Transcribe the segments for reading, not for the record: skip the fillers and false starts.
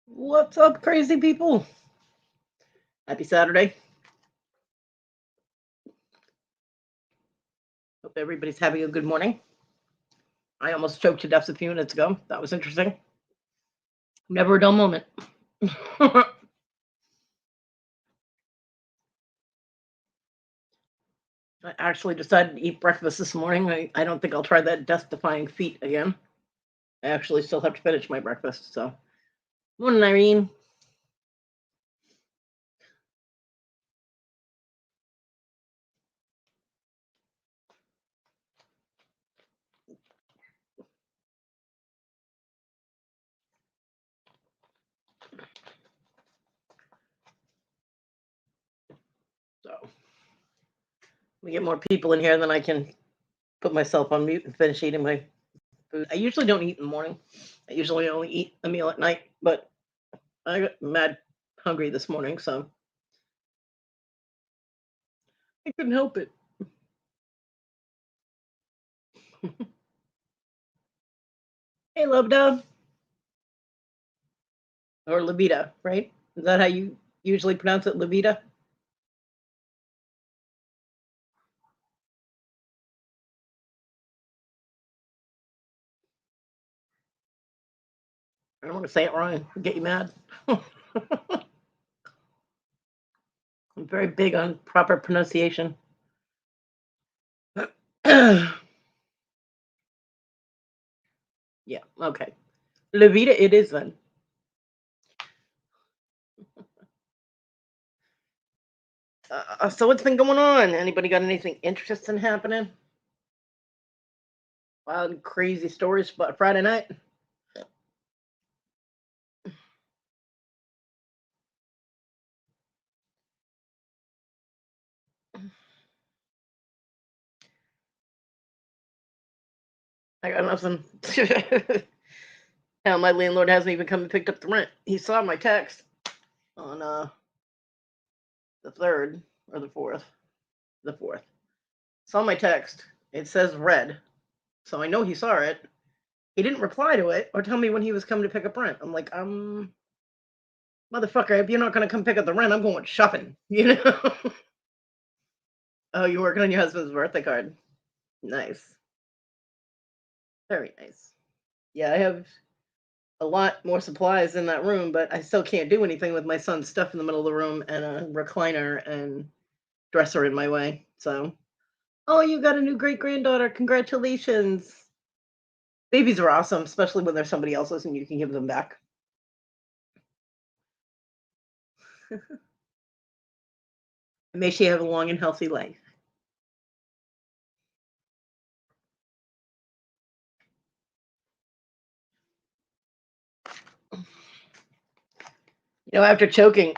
What's up, crazy people? Happy Saturday. Hope everybody's having a good morning. I almost choked to death a few minutes ago. That was interesting. Never a dull moment. I actually decided to eat breakfast this morning. I don't think I'll try that death defying feat again. I actually still have to finish my breakfast. So, morning, Irene. So, we get more people in here, then I can put myself on mute and finish eating my food. I usually don't eat in the morning. I usually only eat a meal at night, but I got mad hungry this morning, so I couldn't help it. Hey, love dove or Levita, right? Is that how you usually pronounce it, Levita? I don't want to say it wrong, get you mad. I'm very big on proper pronunciation. Yeah, okay. Levita it is then. So what's been going on? Anybody got anything interesting happening? Wild, crazy stories about Friday night? I got nothing. Hell, my landlord hasn't even come and picked up the rent. He saw my text on the third or the fourth. The fourth. Saw my text. It says red. So I know he saw it. He didn't reply to it or tell me when he was coming to pick up rent. I'm like, motherfucker, if you're not gonna come pick up the rent, I'm going shopping, you know? Oh, you're working on your husband's birthday card. Nice. Very nice. Yeah, I have a lot more supplies in that room, but I still can't do anything with my son's stuff in the middle of the room and a recliner and dresser in my way. So, oh, you got a new great granddaughter. Congratulations. Babies are awesome, especially when they're somebody else's and you can give them back. May she have a long and healthy life. After choking,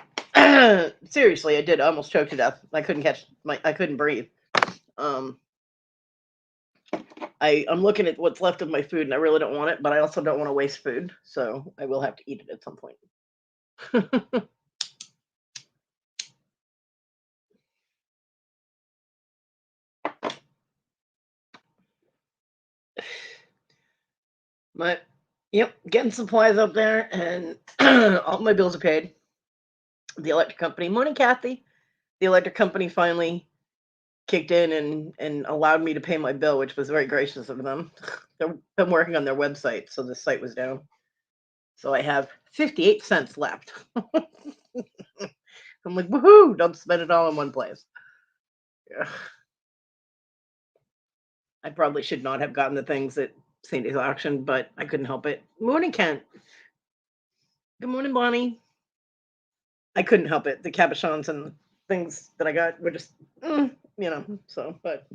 seriously, I did almost choke to death. I couldn't breathe. Um, I'm looking at what's left of my food, and I really don't want it, but I also don't want to waste food, so I will have to eat it at some point. But yep, getting supplies up there, and all my bills are paid. The electric company, morning, Kathy. The electric company finally kicked in and allowed me to pay my bill, which was very gracious of them. They've been working on their website, so the site was down. So I have 58 cents left. I'm like, woohoo! Don't spend it all in one place. Yeah. I probably should not have gotten the things at Sandy's auction, but I couldn't help it. Morning, Kent. Good morning, Bonnie. I couldn't help it. The cabochons and things that I got were just, so, but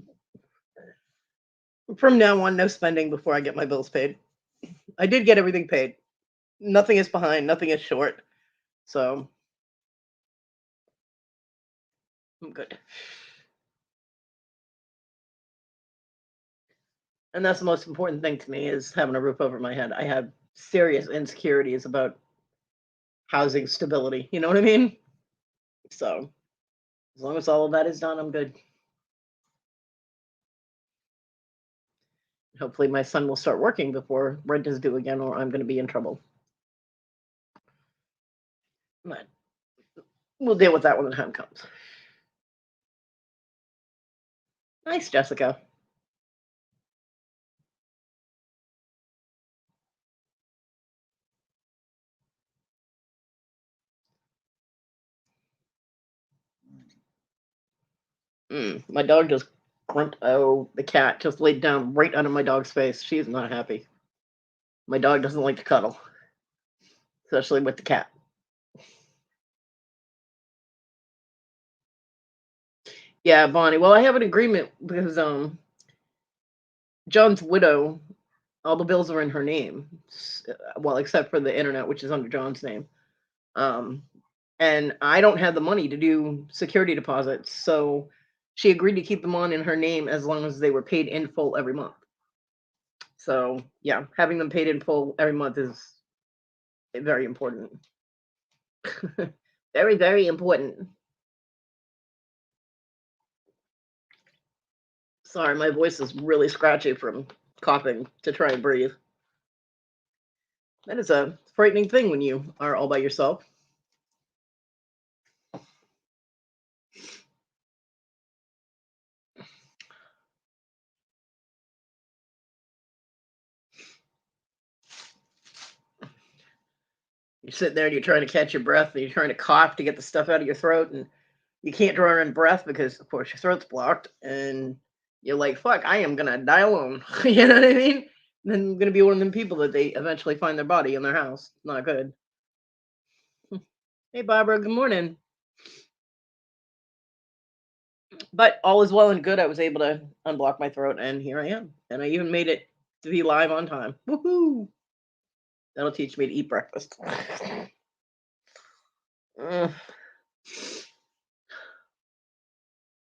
from now on, no spending before I get my bills paid. I did get everything paid. Nothing is behind, nothing is short. So I'm good. And that's the most important thing to me is having a roof over my head. I have serious insecurities about housing stability. You know what I mean? So as long as all of that is done, I'm good. Hopefully, my son will start working before rent is due again, or I'm going to be in trouble. But we'll deal with that when the time comes. Nice, Jessica. My dog just grumped. Oh, the cat just laid down right under my dog's face. She's not happy. My dog doesn't like to cuddle, especially with the cat. Yeah, Bonnie. Well, I have an agreement because John's widow, all the bills are in her name. Well, except for the internet, which is under John's name. Um, and I don't have the money to do security deposits, so she agreed to keep them on in her name as long as they were paid in full every month. So yeah, having them paid in full every month is very important. Very, very important. Sorry, my voice is really scratchy from coughing to try and breathe. That is a frightening thing when you are all by yourself. You're sitting there and you're trying to catch your breath and you're trying to cough to get the stuff out of your throat, and you can't draw in breath because, of course, your throat's blocked, and you're like, "Fuck, I am gonna die alone." You know what I mean? Then I'm gonna be one of them people that they eventually find their body in their house. Not good. Hey, Barbara. Good morning. But all is well and good. I was able to unblock my throat, and here I am. And I even made it to be live on time. Woohoo! That'll teach me to eat breakfast.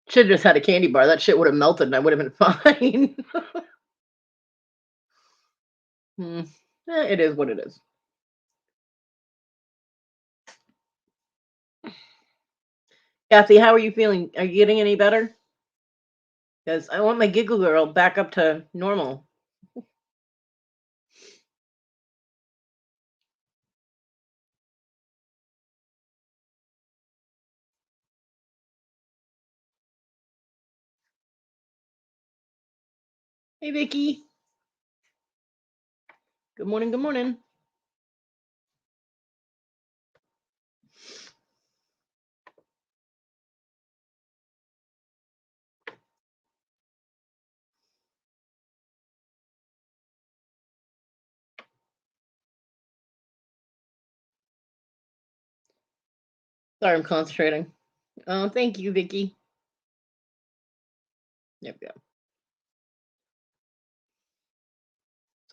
Should have just had a candy bar. That shit would have melted, and I would have been fine. Hmm. It is what it is. Kathy, how are you feeling? Are you getting any better? Because I want my giggle girl back up to normal. Hey, Vicky. Good morning. Good morning. Sorry, I'm concentrating. Oh, thank you, Vicky. Yep, yep.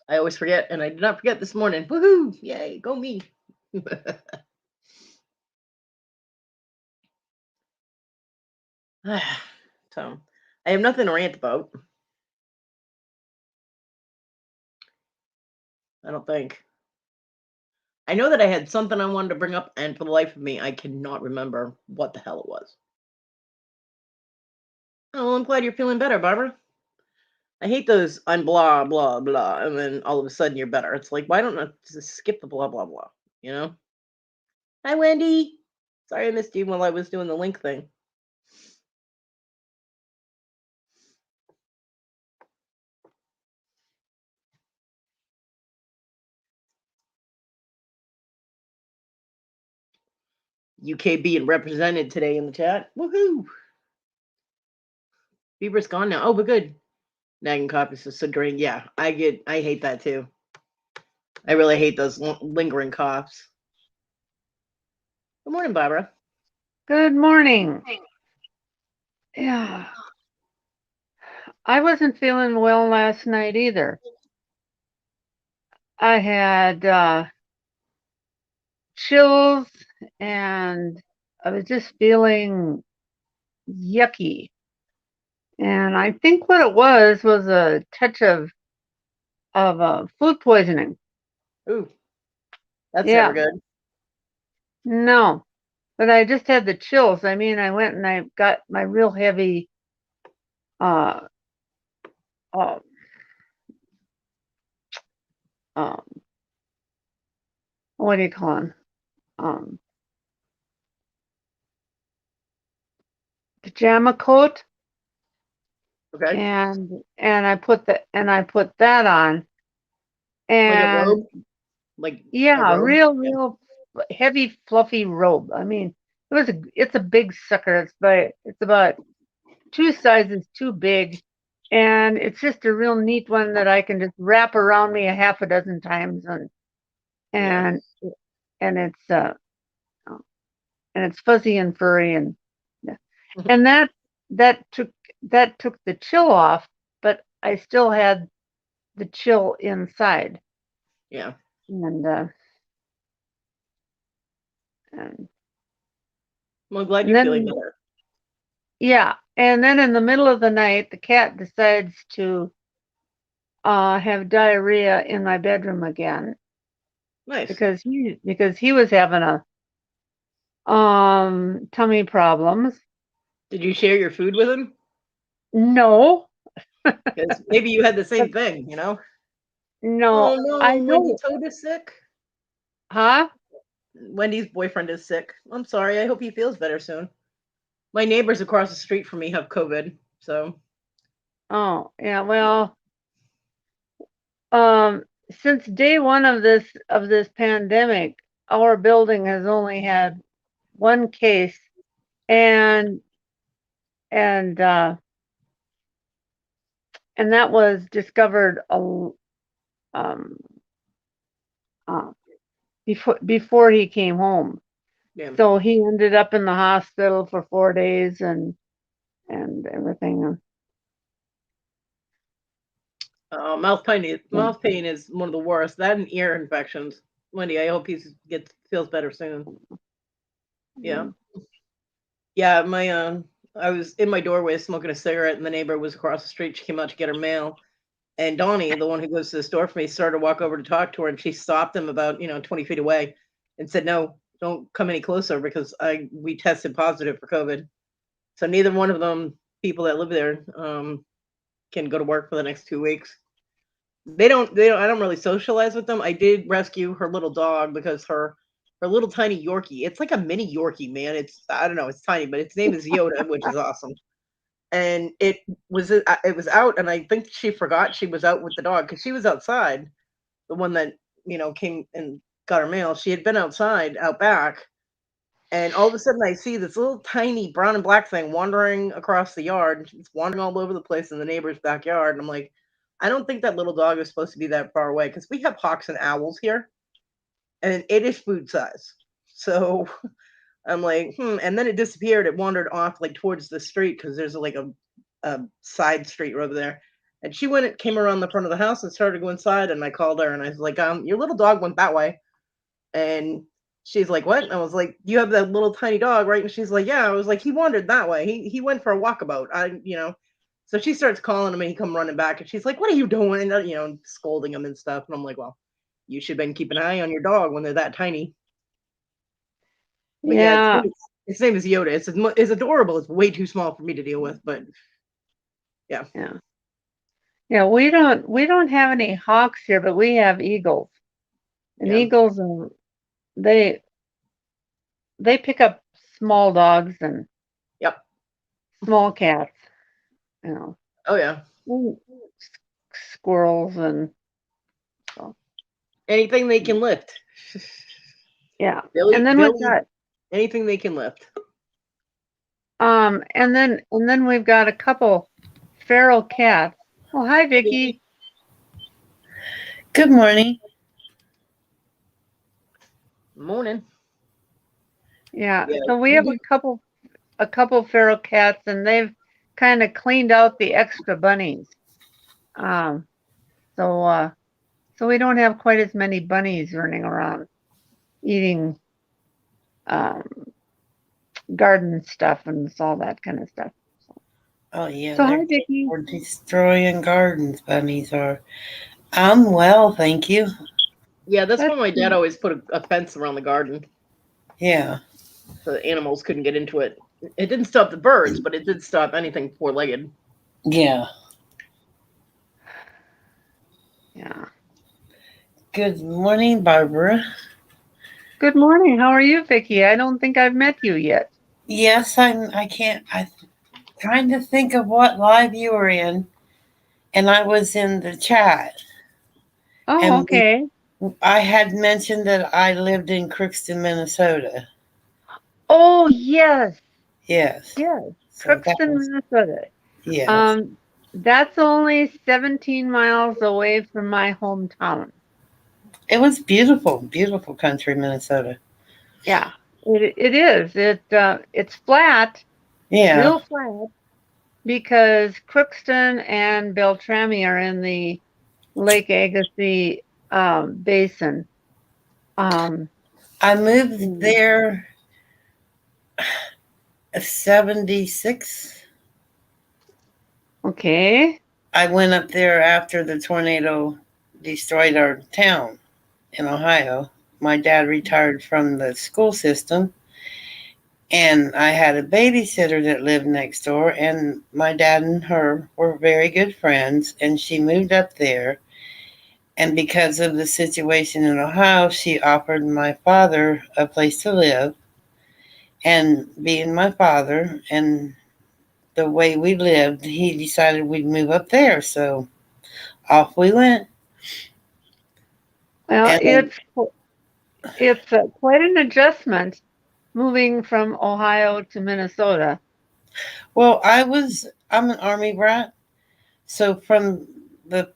I always forget, and I did not forget this morning. Woohoo! Yay, go me. So, I have nothing to rant about. I don't think. I know that I had something I wanted to bring up, and for the life of me, I cannot remember what the hell it was. Oh, well, I'm glad you're feeling better, Barbara. I hate those I'm blah blah blah, and then all of a sudden you're better. It's like, why don't I just skip the blah blah blah? You know? Hi, Wendy. Sorry I missed you while I was doing the link thing. UK being represented today in the chat. Woohoo! Bieber's gone now. Oh, but good. Nagging copies of Sodrain. Yeah, I hate that too. I really hate those lingering coughs. Good morning, Barbara. Good morning. Yeah, I wasn't feeling well last night either. I had chills and I was just feeling yucky. And I think what it was a touch of food poisoning. Ooh, that's never Yeah, good. no, but I just had the chills. I mean, I went and I got my real heavy uh, uh, um, what do you call them? pajama coat, Okay. and I put that on, Like a and robe? Like a yeah, robe? Yeah. real heavy, fluffy robe. I mean, it's a big sucker. It's about two sizes too big, and it's just a real neat one that I can just wrap around me a half a dozen times, Yeah. and and it's uh and it's fuzzy and furry, and yeah. And that took that took the chill off, but I still had the chill inside, Yeah. and and, Well, I'm glad and you're feeling then better. yeah, and then in the middle of the night, the cat decides to have diarrhea in my bedroom again Nice. because he was having a tummy problems. Did you share your food with him? No, Because maybe you had the but same thing, you know? no, Oh no, I Wendy know, Toad is sick. huh? Wendy's boyfriend is sick. I'm sorry. I hope he feels better soon. My neighbors across the street from me have COVID, so Oh, yeah. yeah. Well, um, since day one of this pandemic, our building has only had one case, and and uh, and that was discovered um, uh, before he came home. Yeah. So he ended up in the hospital for 4 days and everything. Mouth pain is one of the worst. That and ear infections. Wendy, I hope he gets feels better soon. Yeah. Mm. Yeah, I was in my doorway smoking a cigarette and the neighbor was across the street. She came out to get her mail. And Donnie, the one who goes to the store for me, started to walk over to talk to her and she stopped him about, 20 feet away and said, "No, don't come any closer because I we tested positive for COVID." So neither one of them people that live there can go to work for the next 2 weeks. They don't I don't really socialize with them. I did rescue her little dog because her little tiny Yorkie, it's like a mini Yorkie, man. It's I don't know, it's tiny, but its name is Yoda, which is awesome. And it was out, and I think she forgot she was out with the dog because she was outside. The one that came and got her mail. She had been outside out back, and all of a sudden I see this little tiny brown and black thing wandering across the yard. It's wandering all over the place in the neighbor's backyard. And I'm like, I don't think that little dog is supposed to be that far away because we have hawks and owls here, and it is food size. So I'm like, and then it disappeared. It wandered off like towards the street because there's like a side street over there. And she came around the front of the house and started to go inside. And I called her and I was like, your little dog went that way. And she's like, "What?" And I was like, "You have that little tiny dog, right?" And she's like, "Yeah." I was like, "He wandered that way. He went for a walkabout." So she starts calling him and he come running back and she's like, "What are you doing?" And scolding him and stuff. And I'm like, "Well, you should have been keeping an eye on your dog when they're that tiny." But yeah, Yeah, its name is Yoda. It's adorable. It's way too small for me to deal with, but yeah. yeah, yeah. We don't have any hawks here, but we have eagles. And Yeah. eagles are they they pick up small dogs and Yep. small cats, you know, Oh yeah. mm, squirrels and so Anything they can lift. yeah. They'll And eat, then they'll we've eat got anything they can lift. and then we've got a couple feral cats. Oh, hi Vicky. Good morning. Morning. Yeah. Yeah. So we We have do. a couple feral cats and they've kind of cleaned out the extra bunnies. Um so so we don't have quite as many bunnies running around eating um garden stuff and all that kind of stuff. Oh, yeah, So they're hi good Vicky. for destroying gardens, bunnies are. I'm well, thank you. Yeah, that's why That's my dad always put a fence around the garden Yeah, so the animals couldn't get into it. It didn't stop the birds, but it did stop anything four-legged. yeah. yeah. Good morning, Barbara. Good morning. How are you, Vicky? I don't think I've met you yet. Yes, I can't. trying to think of what live you were in, and I was in the chat, Oh, and okay. I had mentioned that I lived in Crookston, Minnesota. Oh, yes, Yes. yes. So that Crookston, was, Minnesota. yes. Um, that's only 17 miles away from my hometown. It was beautiful, beautiful country, Minnesota. Yeah, it is. It's flat, Yeah. real flat, because Crookston and Beltrami are in the Lake Agassiz basin. Um, I moved mm, there 76. okay. I went up there after the tornado destroyed our town in Ohio. My dad retired from the school system, and I had a babysitter that lived next door, and my dad and her were very good friends, and she moved up there. And because of the situation in Ohio, she offered my father a place to live. And being my father and the way we lived, he decided we'd move up there. So off we went. Well, And it's quite an adjustment moving from Ohio to Minnesota. well, I'm an army brat. So the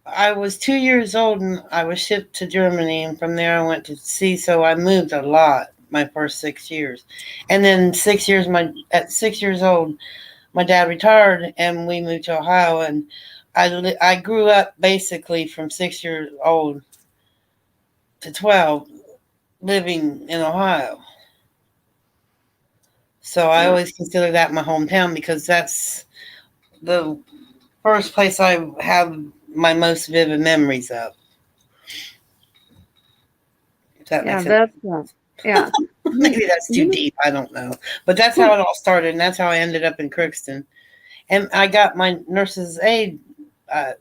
I was 2 years old and I was shipped to Germany, and from there I went to sea. So I moved a lot my first 6 years, and then 6 years at 6 years old, my dad retired and we moved to Ohio, and I grew up basically from 6 years old to 12 living in Ohio. So I Yeah, always consider that my hometown because that's the first place I have my most vivid memories of. If that yeah, makes sense. that's yeah. You, Maybe that's too you deep. I don't know. But that's how it all started, and that's how I ended up in Crookston. And I got uh,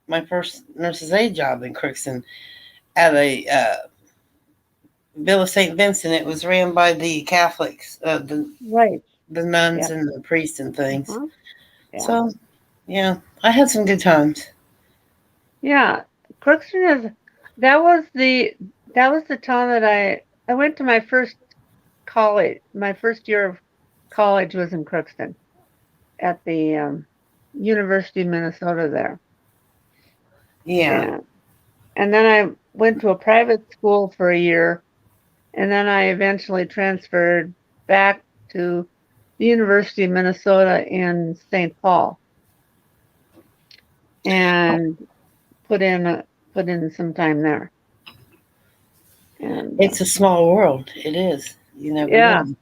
my first nurse's aide job in Crookston at a Villa St. Vincent. It was ran by the Catholics, right. the nuns Yeah. and the priests and things. Uh-huh. Yeah. So yeah, I had some good times. Yeah. Crookston is that was the that was the town that I went to my first college. My first year of college was in Crookston at the University of Minnesota there. Yeah. And and then I went to a private school for a year, and then I eventually transferred back to the University of Minnesota in St. Paul and put in put in some time there. And It's a small world. It is. You never yeah, know.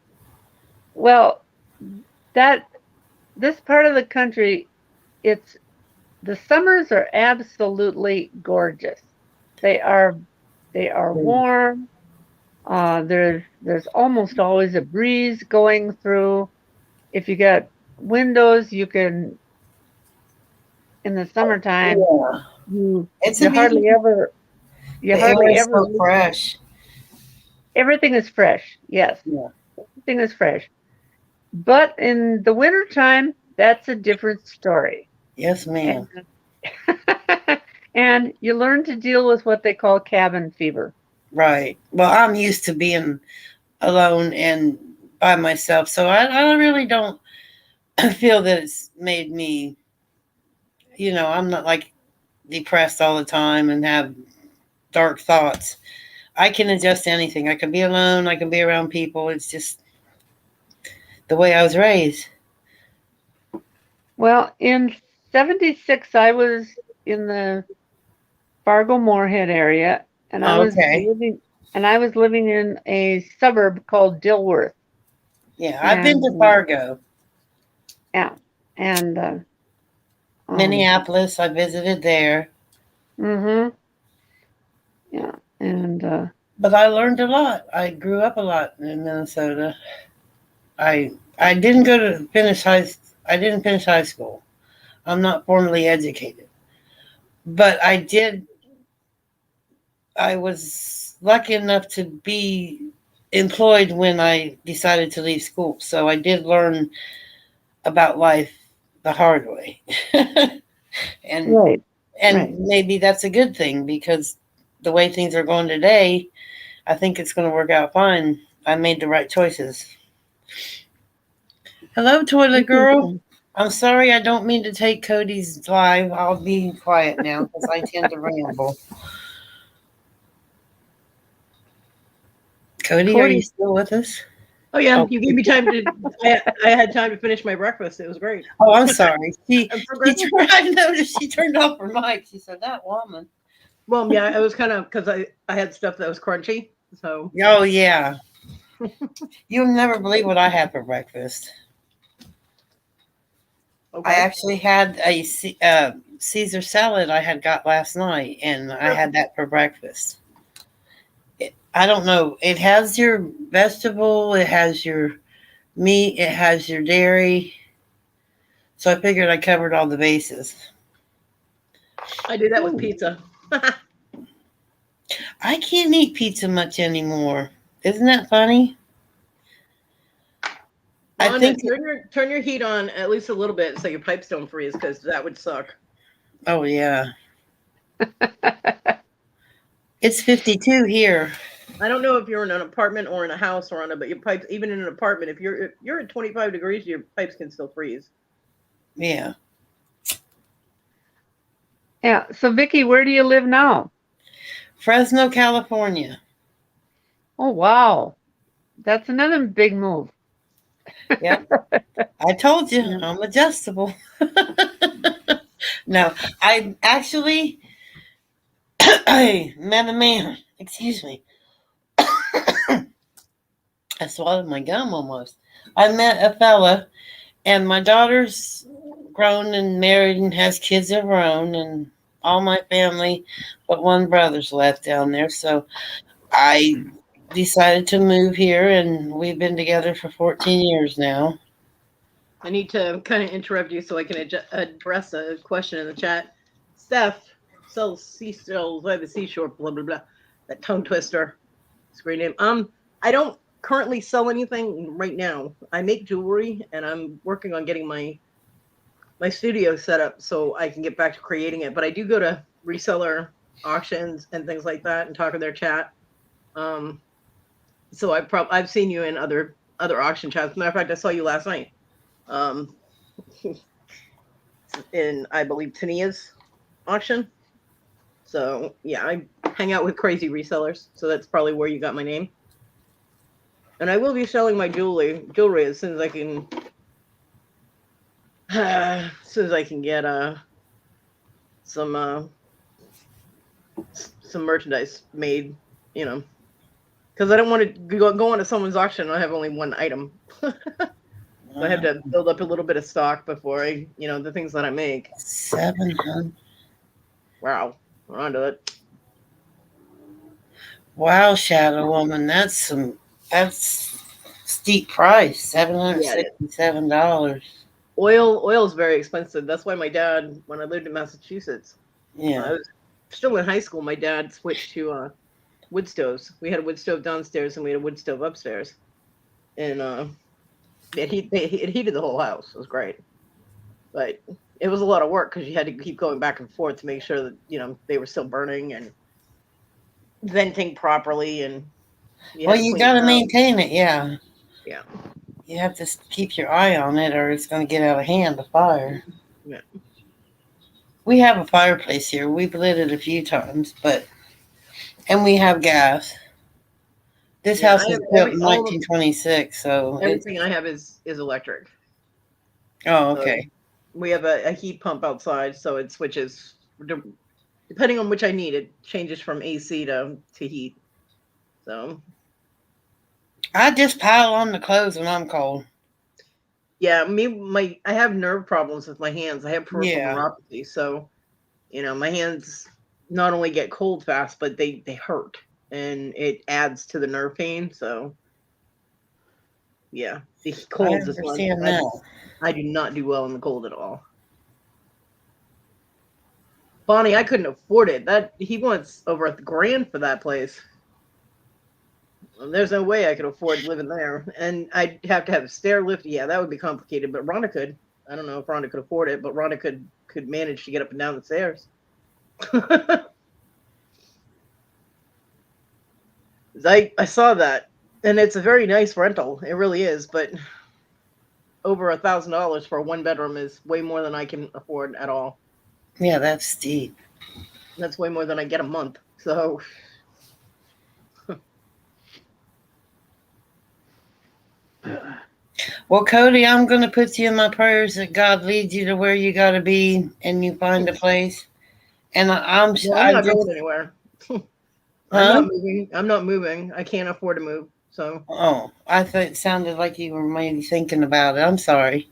well, that this part of the country, it's the summers are absolutely gorgeous. They are they are warm. There's almost always a breeze going through. If you got windows, you can in the summertime Yeah. you It's a you hardly beautiful. ever you The air hardly is ever so fresh. everything is fresh. Yes, Yeah. everything is fresh. But in the wintertime, that's a different story. Yes, And ma'am. and you learn to deal with what they call cabin fever. Right. Well, I'm used to being alone and by myself, so I really don't feel that it's made me. I'm not like depressed all the time and have dark thoughts. I can adjust to anything. I can be alone. I can be around people. It's just the way I was raised. Well, in 76 I was in the Fargo Moorhead area and Okay. I was living in a suburb called Dilworth. Yeah, I've been And to Fargo, yeah, and um Minneapolis. I visited there, mhm, yeah, and but I learned a lot. I grew up a lot in Minnesota. I didn't go to finish high. I didn't finish high school. I'm not formally educated, but I did. I was lucky enough to be employed when I decided to leave school. So I did learn about life the hard way. and Right. and Right. maybe that's a good thing, because the way things are going today, I think it's going to work out fine. I made the right choices. Hello, I toilet think girl. so. I'm sorry, I don't mean to take Cody's live. I'll be quiet now because I tend to ramble. Cody, are you Kodi, still with us? Oh yeah, Oh, you gave me time to. I had time to finish my breakfast. It was great. oh, I'm sorry. I'm so grateful. I noticed she turned off her mic. She said, "That woman." Well, yeah, I was kind of because I had stuff that was crunchy. So Oh yeah, you'll never believe what I had for breakfast. I okay. actually had a Caesar salad I had got last night, and I had that for breakfast. I don't know. It has your vegetable, it has your meat, it has your dairy. So I figured I covered all the bases. I do that with ooh, pizza. I can't eat pizza much anymore. Isn't that funny? I Rhonda, think. turn your heat on at least a little bit so your pipes don't freeze because that would suck. Oh yeah, it's 52 here. I don't know if you're in an apartment or in a house, Rhonda, but your pipes, even in an apartment, if you're at 25 degrees, your pipes can still freeze. Yeah, yeah. So Vicky, where do you live now? Fresno, California. Oh wow, that's another big move. Yep, I told you Yeah. I'm adjustable. No, I actually I met a man. Excuse me. I swallowed my gum almost. I met a fella, and my daughter's grown and married and has kids of her own, and all my family but one brother's left down there. So I decided to move here, and we've been together for 14 years now. I need to kind of interrupt you so I can address a question in the chat. Steph sells seashells by the seashore, blah, blah, blah. That tongue twister. Screen name. I don't currently sell anything right now. I make jewelry and I'm working on getting my studio set up so I can get back to creating it. But I do go to reseller auctions and things like that and talk in their chat. Um, so I've seen you in other auction chats. As a matter of fact, I saw you last night. Um, in I believe Tania's auction. So yeah, I hang out with crazy resellers. So that's probably where you got my name. And I will be selling my jewelry as soon as I can. As soon as I can get some some merchandise made, you know, because I don't want to go onto someone's auction and I have only one item. So I have to build up a little bit of stock before the things that I make. 700. Wow, we're onto it. Wow, Shadow Woman, that's steep price, Yeah, it is. $767. Oil is very expensive. That's why my dad, when I lived in Massachusetts, I Yeah. was still in high school. My dad switched to wood stoves. We had a wood stove downstairs and we had a wood stove upstairs, and it heated the whole house. It was great, but it was a lot of work because you had to keep going back and forth to make sure that they were still burning and venting properly, and you Well, had to you clean got to them out. maintain it, yeah. Yeah, You have to keep your eye on it or it's going to get out of hand, the fire. yeah, We have a fireplace here. We've lit it a few times, and we have gas. This yeah. house I was have built in 1926, so everything I have is electric. oh, So okay. we have a heat pump outside, so it switches depending on which I need. It changes from AC to heat. So I just pile on the clothes when I'm cold. yeah, I have nerve problems with my hands. I have peripheral Yeah. neuropathy, so my hands not only get cold fast, but they hurt, and it adds to the nerve pain. So yeah, the I cold is one. understand that. I do not do well in the cold at all. Bonnie, I couldn't afford it. That he wants over $1,000 for that place. There's no way I could afford living there, and I'd have to have a stair lift. Yeah, that would be complicated. But Rhonda could. I don't know if Rhonda could afford it, but Rhonda could manage to get up and down the stairs. I saw that, and it's a very nice rental. It really is, but over $1,000 for a 1 bedroom is way more than I can afford at all. Yeah, that's steep. That's way more than I get a month. So Well, Kodi, I'm going to put you in my prayers that God leads you to where you got to be and you find a place. And I'm not going anywhere. Huh? I'm not moving. I'm not moving. I can't afford to move. So I thought it sounded like you were maybe thinking about it. I'm sorry.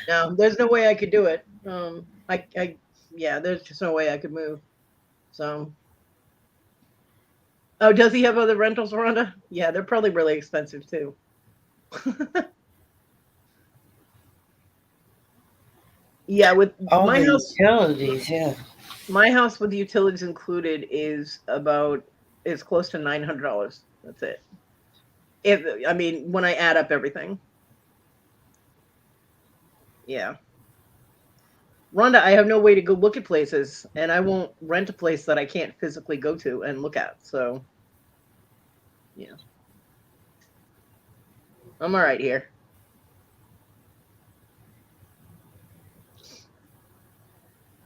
no, there's no way I could do it. Yeah, there's just no way I could move. So oh, does he have other rentals, Rhonda? Yeah, they're probably really expensive too. Yeah, with All my the house, utilities, yeah. my house with the utilities included is close to $900. That's it. When I add up everything. Yeah. Rhonda, I have no way to go look at places, and I won't rent a place that I can't physically go to and look at. So, yeah. I'm all right here.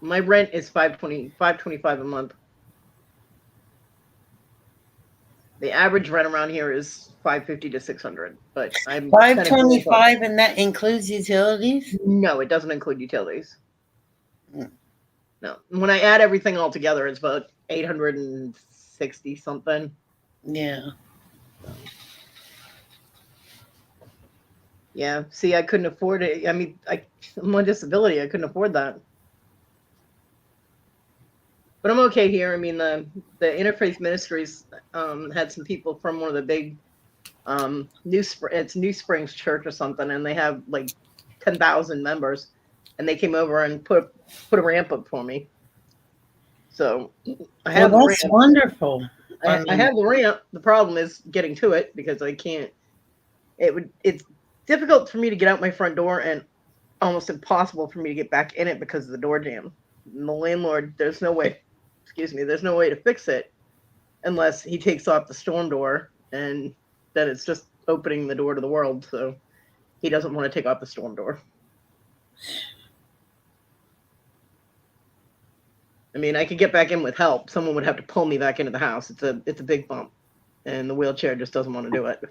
My rent is $525 a month. The average rent around here is $550 to $600, but I'm $525, and that includes utilities? No, it doesn't include utilities. Hmm. No, when I add everything all together, it's about 860 something. Yeah. Yeah. See, I couldn't afford it. I'm on disability. I couldn't afford that. But I'm okay here. I mean, the Interfaith Ministries had some people from one of the big New Springs Church or something, and they have like 10,000 members, and they came over and put a ramp up for me. So I have the that's ramp. Wonderful. I have the ramp. The problem is getting to it because I can't. It's difficult for me to get out my front door and almost impossible for me to get back in it because of the door jam. And the landlord, there's no way to fix it unless he takes off the storm door, and then it's just opening the door to the world. So he doesn't want to take off the storm door. I mean, I could get back in with help. Someone would have to pull me back into the house. It's a big bump, and the wheelchair just doesn't want to do it.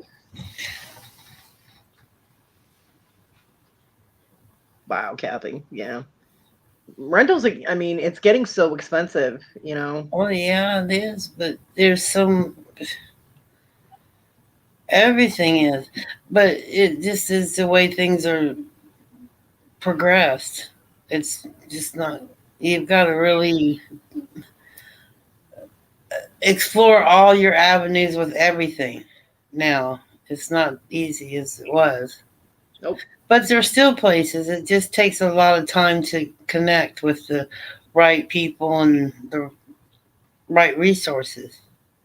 Wow, Kathy. Yeah. Rentals, it's getting so expensive, Oh, yeah, it is. But there's everything is. But it just is the way things are progressed. It's just not, you've got to really explore all your avenues with everything now. It's not easy as it was. Nope. But there's still places. It just takes a lot of time to connect with the right people and the right resources.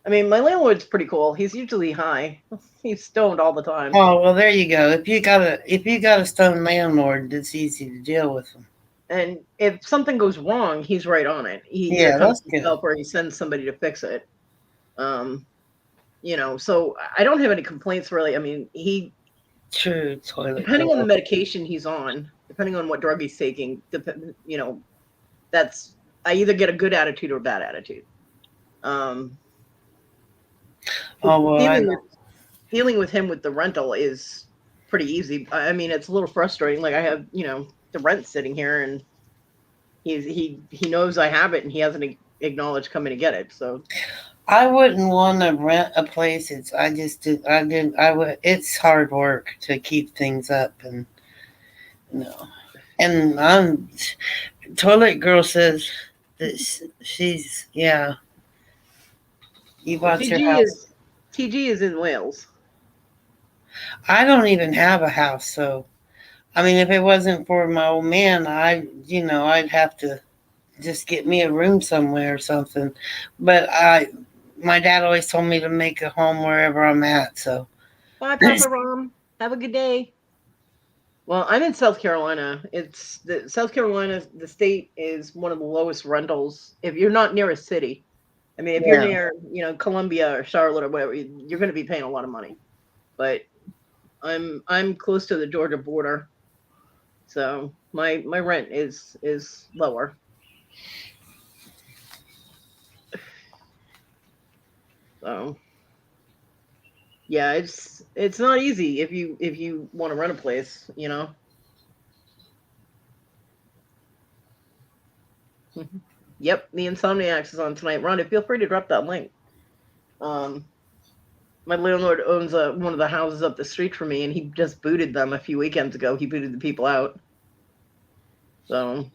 My landlord's pretty cool. He's usually high. He's stoned all the time. Oh, well, there you go. If you got a stone landlord, it's easy to deal with them. And if something goes wrong, he's right on it. He that's good. Or he sends somebody to fix it. So I don't have any complaints really. True toilet. Depending on the medication he's on, depending on what drug he's taking, that's I either get a good attitude or a bad attitude. Dealing with him with the rental is pretty easy. It's a little frustrating. Like I have, the rent sitting here, and he knows I have it, and he hasn't acknowledged coming to get it. So I wouldn't want to rent a place. It's hard work to keep things up, and And Toilet Girl says that she's You bought your house. TG is in Wales. I don't even have a house, so if it wasn't for my old man, I'd have to just get me a room somewhere or something. But my dad always told me to make a home wherever I'm at. So Bye, Papa Rom. Have a good day. Well, I'm in South Carolina. It's the South Carolina, the state is one of the lowest rentals if you're not near a city. I mean, if you're yeah, near, Columbia or Charlotte or whatever, you're going to be paying a lot of money. But I'm close to the Georgia border, so my rent is lower. So yeah, it's not easy if you want to rent a place, Yep, the Insomniacs is on tonight. Rhonda, feel free to drop that link. Um, my landlord owns one of the houses up the street from me, and he just booted them a few weekends ago. He booted the people out. So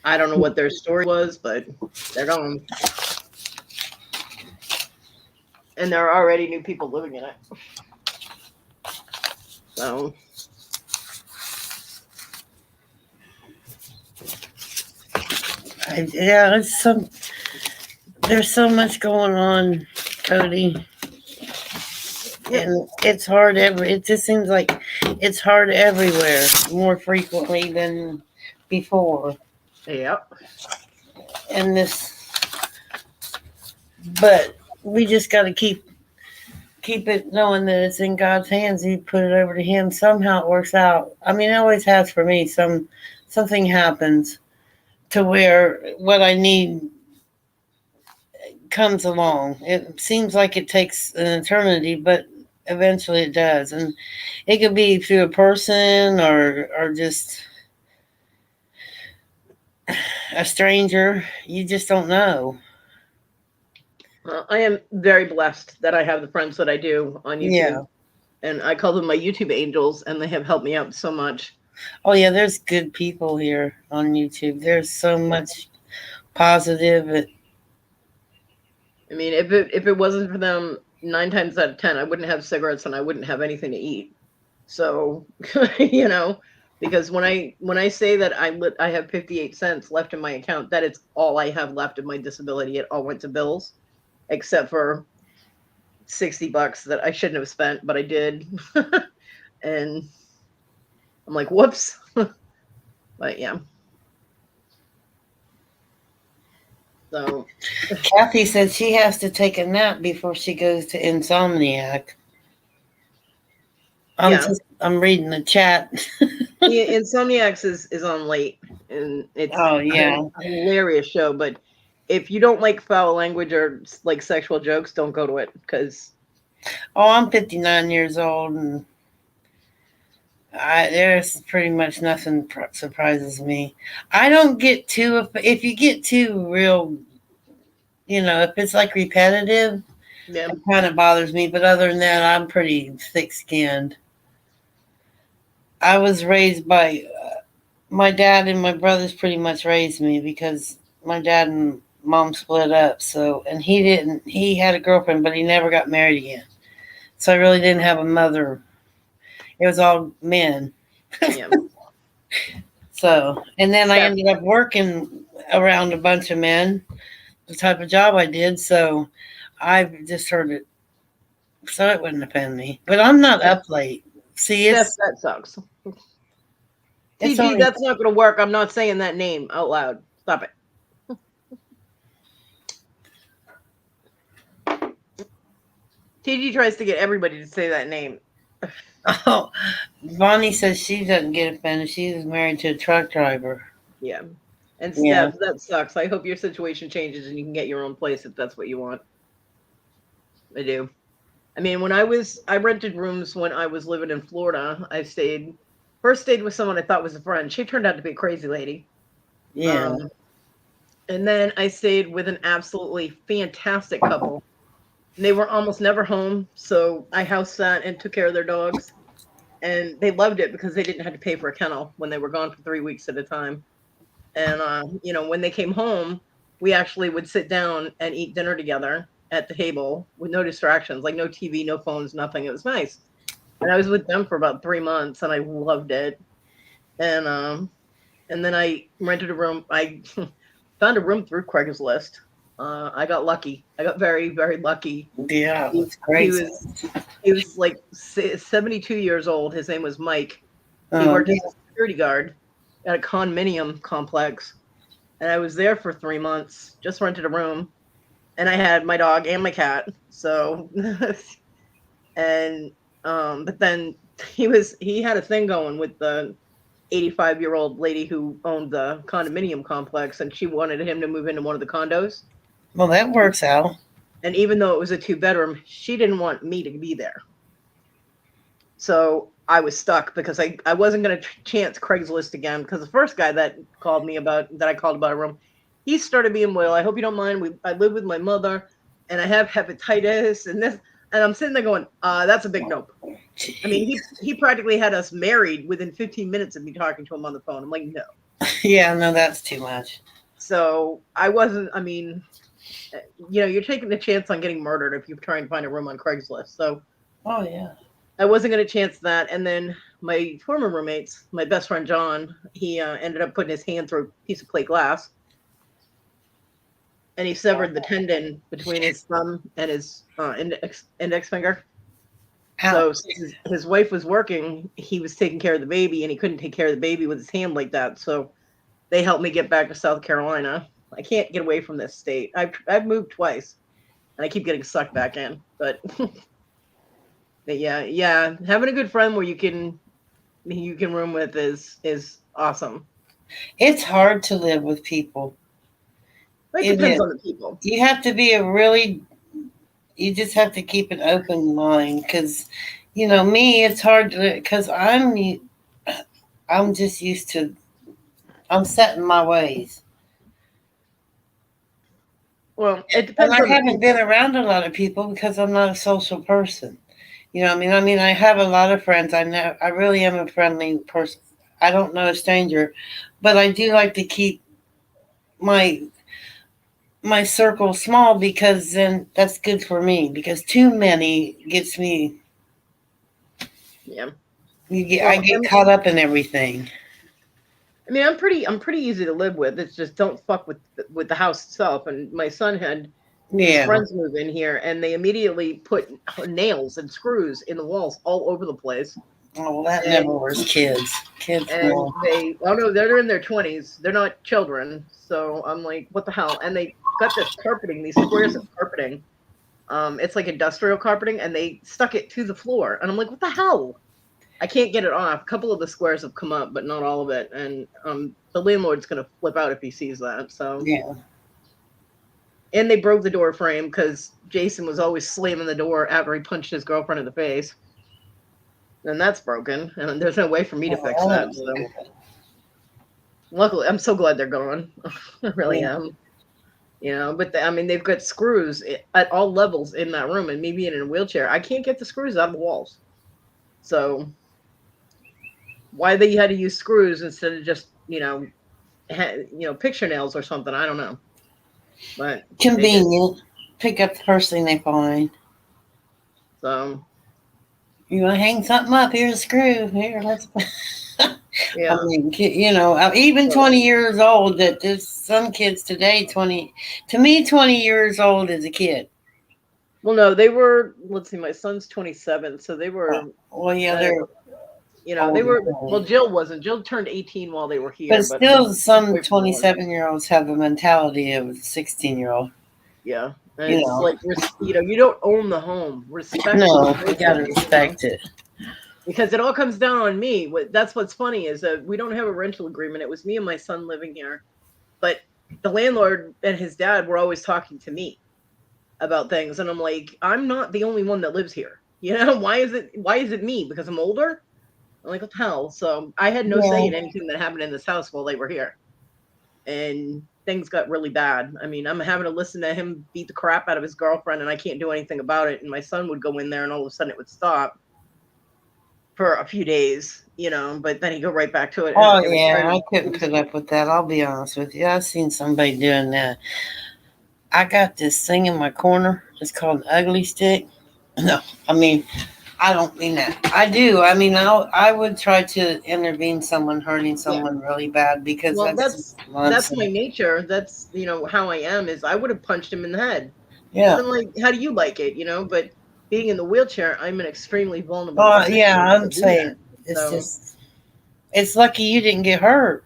I don't know what their story was, but they're gone. And there are already new people living in it. So yeah, there's so much going on, Kodi. Yep. And it's hard it just seems like it's hard everywhere more frequently than before. Yep. And but we just got to keep it knowing that it's in God's hands. You put it over to Him. Somehow it works out. I mean, it always has for me. Something happens to where what I need comes along. It seems like it takes an eternity, but eventually it does. And it could be through a person or just a stranger. You just don't know. I am very blessed that I have the friends that I do on YouTube. Yeah. And I call them my YouTube angels, and they have helped me out so much. Oh yeah, there's good people here on YouTube. There's so much positive. I mean, if it wasn't for them, 9 times out of 10, I wouldn't have cigarettes and I wouldn't have anything to eat. So, because when I say that I have 58 cents left in my account, that is all I have left of my disability. It all went to bills, except for $60 that I shouldn't have spent, but I did. And I'm like, whoops. But yeah. So Kathy said she has to take a nap before she goes to Insomniac. I'm reading the chat. yeah, Insomniacs is on late, and it's Oh yeah, a hilarious show. But if you don't like foul language or like sexual jokes, don't go to it because. Oh, I'm 59 years old, and there's pretty much nothing surprises me. I don't get too if you get too real, if it's like repetitive, Yeah. it kind of bothers me. But other than that, I'm pretty thick-skinned. I was raised by my dad and my brothers. Pretty much raised me because my dad and mom split up. So, and he had a girlfriend, but he never got married again. So I really didn't have a mother. It was all men. Yeah. So, and then I ended up working around a bunch of men, the type of job I did. So I've just heard it. So it wouldn't offend me. But I'm not up late. See, that sucks. TG, that's not going to work. I'm not saying that name out loud. Stop it. TG tries to get everybody to say that name. Oh, Bonnie says she doesn't get offended. She's married to a truck driver. Yeah. And Steph, that sucks. I hope your situation changes and you can get your own place if that's what you want. I do. I mean, I rented rooms when I was living in Florida. I first stayed with someone I thought was a friend. She turned out to be a crazy lady. Yeah. And then I stayed with an absolutely fantastic couple. And they were almost never home. So I house sat and took care of their dogs. And they loved it because they didn't have to pay for a kennel when they were gone for 3 weeks at a time. And, when they came home, we actually would sit down and eat dinner together at the table with no distractions, like no TV, no phones, nothing. It was nice. And I was with them for about 3 months and I loved it. And then I rented a room. I found a room through Craigslist I got lucky. I got very, very lucky. Yeah, He, that's he great. was like 72 years old. His name was Mike. He Oh, worked as a security guard at a condominium complex, and I was there for 3 months. Just rented a room, and I had my dog and my cat. So, and but then he had a thing going with the 85-year-old lady who owned the condominium complex, and she wanted him to move into one of the condos. well, that works out. And even though it was a 2-bedroom, she didn't want me to be there. So I was stuck because I wasn't going to chance Craigslist again, because the first guy that I called about a room, he started being, well, I hope you don't mind. I live with my mother and I have hepatitis and this. And I'm sitting there going, that's a big nope. I mean, he practically had us married within 15 minutes of me talking to him on the phone. I'm like, no. Yeah, no, that's too much. So I wasn't, I mean, you're taking a chance on getting murdered if you're trying to find a room on Craigslist. So Oh, yeah. I wasn't going to chance that. And then my former roommates, my best friend John, he ended up putting his hand through a piece of plate glass, and he severed the tendon between his thumb and his index finger. So since his wife was working, he was taking care of the baby, and he couldn't take care of the baby with his hand like that. So they helped me get back to South Carolina. I can't get away from this state. I've moved twice, and I keep getting sucked back in. But But yeah, having a good friend where you can room with is awesome. It's hard to live with people. It depends on the people. You have to be you just have to keep an open mind, because, me, it's hard to, because I'm just used to, I'm set in my ways. Well, it depends. And I haven't been around a lot of people because I'm not a social person. I mean, I have a lot of friends. I really am a friendly person. I don't know a stranger, but I do like to keep my circle small, because then that's good for me, because too many gets me. Yeah. I get caught up in everything. I mean, I'm pretty easy to live with. It's just don't fuck with the house itself. And my son had his friends move in here, and they immediately put nails and screws in the walls all over the place. Oh, well, that never was kids. Kids. And they're in their 20s. They're not children. So I'm like, what the hell? And they got this carpeting, these squares of carpeting. It's like industrial carpeting, and they stuck it to the floor. And I'm like, what the hell? I can't get it off. A couple of the squares have come up, but not all of it. And the landlord's going to flip out if he sees that. So yeah. And they broke the door frame because Jason was always slamming the door after he punched his girlfriend in the face. And that's broken, and there's no way for me to fix that. So luckily, I'm so glad they're gone. I really am. But they've got screws at all levels in that room, and me being in a wheelchair, I can't get the screws out of the walls. So why they had to use screws instead of just picture nails or something, I don't know. But convenient. Pick up the first thing they find. So you want to hang something up? Here's a screw. Here, let's. Yeah. I mean, even 20 years old. That there's some kids today. 20 years old is a kid. Well, no, they were. Let's see, my son's 27, so they were. Well, yeah, they're. They were. Well, Jill wasn't. Jill turned 18 while they were here. But still, some 27-year-olds have the mentality of a 16-year-old. Yeah. And it's like, you don't own the home. Respect. No, you gotta respect it. Because it all comes down on me. That's what's funny is that we don't have a rental agreement. It was me and my son living here, but the landlord and his dad were always talking to me about things, and I'm like, I'm not the only one that lives here. Why is it me? Because I'm older? I'm like, what the hell? So I had no say in anything that happened in this house while they were here, and things got really bad. I mean, I'm having to listen to him beat the crap out of his girlfriend, and I can't do anything about it. And my son would go in there, and all of a sudden it would stop for a few days, but then he'd go right back to it. Oh, yeah, I couldn't put up with that. I'll be honest with you. I've seen somebody doing that. I got this thing in my corner. It's called an ugly stick. No, I mean, I don't mean that. I do. I mean, I would try to intervene someone hurting Yeah. someone really bad because Well, that's that's my nonsense. nature. That's, you know, how I am. Is I would have punched him in the head because Yeah. I'm like, how do you like it, you know? But being in the wheelchair, I'm in an extremely vulnerable Well, yeah, position to I'm do that. saying it's So, just, it's lucky you didn't get hurt.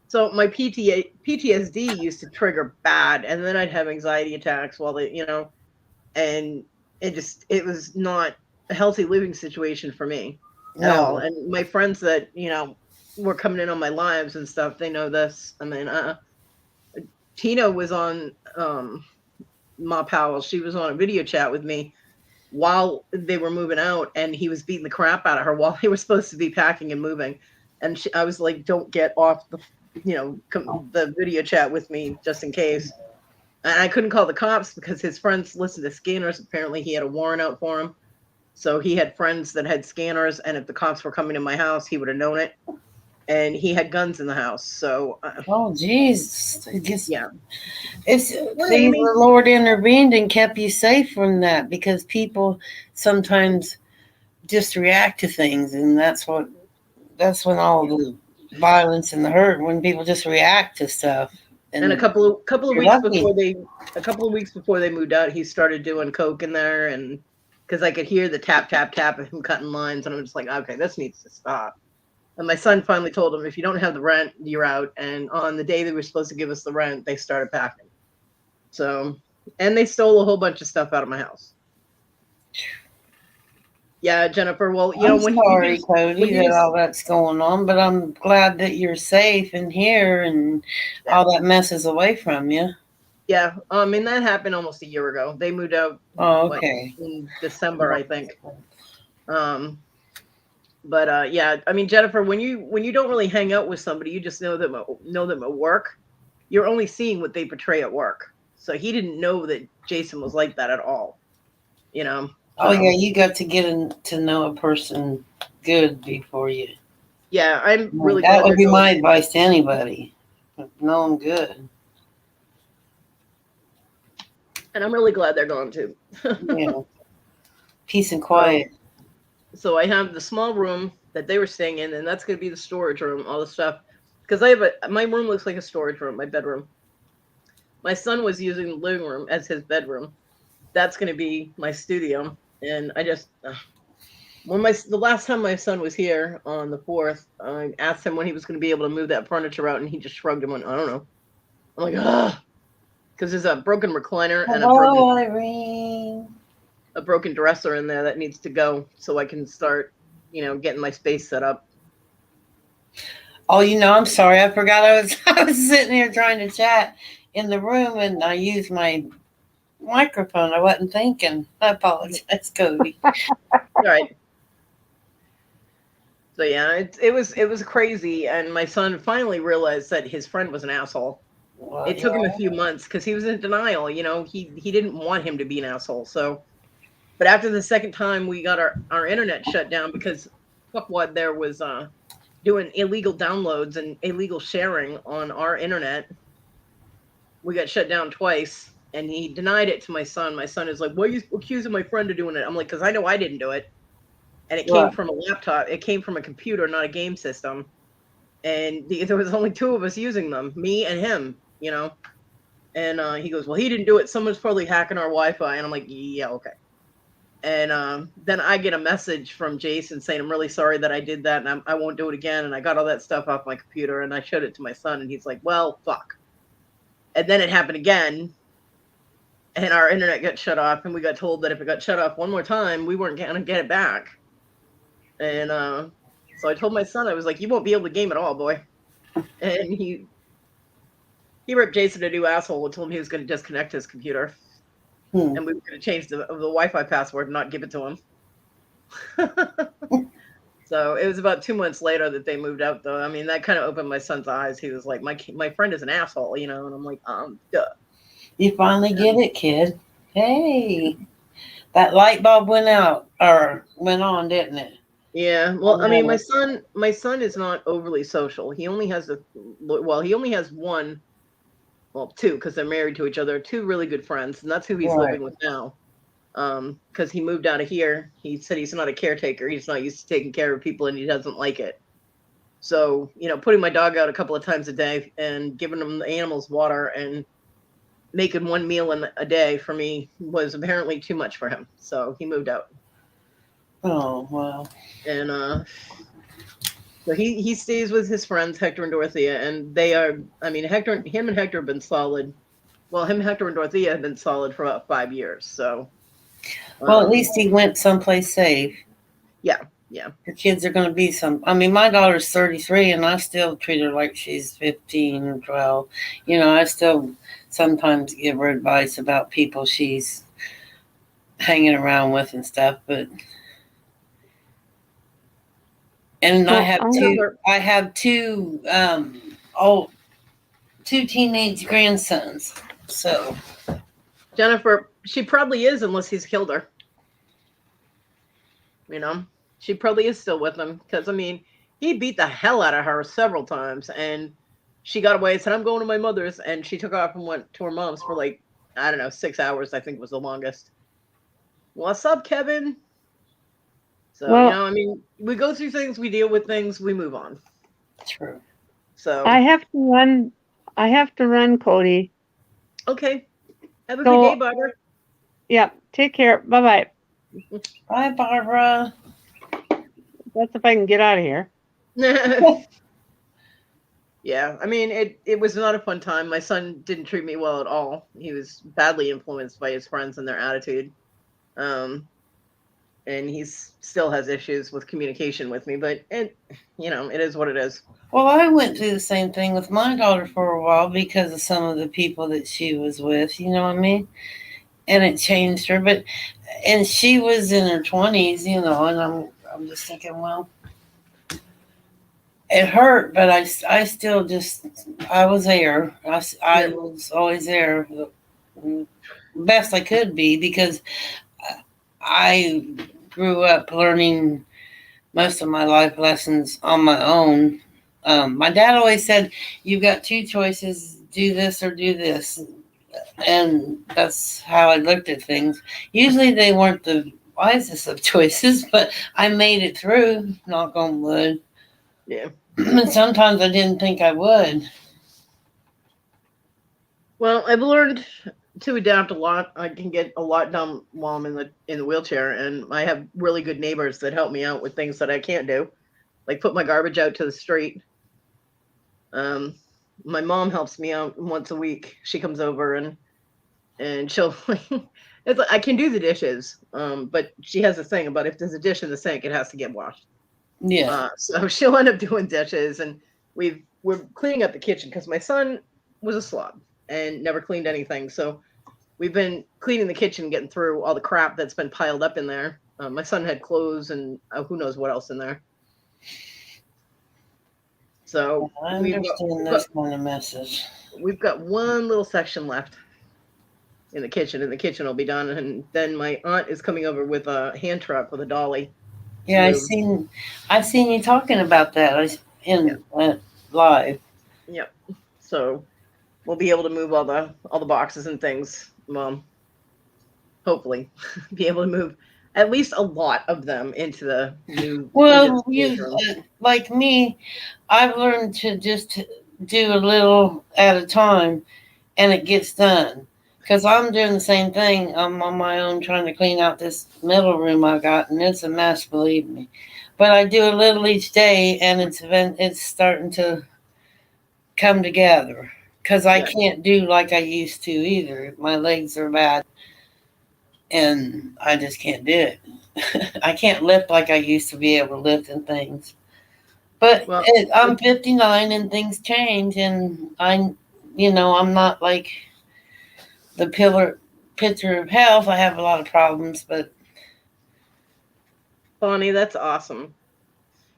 so my PTSD used to trigger bad, and then I'd have anxiety attacks while they, you know, and it was not a healthy living situation for me at all. No. And my friends that, you know, were coming in on my lives and stuff, they know this. I mean, Tina was on Ma Powell. She was on a video chat with me while they were moving out, and he was beating the crap out of her while they were supposed to be packing and moving. And I was like, "Don't get off the, you know, the video chat with me just in case." And I couldn't call the cops because his friends listed as scanners. Apparently, he had a warrant out for him. So he had friends that had scanners, and if the cops were coming to my house, he would have known it. And he had guns in the house. So, Oh, jeez. It just, yeah. it's, Well, I see, mean, the Lord intervened and kept you safe from that because people sometimes just react to things, and that's when all the violence and the hurt, when people just react to stuff. and And couple of you're weeks lucky. before they a couple of weeks before they moved out, he started doing coke in there, and because I could hear the tap tap tap of him cutting lines, and I'm just like, okay, this needs to stop. And my son finally told him, if you don't have the rent, you're out. And on the day they were supposed to give us the rent, they started packing. So, and they stole a whole bunch of stuff out of my house. Yeah, Jennifer. Well, you know, I'm when you sorry, just Cody, when you that just all that's going on, but I'm glad that you're safe in here and yeah, all that mess is away from you. yeah. And that happened almost a year ago. They moved out Oh, what okay. in December, I think. Um, but yeah, I mean, Jennifer, when you don't really hang out with somebody, you just know them at work. You're only seeing what they portray at work. So he didn't know that Jason was like that at all. You know. Oh, yeah, So you got to to know a person good before you. yeah, I'm really That glad would they're be going. my advice to anybody. Know them good. And I'm really glad they're gone too. Yeah. Peace and So, quiet. so I have the small room that they were staying in, and that's going to be the storage room, all the stuff. Because I have my room looks like a storage room, my bedroom. My son was using the living room as his bedroom. That's going to be my studio. And I just, the last time my son was here on the 4th, I asked him when he was going to be able to move that furniture out, and he just shrugged and went, I don't know. I'm like, ah, because there's a broken recliner and Hello, Irene. a broken dresser in there that needs to go so I can start, you know, getting my space set up. Oh, I'm sorry. I forgot I was sitting here trying to chat in the room and I used my microphone. I wasn't thinking. I apologize, Cody. All right. So yeah, it was crazy, and my son finally realized that his friend was an asshole. Well, It took him a few months because he was in denial. You know, he didn't want him to be an asshole. So, but after the second time, we got our internet shut down because fuckwad there was doing illegal downloads and illegal sharing on our internet. We got shut down twice, and he denied it to my son. My son is like, "Why are you accusing my friend of doing it?" I'm like, "Because I know I didn't do it, and it came right. from a laptop. It came from a computer, not a game system. And there was only two of us using them, me and him. You know." And he goes, "Well, he didn't do it. Someone's probably hacking our Wi-Fi." And I'm like, "Yeah, okay." And then I get a message from Jason saying, "I'm really sorry that I did that, and I won't do it again." And I got all that stuff off my computer, and I showed it to my son, and he's like, "Well, fuck." And then it happened again, and our internet got shut off, and we got told that if it got shut off one more time, we weren't gonna get it back. And so I told my son, I was like, "You won't be able to game at all, boy." And he ripped Jason a new asshole and told him he was going to disconnect his computer, Hmm. and we were going to change the Wi-Fi password and not give it to him. So it was about 2 months later that they moved out, though. I mean, that kind of opened my son's eyes. He was like, "My friend is an asshole," you know, and I'm like, duh. You finally get it, kid. Hey, that light bulb went out or went on, didn't it? Yeah, well, I mean, my son is not overly social. He only has he only has one, well, two, because they're married to each other, two really good friends, and that's who he's Right. living with now. because he moved out of here. He said he's not a caretaker. He's not used to taking care of people, and he doesn't like it. So, putting my dog out a couple of times a day and giving him the animals water and making one meal a day for me was apparently too much for him. So he moved out. Oh, wow. And so he stays with his friends, Hector and Dorothea, and they are, him and Hector have been solid. Well, him, Hector, and Dorothea have been solid for about 5 years. So, Well, at least he went someplace safe. Yeah. The kids are going to be my daughter's 33, and I still treat her like she's 15 or 12. I still sometimes give her advice about people she's hanging around with and stuff, and I have two teenage grandsons. So Jennifer, she probably is, unless he's killed her. She probably is still with him, because he beat the hell out of her several times, and she got away and said, "I'm going to my mother's," and she took off and went to her mom's for 6 hours, I think was the longest. What's up, Kevin? So, well, we go through things, we deal with things, we move on. True. So I have to run, Kodi. Okay. Have a good day, Barbara. Yeah. Take care. Bye-bye. Bye, Barbara. That's if I can get out of here. Yeah, it was not a fun time. My son didn't treat me well at all. He was badly influenced by his friends and their attitude. And he still has issues with communication with me, but it is what it is. Well, I went through the same thing with my daughter for a while because of some of the people that she was with, you know what I mean? And it changed her, and she was in her 20s, and I'm just thinking, well, it hurt, but I still I was there. I was always there, the best I could be, because I grew up learning most of my life lessons on my own. My dad always said, "You've got two choices: do this or do this," and that's how I looked at things. Usually, they weren't the wisest of choices, but I made it through. Knock on wood. Yeah. Sometimes I didn't think I would. Well, I've learned to adapt a lot. I can get a lot done while I'm in the wheelchair, and I have really good neighbors that help me out with things that I can't do, like put my garbage out to the street. My mom helps me out once a week. She comes over and she'll I can do the dishes, but she has a thing about if there's a dish in the sink, it has to get washed. Yeah. So she'll end up doing dishes, and we're cleaning up the kitchen because my son was a slob and never cleaned anything. So we've been cleaning the kitchen, getting through all the crap that's been piled up in there. My son had clothes and who knows what else in there. So I understand those kind of messes. We've got one little section left in the kitchen, and the kitchen will be done. And then my aunt is coming over with a hand truck with a dolly. Yeah, I've seen you talking about that live. Yep. So we'll be able to move all the boxes and things. Hopefully, be able to move at least a lot of them into the new. Well, like me, I've learned to just do a little at a time, and it gets done. Because I'm doing the same thing. I'm on my own trying to clean out this middle room I got, and it's a mess, believe me. But I do a little each day, and it's starting to come together. Because I can't do like I used to either. My legs are bad, and I just can't do it. I can't lift like I used to be able to lift and things. But I'm 59, and things change, and I'm not like the picture of health. I have a lot of problems, but Bonnie, that's awesome.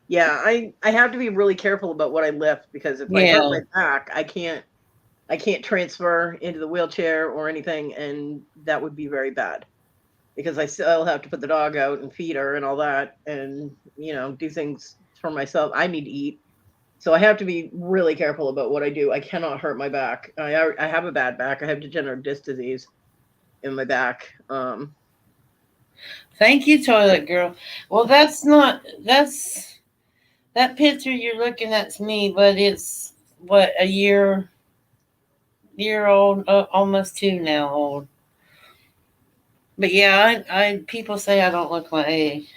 Yeah, I have to be really careful about what I lift, because if I hurt my back, I can't transfer into the wheelchair or anything, and that would be very bad, because I still have to put the dog out and feed her and all that, and do things for myself. I need to eat, so I have to be really careful about what I do. I cannot hurt my back. I have a bad back. I have degenerative disc disease in my back. Thank you, toilet girl. Well, that picture you're looking at's me, but it's what, a year old, almost 2 now old. But yeah, I people say I don't look my age.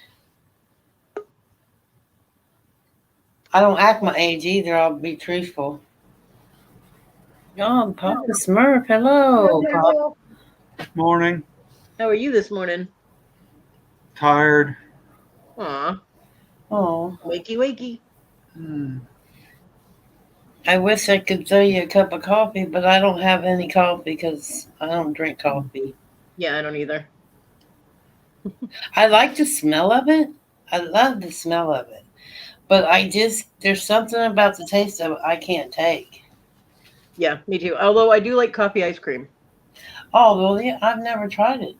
I don't act my age either. I'll be truthful. Oh, Papa Smurf, hello, Papa. Morning. How are you this morning? Tired. Aw, Oh, wakey wakey. Hmm. I wish I could throw you a cup of coffee, but I don't have any coffee because I don't drink coffee. Yeah, I don't either. I like the smell of it. I love the smell of it. But there's something about the taste of it I can't take. Yeah, me too. Although I do like coffee ice cream. Oh, well, yeah, I've never tried it.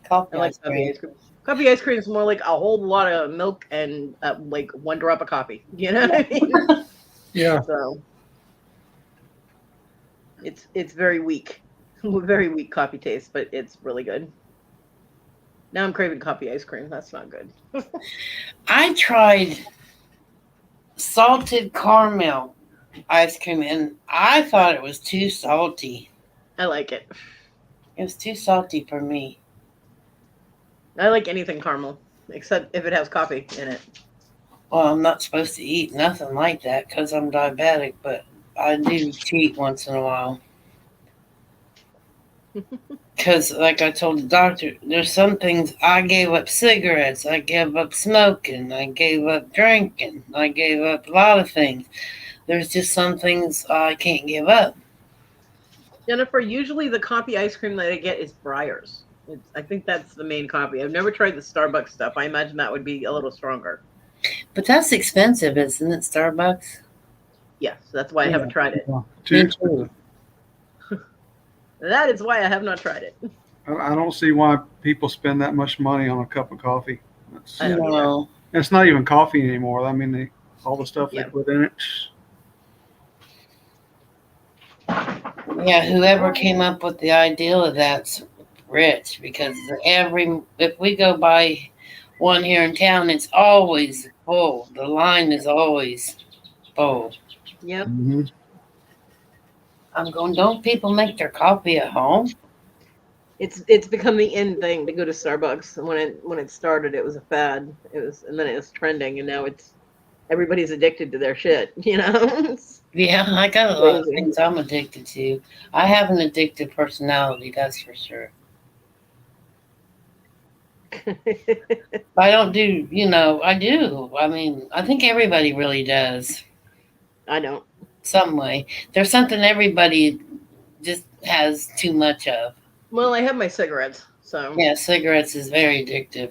I Coffee like ice coffee cream. ice cream. Coffee ice cream is more like a whole lot of milk and like 1 drop of coffee. You know what I mean? Yeah. So it's very weak, very weak coffee taste, but it's really good. Now I'm craving coffee ice cream. That's not good. I tried salted caramel ice cream and I thought it was too salty. I like it. It was too salty for me. I like anything caramel, except if it has coffee in it. Well, I'm not supposed to eat nothing like that because I'm diabetic, but I do cheat once in a while. Because, like I told the doctor, there's some things I gave up cigarettes, I gave up smoking, I gave up drinking, I gave up a lot of things. There's just some things I can't give up. Jennifer, usually the coffee ice cream that I get is Breyers. I think that's the main coffee. I've never tried the Starbucks stuff. I imagine that would be a little stronger. But that's expensive, isn't it, Starbucks? Yes, that's why I haven't tried it. Too expensive. That is why I have not tried it. I don't see why people spend that much money on a cup of coffee. I don't either. No. It's not even coffee anymore. I mean, all the stuff Yeah. they put in it. Yeah, whoever came up with the idea of that's rich because if we go by one here in town, it's always full. The line is always full. Yep. Mm-hmm. I'm going, don't people make their coffee at home? It's become the in thing to go to Starbucks. When it started, it was a fad. And then it was trending, and now everybody's addicted to their shit. You know. Yeah, I got a lot of Crazy. things I'm addicted to. I have an addictive personality, that's for sure. I don't do, I do. I mean, I think everybody really does. I don't. Some way. There's something everybody just has too much of. Well, I have my cigarettes, so Yeah, cigarettes is very addictive.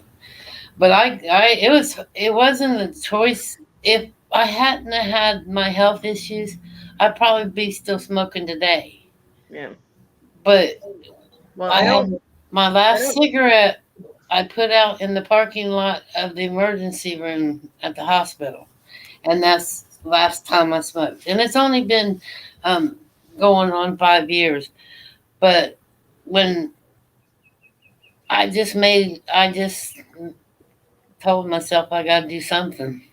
But it wasn't a choice. If I hadn't had my health issues, I'd probably be still smoking today. yeah. But Well, I I had don't. my last cigarette I put out in the parking lot of the emergency room at the hospital. And that's the last time I smoked. And it's only been going on 5 years. But when I just told myself I got to do something.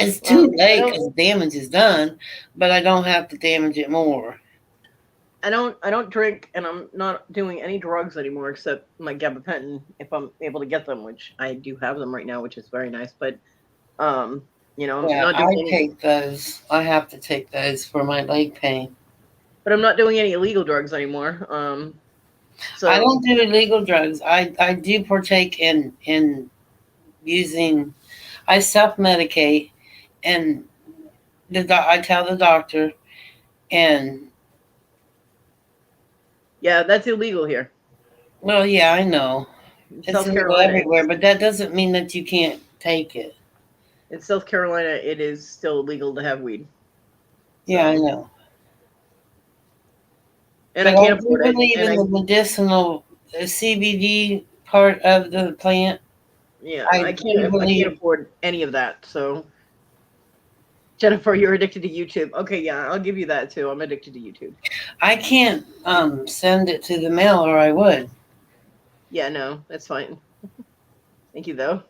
It's too Well, late because the damage is done, but I don't have to damage it more. I don't drink, and I'm not doing any drugs anymore except my gabapentin if I'm able to get them, which I do have them right now, which is very nice. But I'm Yeah, not I doing any, take those. I have to take those for my leg pain. but I'm not doing any illegal drugs anymore. So I don't do illegal drugs. I do partake in using. I self medicate, and I tell the doctor, and yeah, that's illegal here. well, yeah, I know In it's South illegal Carolina, everywhere, but that doesn't mean that you can't take it. in South Carolina, it is still illegal to have weed. Yeah, I know. And But I can't do afford it. believe in the medicinal CBD part of the plant. Yeah, I I do can't believe. afford any of that. So Jennifer, you're addicted to YouTube. Okay, yeah, I'll give you that too. I'm addicted to YouTube. I can't send it to the mail, or I would. Yeah, no, that's fine. Thank you, though.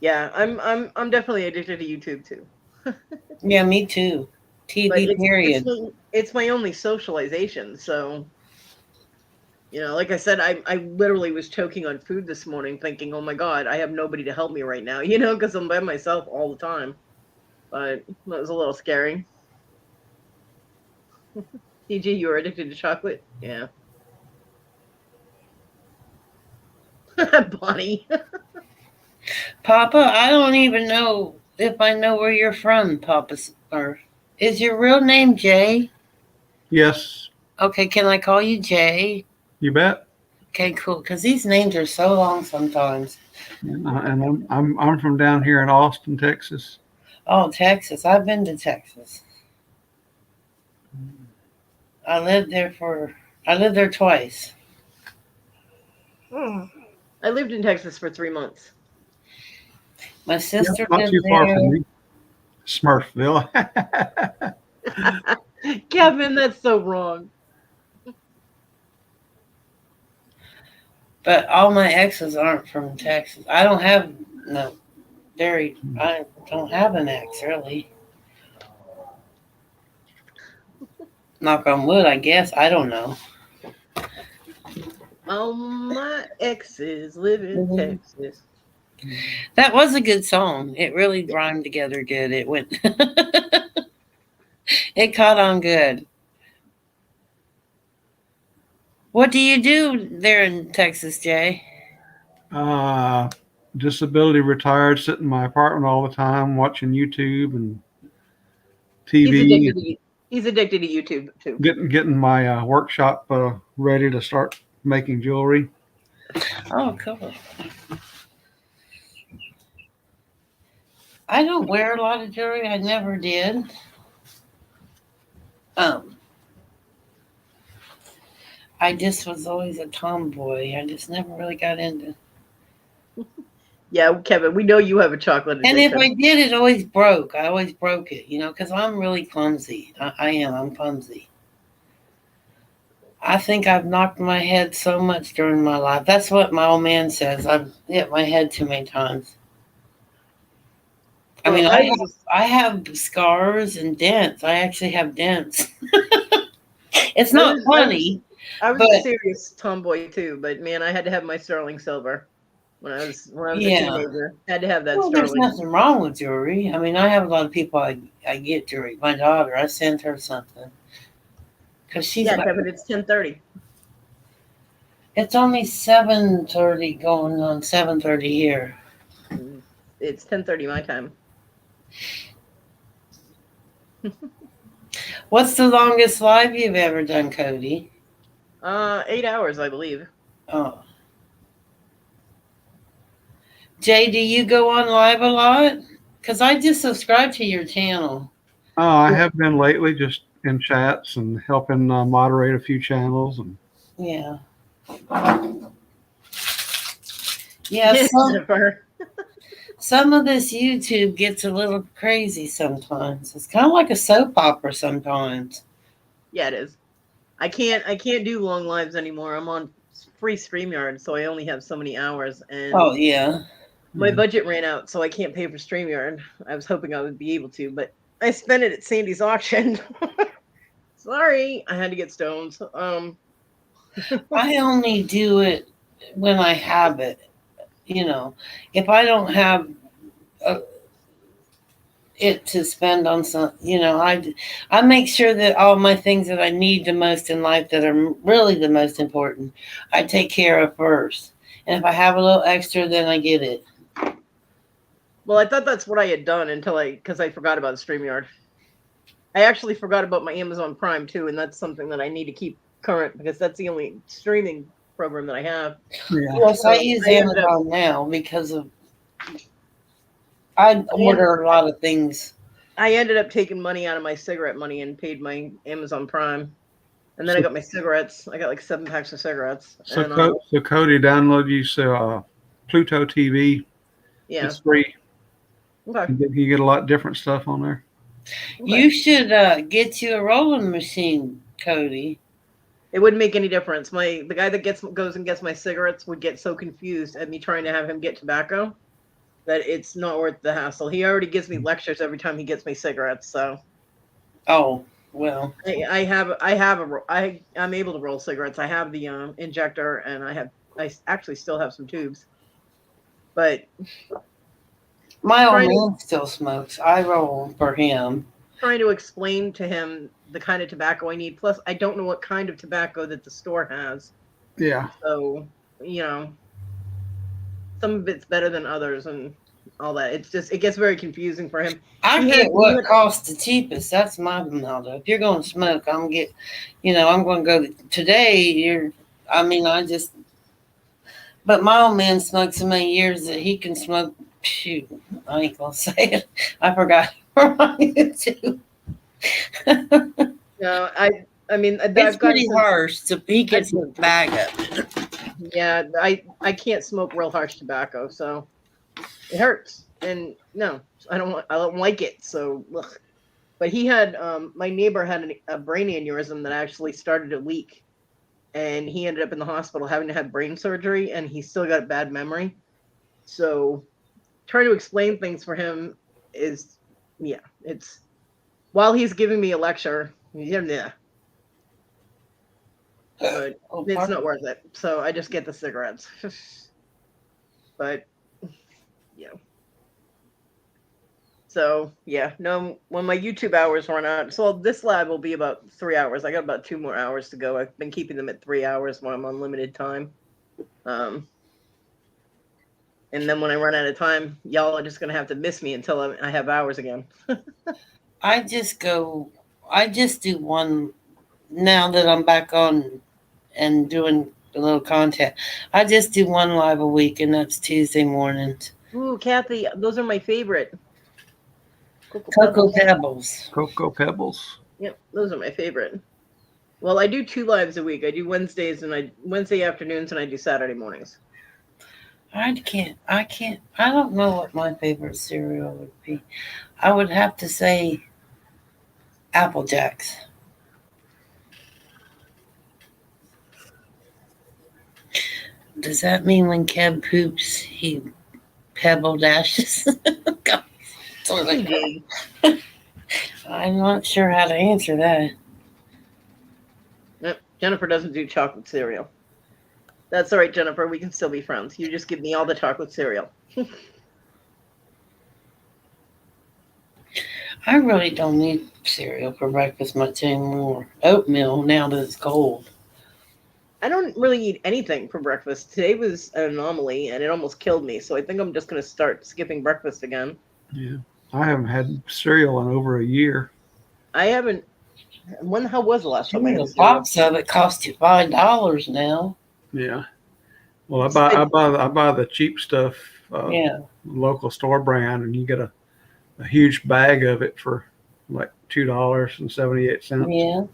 Yeah, I'm definitely addicted to YouTube too. Yeah, me too. But TV period. it's my only socialization. So, like I said, I literally was choking on food this morning, thinking, "Oh my God, I have nobody to help me right now," because I'm by myself all the time. But that was a little scary. TG, you are addicted to chocolate? Yeah. Bonnie. Papa, I don't even know if I know where you're from, Papa. Or is your real name Jay? Yes, Okay, can I call you Jay? you bet. Okay, cool. Because these names are so long sometimes. And I'm from down here in Austin, Texas. Oh, Texas. I've been to Texas. I lived there twice. I lived in Texas for 3 months. My Yep, sister not lived too far there. from me. Smurfville. Kevin, that's so wrong. But all my exes aren't from Texas. I don't have no I don't have an ex really. Knock on wood, I guess. I don't know. All my exes live in Texas. That was a good song. It really rhymed together good. It went it caught on good. What do you do there in Texas, Jay? uh, Disability retired, sit in my apartment all the time, watching YouTube and He's TV, addicted to he's addicted to YouTube too. getting my workshop ready to start making jewelry. Oh, cool. I don't wear a lot of jewelry. I never did. Um, I just was always a tomboy. I just never really got into. Yeah, Kevin, we know you have a chocolate And if addiction. I did, it always broke. I always broke it, because I'm really clumsy. I am. I'm clumsy. I think I've knocked my head so much during my life. That's what my old man says. I've hit my head too many times. I mean, I have scars and dents. I actually have dents. It's not funny, I was but a serious tomboy too, but man, I had to have my sterling silver when I was a yeah. teenager. Had to have that Well, there's sterling. nothing wrong with jewelry. I mean, I have a lot of people I get jewelry. My daughter, I sent her something because she's Yeah, like, Kevin, it's 10:30. it's only 7:30 going on 7:30 here. It's 10:30 my time. What's the longest live you've ever done, Kodi? 8 hours, I believe. Oh. Jay, do you go on live a lot? Because I just subscribed to your channel. Oh, I have been lately, just in chats and helping moderate a few channels. And Yeah. Yeah, some of this YouTube gets a little crazy sometimes. It's kind of like a soap opera sometimes. Yeah, it is. I can't do long lives anymore. I'm on free StreamYard, so I only have so many hours, and Oh, yeah. my budget ran out, so I can't pay for StreamYard. I was hoping I would be able to, but I spent it at Sandy's auction. Sorry, I had to get stoned. I only do it when I have it. If I don't have it to spend on some, I make sure that all my things that I need the most in life that are really the most important, I take care of first. And if I have a little extra, then I get it. Well, I thought that's what I had done because I forgot about StreamYard. I actually forgot about my Amazon Prime too, and that's something that I need to keep current because that's the only streaming program that I have. yeah. Yes, I use Amazon now because of I order a lot of things. I ended up taking money out of my cigarette money and paid my Amazon Prime. And then I got my cigarettes. I got like 7 packs of cigarettes. So, so Kodi, download you Pluto TV. Yeah. It's free. Okay. You get a lot of different stuff on there. Okay. You should get you a rolling machine, Kodi. It wouldn't make any difference. The guy that goes and gets my cigarettes would get so confused at me trying to have him get tobacco that it's not worth the hassle. He already gives me lectures every time he gets me cigarettes, so Oh, well, I'm able to roll cigarettes. I have the injector, and I actually still have some tubes. But my old trying to man still smokes. I roll for him. trying to explain to him the kind of tobacco I need. Plus, I don't know what kind of tobacco that the store has. Yeah. So, some of it's better than others and all that. It gets very confusing for him. I He get had- what costs the cheapest. That's my motto. If you're going to smoke, I'm going to go today. But my old man smoked so many years that he can smoke. Shoot, I ain't going to say it. I forgot. It's No, I mean, I've got pretty some- harsh. So he gets a bag of it. Yeah, I can't smoke real harsh tobacco, so it hurts. And no, I don't like it. So, ugh. But he had my neighbor had a brain aneurysm that actually started to leak, and he ended up in the hospital having to have brain surgery, and he still got bad memory. So, trying to explain things for him is, it's while he's giving me a lecture, but Oh, it's pardon? not worth it. So I just get the cigarettes. But so no, when my YouTube hours run out, so this lab will be about 3 hours. I got about 2 more hours to go. I've been keeping them at 3 hours when I'm on limited time. And then when I run out of time, y'all are just gonna have to miss me until I have hours again. I just do one now that I'm back on and doing a little content. I just do one live a week, and that's Tuesday mornings. Ooh, Kathy, those are my favorite. Cocoa Pebbles. Cocoa Pebbles. Yep, those are my favorite. Well, I do 2 lives a week. I do Wednesday afternoons, and I do Saturday mornings. I don't know what my favorite cereal would be. I would have to say Apple Jacks. Does that mean when Kev poops, he pebble dashes? God, I'm not sure how to answer that. Yep, Jennifer doesn't do chocolate cereal. That's all right, Jennifer. We can still be friends. You just give me all the chocolate cereal. I really don't need cereal for breakfast much anymore. Oatmeal now that it's cold. I don't really eat anything for breakfast. Today was an anomaly, and it almost killed me. So I think I'm just going to start skipping breakfast again. Yeah. I haven't had cereal in over a year. I haven't. How was the last time I had A cereal? box of it costs you $5 now. Yeah. Well, I buy the cheap stuff, Yeah. local store brand, and you get a huge bag of it for like $2.78. Yeah.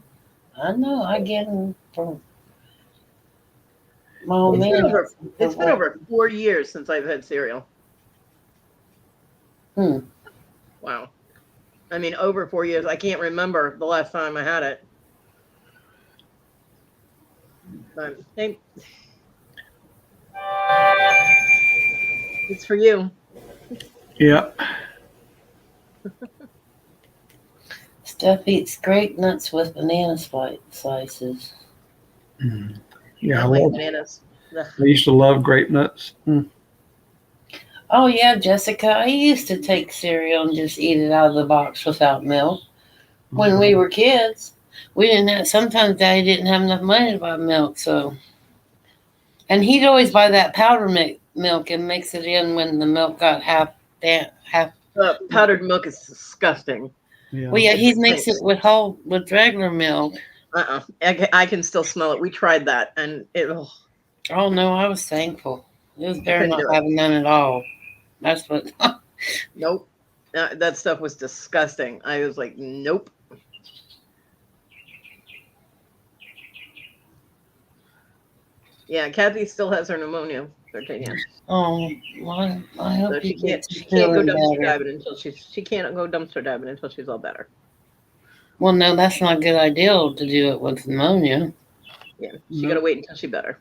I know. I get them from my old It's been over 4 years since I've had cereal. Wow. I mean, over 4 years. I can't remember the last time I had it. But hey, it's for you. Yep. Steph eats grape nuts with banana slices. Yeah, I I like love. bananas. Ugh. I used to love grape nuts. Oh yeah, Jessica. I used to take cereal and just eat it out of the box without milk. When we were kids, we didn't have. Sometimes Daddy didn't have enough money to buy milk, and he'd always buy that powder milk and mix it in when the milk got half. Powdered milk is disgusting. Yeah. Well, yeah, he'd mix it with regular milk. I can still smell it. We tried that, and it. Oh, Oh no, I was thankful. It was better Couldn't not do it. having none at all. That's what. nope. That stuff was disgusting. I was like, nope. Yeah, Kathy still has her pneumonia. Oh, well, I hope So she gets she can't go feeling dumpster better. diving until she can't go dumpster diving until she's all better. Well, no, that's not a good idea to do it with pneumonia. Yeah, she Nope. gotta wait until she better.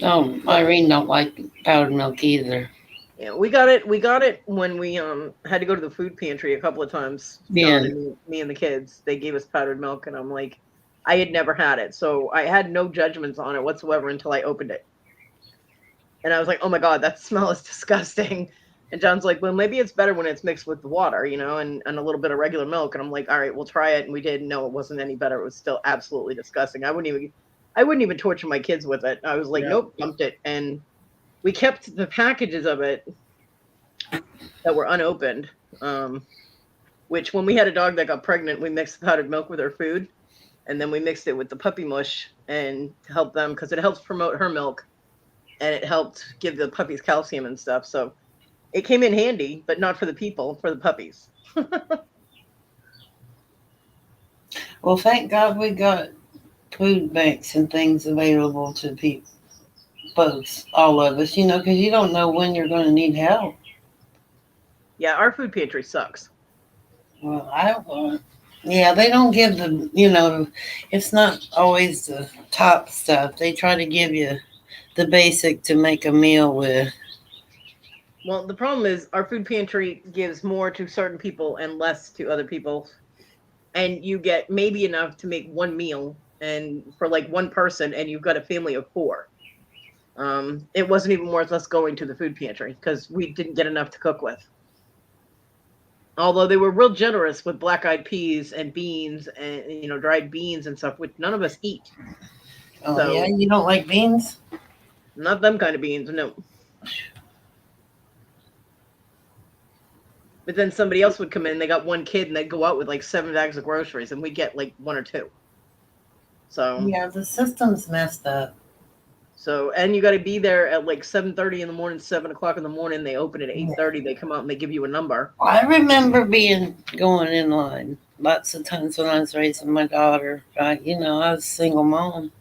Oh, Irene don't like powdered milk either. Yeah, we got it. We got it when we had to go to the food pantry a couple of times. Yeah. John and me and the kids. They gave us powdered milk, and I'm like, I had never had it, so I had no judgments on it whatsoever until I opened it, and I was like, oh my god, that smell is disgusting. And John's like, well, maybe it's better when it's mixed with the water, and a little bit of regular milk. And I'm like, all right, we'll try it. And we did. No, it wasn't any better. It was still absolutely disgusting. I wouldn't even torture my kids with it. I was like, Yeah. nope, dumped it. And we kept the packages of it that were unopened. Which when we had a dog that got pregnant, we mixed the powdered milk with her food, and then we mixed it with the puppy mush and to help them because it helps promote her milk, and it helped give the puppies calcium and stuff. So it came in handy, but not for the people, for the puppies. Well, thank God we got food banks and things available to people, both, all of us, because you don't know when you're going to need help. Yeah, our food pantry sucks. Well, yeah, they don't give it's not always the top stuff. They try to give you the basic to make a meal with. Well, the problem is our food pantry gives more to certain people and less to other people. And you get maybe enough to make one meal and for like one person, and you've got a family of 4. It wasn't even worth us going to the food pantry because we didn't get enough to cook with. Although they were real generous with black-eyed peas and beans and dried beans and stuff, which none of us eat. Oh, So- yeah, you don't like beans? Not them kind of beans, no. But then somebody else would come in, they got one kid, and they'd go out with like 7 bags of groceries, and we'd get like 1 or 2. So Yeah, the system's messed up. and you got to be there at like 7:30 in the morning, 7 o'clock in the morning. They open at 8:30. They come out and they give you a number. I remember going in line lots of times when I was raising my daughter. I was a single mom.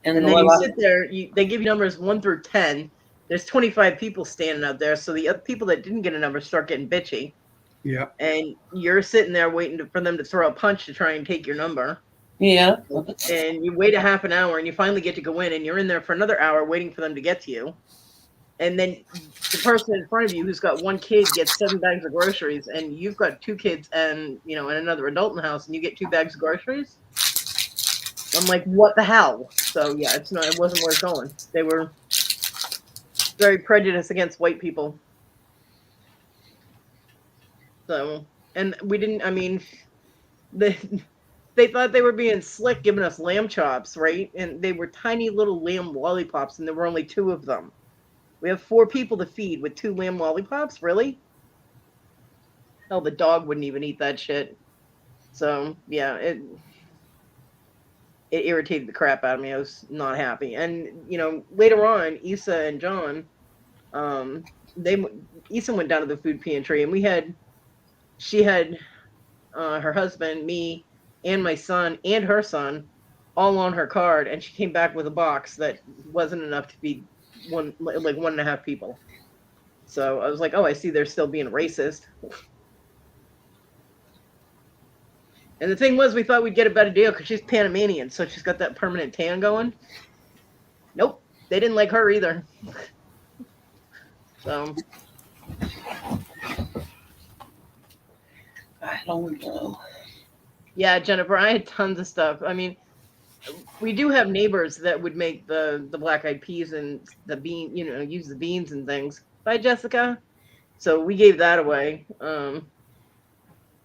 And then you sit there, they give you numbers 1 through 10. There's 25 people standing out there. So the other people that didn't get a number start getting bitchy. Yeah. And you're sitting there waiting for them to throw a punch to try and take your number. Yeah. And you wait a half an hour and you finally get to go in, and you're in there for another hour waiting for them to get to you. And then the person in front of you who's got 1 kid gets 7 bags of groceries, and you've got 2 kids and and another adult in the house, and you get 2 bags of groceries. I'm like, what the hell? So yeah, it wasn't worth going. They were very prejudiced against white people. So, and we didn't, they thought they were being slick giving us lamb chops, right? And they were tiny little lamb lollipops, and there were only 2 of them. We have 4 people to feed with 2 lamb lollipops? Really? Hell, the dog wouldn't even eat that shit. So, yeah, it irritated the crap out of me. I was not happy. And, later on, Issa and John, Issa went down to the food pantry, and she had her husband, me, and my son, and her son, all on her card, and she came back with a box that wasn't enough to feed 1.5 people. So I was like, oh, I see they're still being racist. And the thing was, we thought we'd get a better deal because she's Panamanian, so she's got that permanent tan going. Nope, they didn't like her either. So I don't know. yeah, Jennifer, I had tons of stuff. We do have neighbors that would make the black-eyed peas and the bean, use the beans and things. Bye, Jessica. So we gave that away.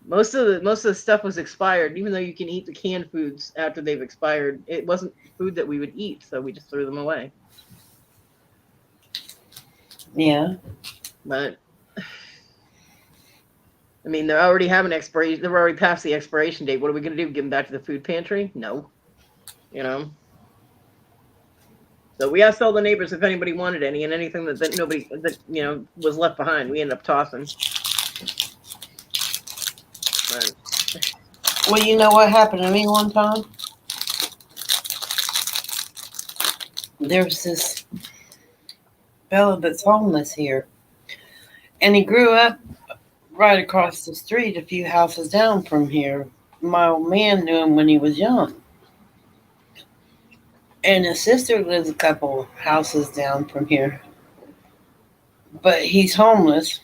Most of the stuff was expired, even though you can eat the canned foods after they've expired. It wasn't food that we would eat, so we just threw them away. Yeah. But they're already having expiration. They're already past the expiration date. What are we going to do? Give them back to the food pantry? No. So we asked all the neighbors if anybody wanted any, and anything that nobody was left behind, we ended up tossing. But, Well, you know what happened to me one time? There's this fella that's homeless here, and he grew up right across the street, a few houses down from here. my old man knew him when he was young. And his sister lives a couple houses down from here. But he's homeless.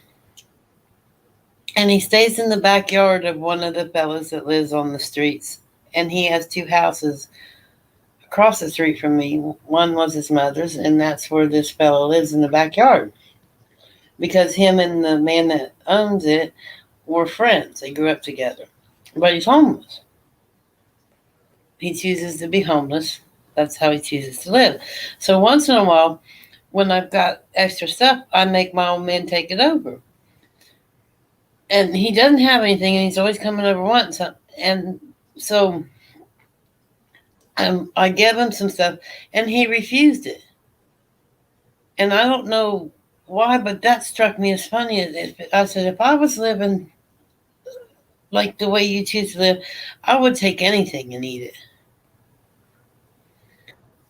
And he stays in the backyard of one of the fellas that lives on the streets. And he has two houses across the street from me. One was his mother's, and that's where this fellow lives in the backyard. Because him and the man that owns it were friends. They grew up together. But he's homeless. He chooses to be homeless. That's how he chooses to live. So once in a while, when I've got extra stuff, I make my old man take it over. And he doesn't have anything, and he's always coming over once. And so I gave him some stuff, and he refused it. And I don't know why, but that struck me as funny. I said, if I was living like the way you choose to live, I would take anything and eat it.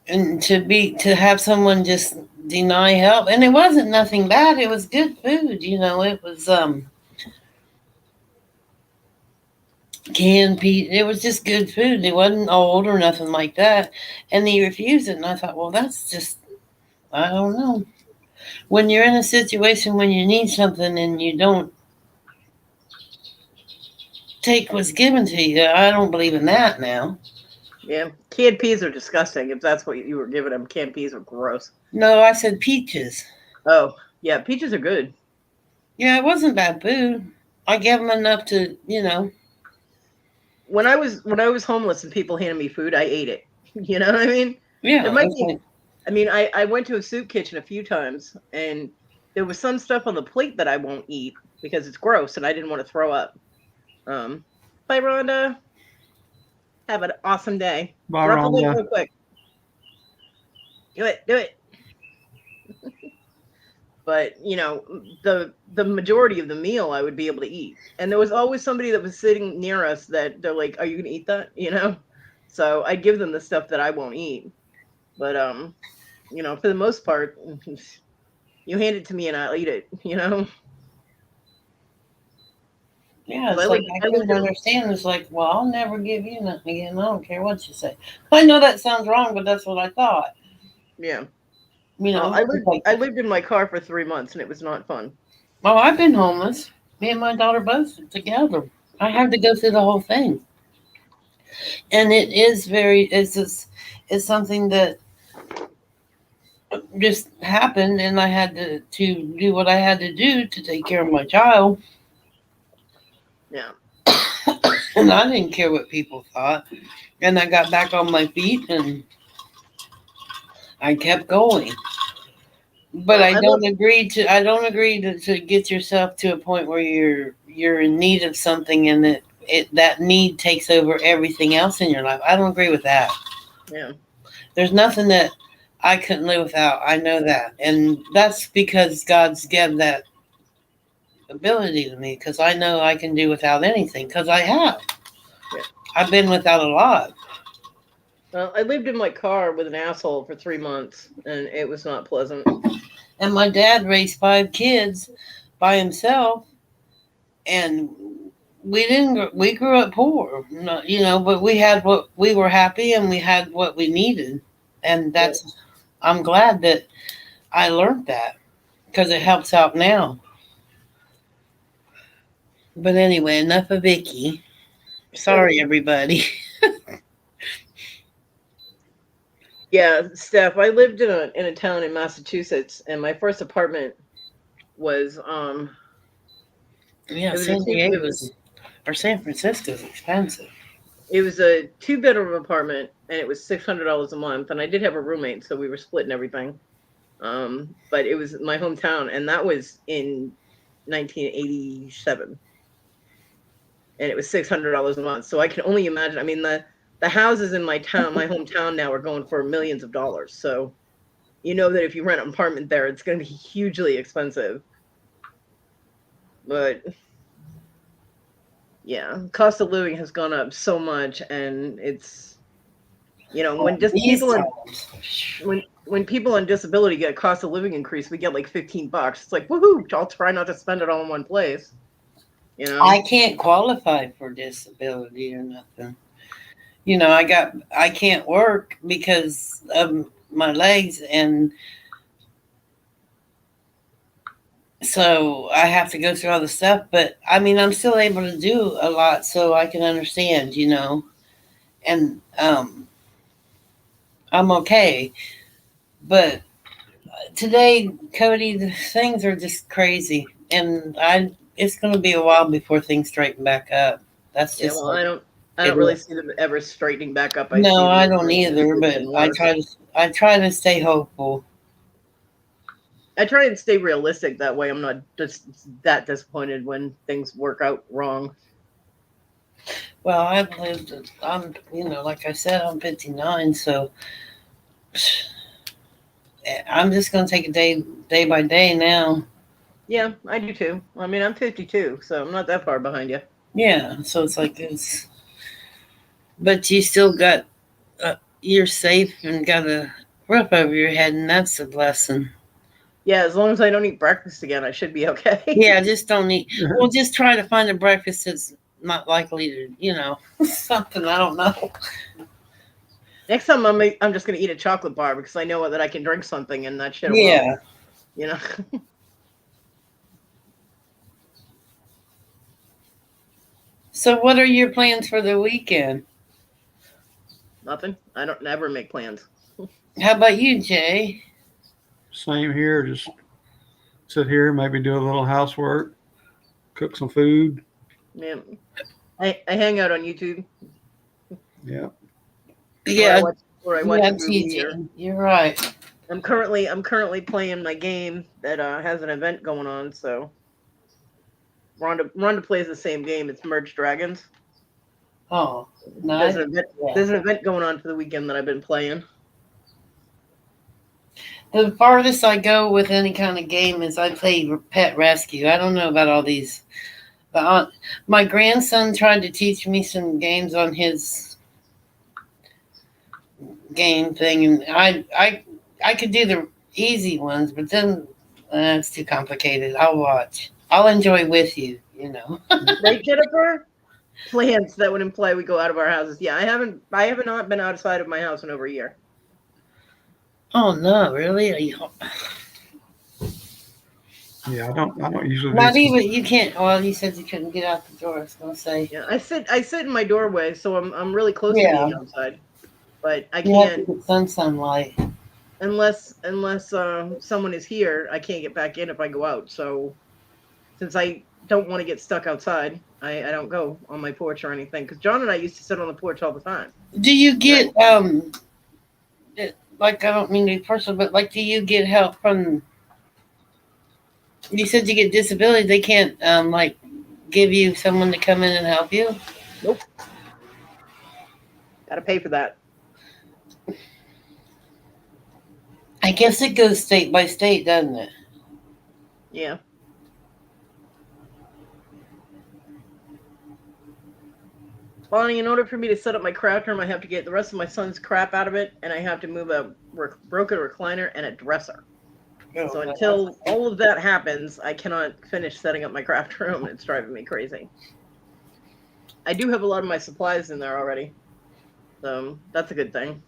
And to have someone just deny help, and it wasn't nothing bad. It was good food, It was canned peas. It was just good food. It wasn't old or nothing like that. And he refused it, and I thought, well, that's just, I don't know. When you're in a situation when you need something and you don't take what's given to you, I don't believe in that now. Yeah, canned peas are disgusting. If that's what you were giving them, canned peas are gross. No, I said peaches. Oh, yeah, peaches are good. Yeah, it wasn't bad food. I gave them enough to, When I was homeless and people handed me food, I ate it. You know what I mean? Yeah. It might be. I mean, I went to a soup kitchen a few times, and there was some stuff on the plate that I won't eat because it's gross, and I didn't want to throw up. Bye, Rhonda. Have an awesome day. Bye, Drop a link Rhonda. real quick. Do it. But the majority of the meal I would be able to eat, and there was always somebody that was sitting near us that they're like, "Are you gonna eat that?" So I give them the stuff that I won't eat. But for the most part, you hand it to me and I'll eat it. Yeah, it's I like lived- I I lived couldn't in- understand. It's like, well, I'll never give you nothing again. I don't care what you say. I know that sounds wrong, but that's what I thought. Yeah. I I lived in my car for 3 months and it was not fun. Oh, I've been homeless. Me and my daughter both together. I had to go through the whole thing, and it's something that just happened, and I had to do what I had to do to take care of my child. Yeah. And I didn't care what people thought. And I got back on my feet and I kept going. But I don't agree to get yourself to a point where you're in need of something and that need takes over everything else in your life. I don't agree with that. Yeah. There's nothing that I couldn't live without. I know that. And that's because God's given that ability to me, because I know I can do without anything, because I have. Yeah. I've been without a lot. Well, I lived in my car with an asshole for 3 months, and it was not pleasant. And my dad raised 5 kids by himself, and we grew up poor, but we had what we were happy, and we had what we needed, and I'm glad that I learned that, because it helps out now. But anyway, enough of Vicky. Sorry, everybody. Yeah, Steph, I lived in a town in Massachusetts, and my first apartment was Yeah, it was San Diego's or San Francisco's expensive. it was a 2-bedroom apartment, and it was $600 a month, and I did have a roommate, so we were splitting everything. But it was my hometown, and that was in 1987, and it was $600 a month. So I can only imagine. I mean, the houses in my hometown now are going for millions of dollars. So that if you rent an apartment there, it's going to be hugely expensive. But yeah, cost of living has gone up so much, and it's when people on disability get a cost of living increase, we get like $15. It's like, woohoo! I'll try not to spend it all in one place. You know, I can't qualify for disability or nothing. You know, I can't work because of my legs, and so I have to go through all the stuff. But I mean, I'm still able to do a lot, so I can understand. You know, and I'm okay. But today, Cody, the things are just crazy, and it's going to be a while before things straighten back up. That's yeah. just Well, like I it don't really is. see them ever straightening back up. I No, see I them don't either, but getting worse. I try to stay hopeful. I try and stay realistic. That way, I'm not just that disappointed when things work out wrong. Well, I'm, you know, like I said, I'm 59, so I'm just going to take it day by day now. Yeah, I do too. I mean, I'm 52, so I'm not that far behind you. Yeah, so it's like but you still got, you're safe and got a roof over your head, and that's a blessing. Yeah, as long as I don't eat breakfast again, I should be okay. Yeah, just don't eat. Well, just try to find a breakfast that's not likely to, you know, something, I don't know. Next time, I'm just gonna eat a chocolate bar because I know that I can drink something and that shit will. Yeah. You know. So, what are your plans for the weekend? Nothing. I don't never make plans. How about you, Jay? Same here. Just sit here, maybe do a little housework, cook some food. Yeah, I hang out on YouTube Yeah. or Yeah, I watch yeah, a movie or TJ. You're right. I'm currently playing my game that has an event going on. So Rhonda plays the same game. It's Merge Dragons. Oh, There's nice. an event Yeah. there's an event going on for the weekend that I've been playing. The farthest I go with any kind of game is I play Pet Rescue. I don't know about all these, but my grandson tried to teach me some games on his game thing, and I could do the easy ones, but then it's too complicated. I'll watch. I'll enjoy with you. You know. Right, Jennifer? Plans that would imply we go out of our houses. Yeah, I have not been outside of my house in over a year. Oh no, really? Are you, Yeah. I don't usually not do. even you can't. Well, you said you couldn't get out the door. I was gonna say. Yeah, I sit in my doorway, so I'm really close to Yeah. being outside. But I You have to can't get some sunlight. unless someone is here. I can't get back in if I go out. So since I don't want to get stuck outside, I don't go on my porch or anything. Because John and I used to sit on the porch all the time. Do you get like I don't mean to be personal, but like do you get help from? You said you get disability. They can't like give you someone to come in and help you. Nope, got to pay for that. I guess it goes state by state, doesn't it? Yeah. Bonnie, in order for me to set up my craft room, I have to get the rest of my son's crap out of it, and I have to move a broken recliner and a dresser. So until all of that happens, I cannot finish setting up my craft room. It's driving me crazy. I do have a lot of my supplies in there already, so that's a good thing.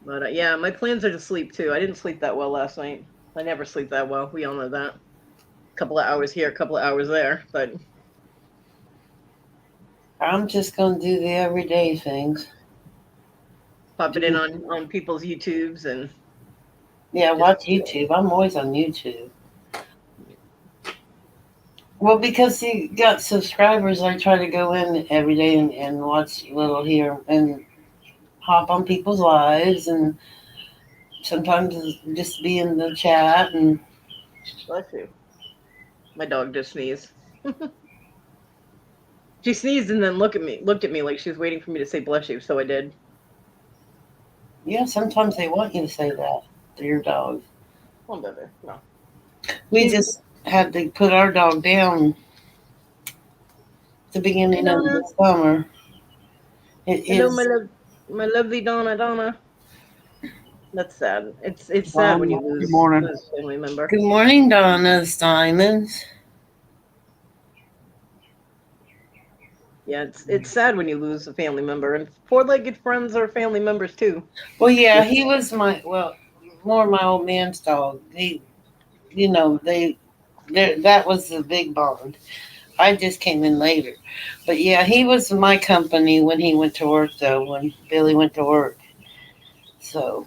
But yeah, my plans are to sleep too. I didn't sleep that well last night. I never sleep that well. We all know that. A couple of hours here, a couple of hours there, but I'm just gonna do the everyday things. pop it in on people's YouTubes and Yeah, watch YouTube. I'm always on YouTube. Well, because you got subscribers, I try to go in every day and watch a little here and hop on people's lives and sometimes just be in the chat and bless you. My dog just sneezed. She sneezed and then looked at me like she was waiting for me to say bless you, so I did. yeah, sometimes they want you to say that to your dog. Oh, baby, no. We just had to put our dog down at the beginning of the summer. Hello, my lovely Donna. That's sad. It's sad when you lose Good morning. a family member. Good morning, Donna Diamonds. Yeah, it's sad when you lose a family member, and four-legged friends are family members too. Well, yeah, he was more my old man's dog. He, that was the big bond. I just came in later, but yeah, he was my company when he went to work. Though when Billy went to work, so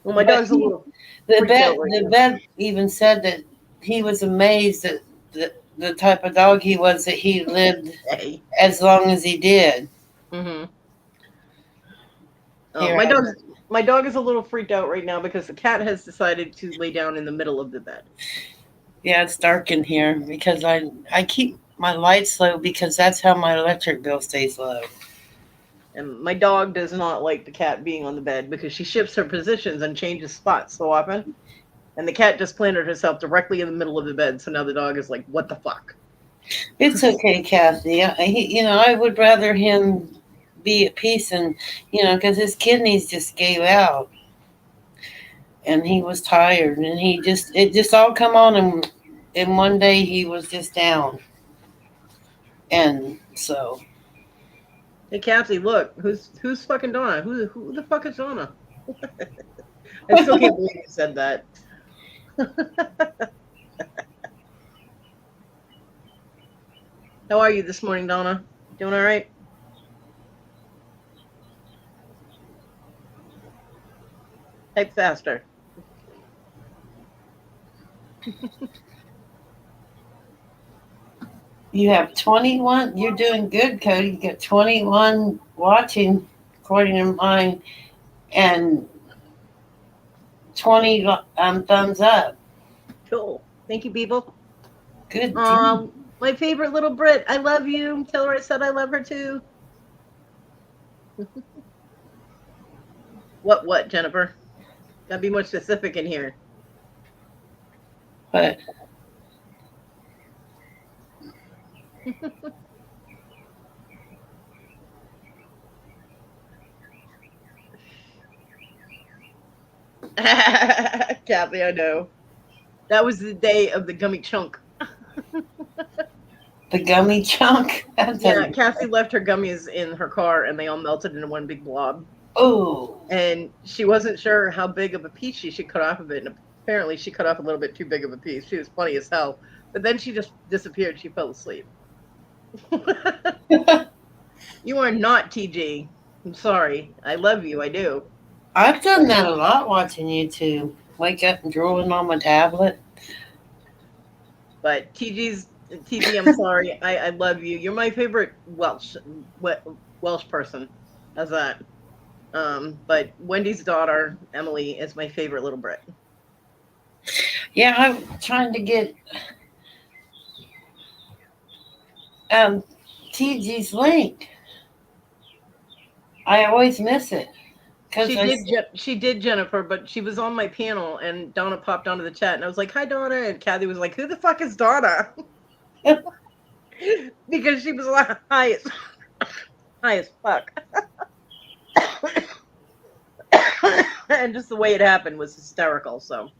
Well, my but dog's a little the freaked out vet right the now. vet even said that he was amazed at the type of dog he was, that he lived Hey. as long as he did. Mm-hmm. Here, My dog is a little freaked out right now because the cat has decided to lay down in the middle of the bed. yeah, it's dark in here because I keep my lights low because that's how my electric bill stays low. And my dog does not like the cat being on the bed because she shifts her positions and changes spots so often. And the cat just planted herself directly in the middle of the bed. So now the dog is like, what the fuck? It's okay, Kathy. I would rather him be at peace, and because his kidneys just gave out, and he was tired, and it just all come on him, and one day he was just down, and so Hey, Kathy, look, who's fucking Donna? Who the fuck is Donna? I still can't believe you said that. How are you this morning, Donna? Doing all right? Type faster. you have 21. You're doing good, Cody. You got 21 watching, according to mine, and 20 thumbs up. Cool. Thank you, people. Good deal. My favorite little Brit. I love you. Tell her I said I love her too. What, Jennifer? Gotta be more specific in here. But Kathy, I know. That was the day of the gummy chunk. the gummy chunk. Yeah, Kathy left her gummies in her car and they all melted into one big blob. Oh. And she wasn't sure how big of a piece she should cut off of it. And apparently she cut off a little bit too big of a piece. She was funny as hell. But then she just disappeared. She fell asleep. You are not TG. I'm sorry. I love you. I do. I've done that a lot watching YouTube. Wake up and drooling on my tablet. But TG, I'm sorry. I love you. You're my favorite Welsh person. How's that? But Wendy's daughter, Emily, is my favorite little Brit. Yeah, I'm trying to get TG's link. I always miss it. She did, Jennifer, but she was on my panel and Donna popped onto the chat and I was like, hi, Donna. And Kathy was like, who the fuck is Donna? Because she was like high as fuck. And just the way it happened was hysterical. So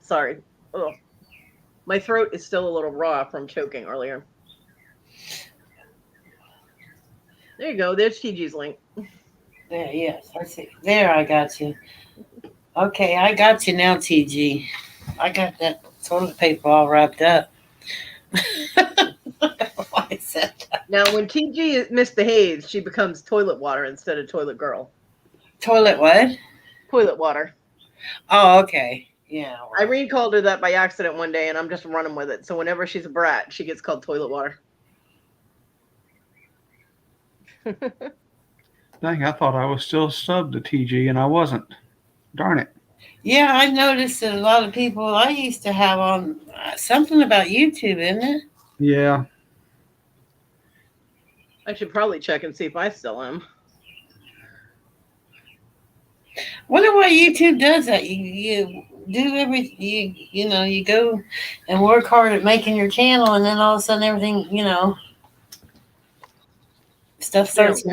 sorry. Ugh. My throat is still a little raw from choking earlier. There you go. There's TG's link. There, yes, I see. There, I got you. Okay, I got you now, TG. I got that toilet paper all wrapped up. Why I said that. Now, when TG misbehaves, she becomes toilet water instead of toilet girl. Toilet what? Toilet water. Oh, okay. Yeah. Well. Irene called her that by accident one day, and I'm just running with it. So whenever she's a brat, she gets called toilet water. Dang, I thought I was still subbed to TG and I wasn't. Darn it. Yeah, I noticed that a lot of people I used to have on something about YouTube, isn't it? Yeah. I should probably check and see if I still am. Wonder why YouTube does that. You do everything. You go and work hard at making your channel, and then all of a sudden everything stuff starts.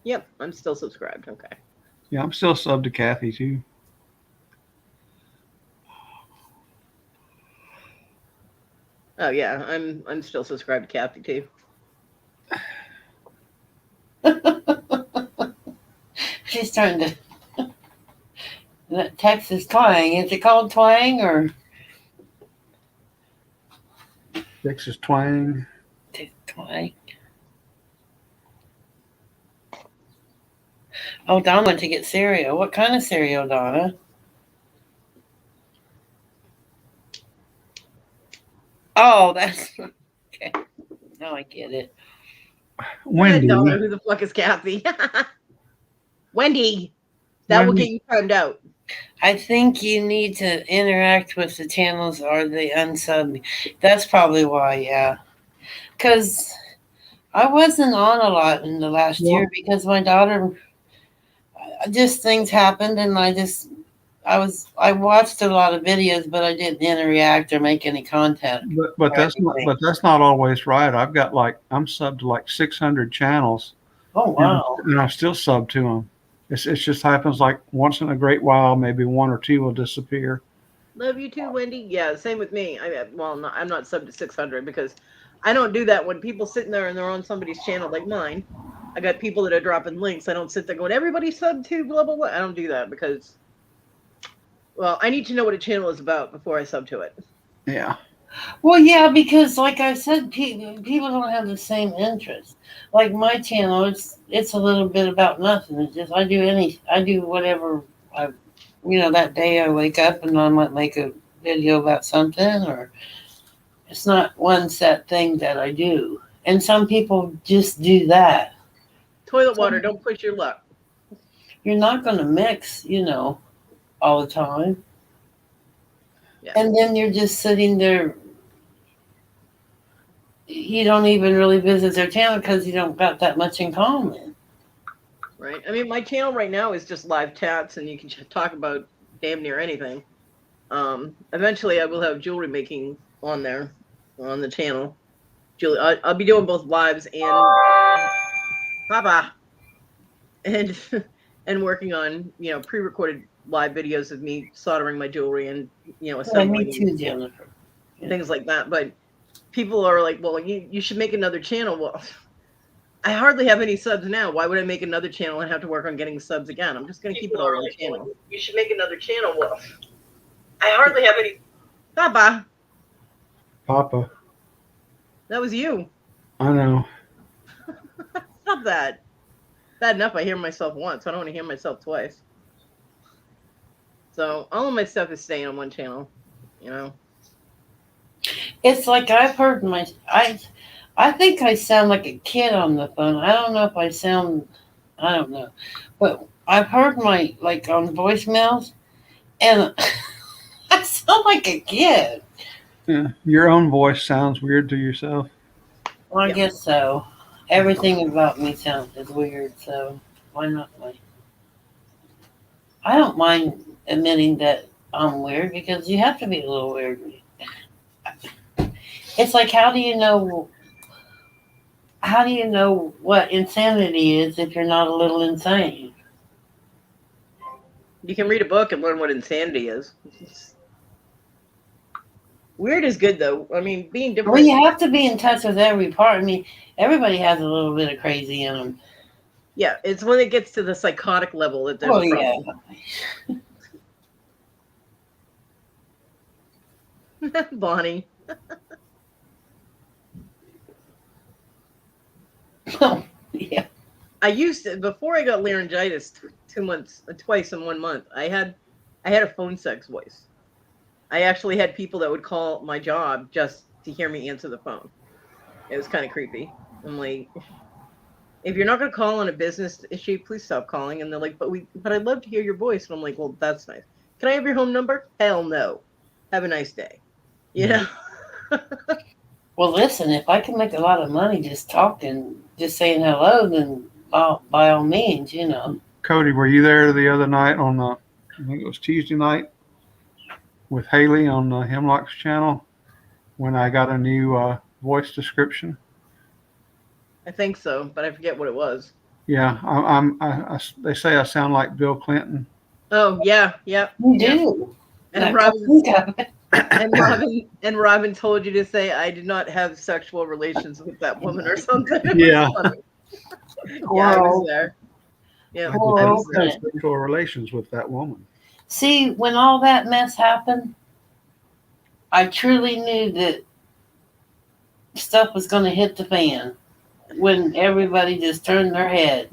Yep, I'm still subscribed. Okay. Yeah, I'm still subbed to Kathy too. Oh yeah, I'm still subscribed to Kathy too. She's trying to. That Texas twang. Is it called twang or Texas twang. twang? Oh, Donna went to get cereal. What kind of cereal, Donna? Oh, that's okay. Now I get it. Wendy. Donna, who the fuck is Kathy? Wendy. That will Wendy. get you timed out. I think you need to interact with the channels or the unsub. That's probably why, yeah. Because I wasn't on a lot in the last year because my daughter, just things happened, and I watched a lot of videos, but I didn't interact or make any content. But that's not always right. I'm subbed to like 600 channels. Oh wow! And I still sub to them. It just happens like once in a great while, maybe one or two will disappear. Love you too, Wendy. Yeah, same with me. I'm not subbed to 600 because I don't do that when people sitting there and they're on somebody's channel like mine. I got people that are dropping links. I don't sit there going, everybody sub to blah, blah, blah. I don't do that because, well, I need to know what a channel is about before I sub to it. Yeah. Well, yeah, because like I said, people don't have the same interest. Like my channel, it's a little bit about nothing. It's just I do whatever that day I wake up and I might make a video about something, or it's not one set thing that I do. And some people just do that. Toilet water, don't push your luck. You're not going to mix, all the time. Yeah. And then you're just sitting there. You don't even really visit their channel because you don't got that much in common. Right. I mean, my channel right now is just live chats, and you can talk about damn near anything. Eventually, I will have jewelry making on there, on the channel. I'll be doing both lives and Papa, and working on pre-recorded live videos of me soldering my jewelry and assembling. Me too, Jennifer. Things like that, but people are like, well, you should make another channel. Well, I hardly have any subs now. Why would I make another channel and have to work on getting subs again? I'm just going to keep it all on the channel. You should make another channel. Well, I hardly have any. Papa. That was you. I know. Stop that. Bad enough I hear myself once. I don't want to hear myself twice. So all of my stuff is staying on one channel, It's like I've heard I think I sound like a kid on the phone. I don't know if I don't know. But I've heard on voicemails, and I sound like a kid. Yeah, your own voice sounds weird to yourself. Well, I guess so. Everything about me is weird, so why not? I don't mind admitting that I'm weird because you have to be a little weird. It's like, how do you know what insanity is if you're not a little insane? You can read a book and learn what insanity is. Weird is good, though. I mean, being different. Well, you have to be in touch with every part. I mean, everybody has a little bit of crazy in them. Yeah, it's when it gets to the psychotic level that there's a problem. Yeah. Bonnie. Oh, yeah. I used to, before I got laryngitis twice in 1 month, I had a phone sex voice. I actually had people that would call my job just to hear me answer the phone. It was kind of creepy. I'm like, if you're not going to call on a business issue, please stop calling. And they're like, but I'd love to hear your voice. And I'm like, well, that's nice. Can I have your home number? Hell no. Have a nice day. Well, listen, if I can make a lot of money just talking, just saying hello, then by all means, Kodi, were you there the other night I think it was Tuesday night, with Haley on the Hemlock's channel when I got a new voice description? I think so, but I forget what it was. Yeah, they say I sound like Bill Clinton. Oh, yeah. You do. And Robin, And Robin told you to say I did not have sexual relations with that woman or something. It was Yeah. funny. Poor Yeah, I was old- there. Yeah, I Poor I did was old there. have sexual relations with that woman. See, when all that mess happened, I truly knew that stuff was going to hit the fan when everybody just turned their head.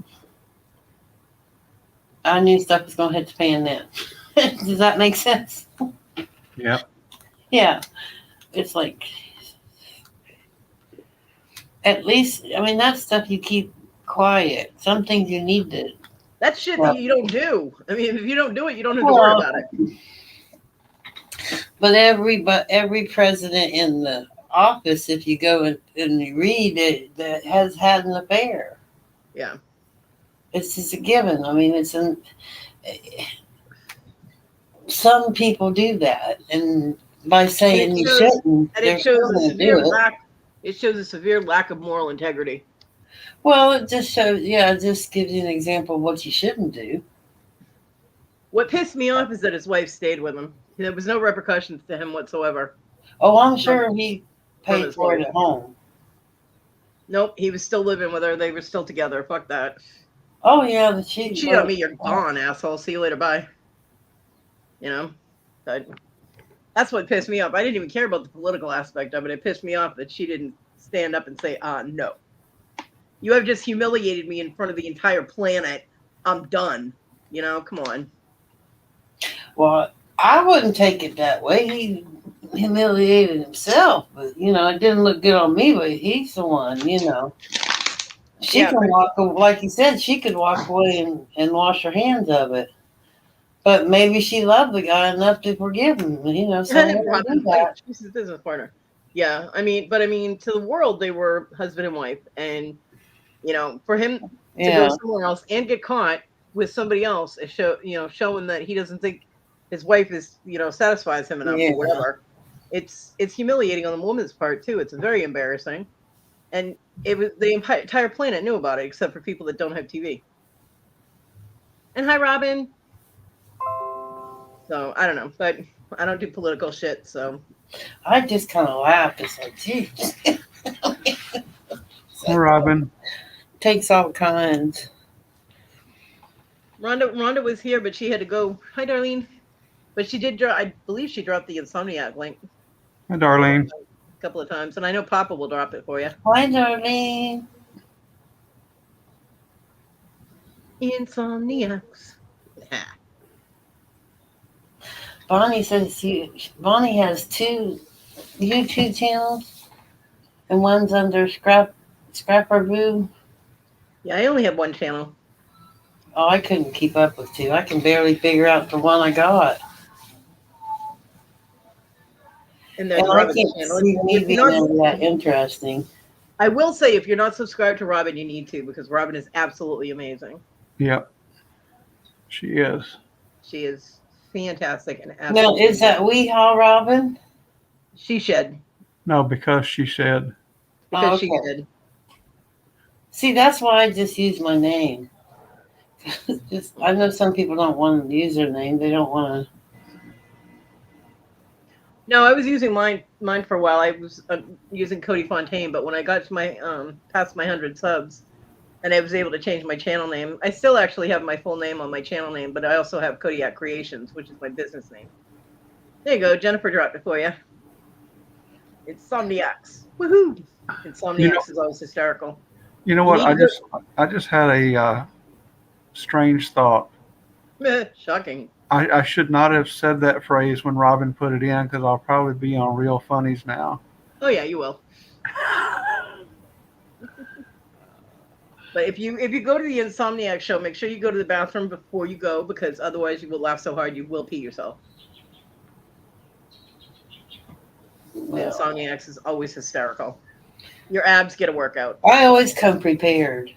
I knew stuff was going to hit the fan then. Does that make sense? Yeah. Yeah. It's like, at least, I mean, that's stuff you keep quiet. Some things you need to. That's shit that you don't do. I mean, if you don't do it, you don't have to Well, worry about it. But every president in the office, if you go and you read it, that has had an affair. Yeah. It's just a given. I mean, some people do that, and by saying you shouldn't, And they're it shows still a going to severe do it. lack. It shows a severe lack of moral integrity. Well, it just shows. Yeah, it just gives you an example of what you shouldn't do. What pissed me off is that his wife stayed with him. There was no repercussions to him whatsoever. Oh, I'm sure he From paid his for it wife. at home. Nope, he was still living with her. They were still together. Fuck that. Oh yeah, the You cheat on me, you're gone, asshole. See you later. Bye. You know? But that's what pissed me off. I didn't even care about the political aspect of it. It pissed me off that she didn't stand up and say, no. You have just humiliated me in front of the entire planet. I'm done. You know, come on. Well, I wouldn't take it that way. He humiliated himself, but it didn't look good on me. But he's the one, She Yeah, can but- walk, like you said, she could walk away and wash her hands of it. But maybe she loved the guy enough to forgive him, So let her do Robin, that. she's his business partner. Yeah, I mean, to the world, they were husband and wife, and for him to Yeah, go somewhere else and get caught with somebody else, it showing that he doesn't think his wife is, satisfies him enough Yeah. or whatever. It's humiliating on the woman's part too. It's very embarrassing, and it was the entire planet knew about it except for people that don't have TV. And hi, Robin. So I don't know, but I don't do political shit. So I just kind of laughed. It's like, gee, Hey, Robin. takes all kinds. Rhonda was here, but she had to go. Hi, Darlene. But she did drop. I believe she dropped the Insomniac link Hi, Darlene. a couple of times, and I know Papa will drop it for you. Hi, Darlene. Insomniacs. Bonnie says Bonnie has 2 YouTube channels, and one's under Scrapper Boo. Yeah, I only have one channel. Oh, I couldn't keep up with 2. I can barely figure out the one I got. And there's And I Robin's can't channel. see me If being you're not, that interesting. I will say, if you're not subscribed to Robin, you need to, because Robin is absolutely amazing. Yep. She is. She is fantastic and Now, absolutely. is that Weehaw Robin? She shed No, because she said. because Oh, she okay. did. See, that's why I just use my name. I know some people don't want to use their name. They don't want to. No, I was using mine for a while. I was using Kodi Fontaine, but when I got to my past my 100 subs, and I was able to change my channel name, I still actually have my full name on my channel name, but I also have Kodiak Creations, which is my business name. There you go. Jennifer dropped it for you. Insomniacs. Woohoo! Insomniacs is always hysterical. You know what? You need I just had a strange thought. Shocking. I should not have said that phrase when Robin put it in because I'll probably be on Real Funnies now. Oh yeah, you will. But if you go to the Insomniac show, make sure you go to the bathroom before you go, because otherwise you will laugh so hard you will pee yourself. The Insomniacs is always hysterical. Your abs get a workout. I always come prepared.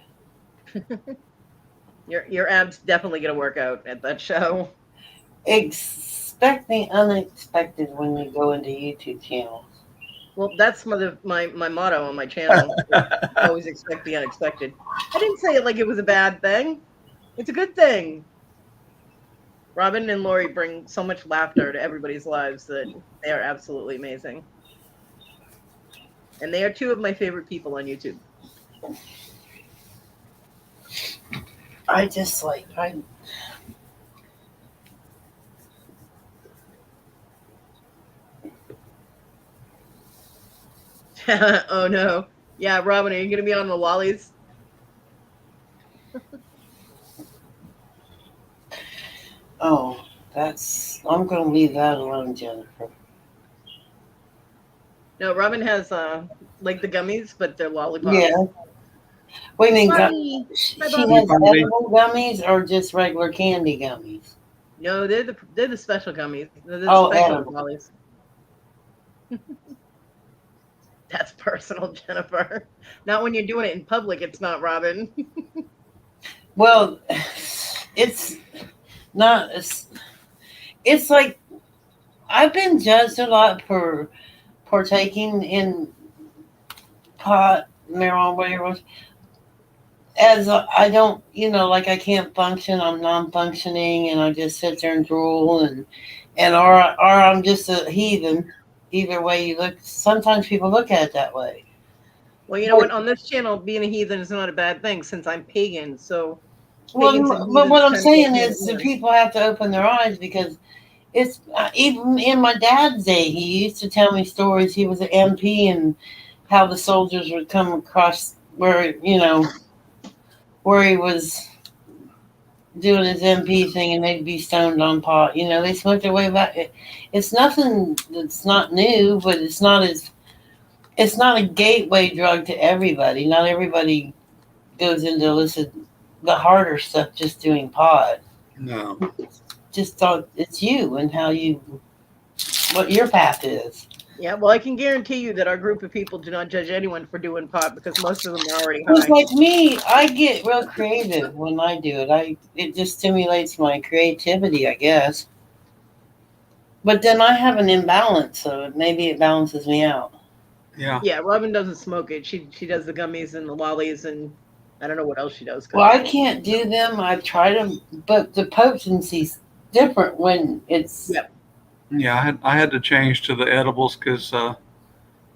Your abs definitely get a workout at that show. Expect the unexpected when you go into YouTube channels. Well, that's my motto on my channel. Always expect the unexpected. I didn't say it like it was a bad thing. It's a good thing. Robin and Lori bring so much laughter to everybody's lives that they are absolutely amazing. And they are two of my favorite people on YouTube. I just like I. Oh no. Yeah, Robin, are you gonna be on the lollies? Oh, that's. I'm gonna leave that alone, Jennifer. No, Robin has like the gummies, but they're lollipops. Yeah. What do you mean? Bobby! Hi, She Bobby. has Bobby. edible gummies or just regular candy gummies? No, they're the special gummies. They're the Oh, special edible. lollies. That's personal, Jennifer. Not when you're doing it in public. It's not, Robin. Well, it's not. It's like I've been judged a lot for partaking in pot, marijuana, whatever. As I don't, like I can't function. I'm non-functioning, and I just sit there and drool, and or I'm just a heathen. Either way you look, sometimes people look at it that way. Well, you know what? On this channel, being a heathen is not a bad thing since I'm pagan. So pagans and Well, heathens what I'm kind of go saying hand is in the hand. people have to open their eyes because it's even in my dad's day. He used to tell me stories. He was an MP and how the soldiers would come across where he was doing his MP thing and they'd be stoned on pot. They smoked their way back. It's nothing that's not new, but it's not a gateway drug to everybody. Not everybody goes into illicit the harder stuff just doing pot. No. Just thought it's you and what your path is. Yeah, well, I can guarantee you that our group of people do not judge anyone for doing pot because most of them are already Just high. like me, I get real creative when I do it. It just stimulates my creativity, I guess. But then I have an imbalance, so maybe it balances me out. Yeah. Yeah, Robin doesn't smoke it. She does the gummies and the lollies, and I don't know what else she does. Well, I can't do them. I've tried them, but the potency's different when it's. Yep. Yeah. I had to change to the edibles because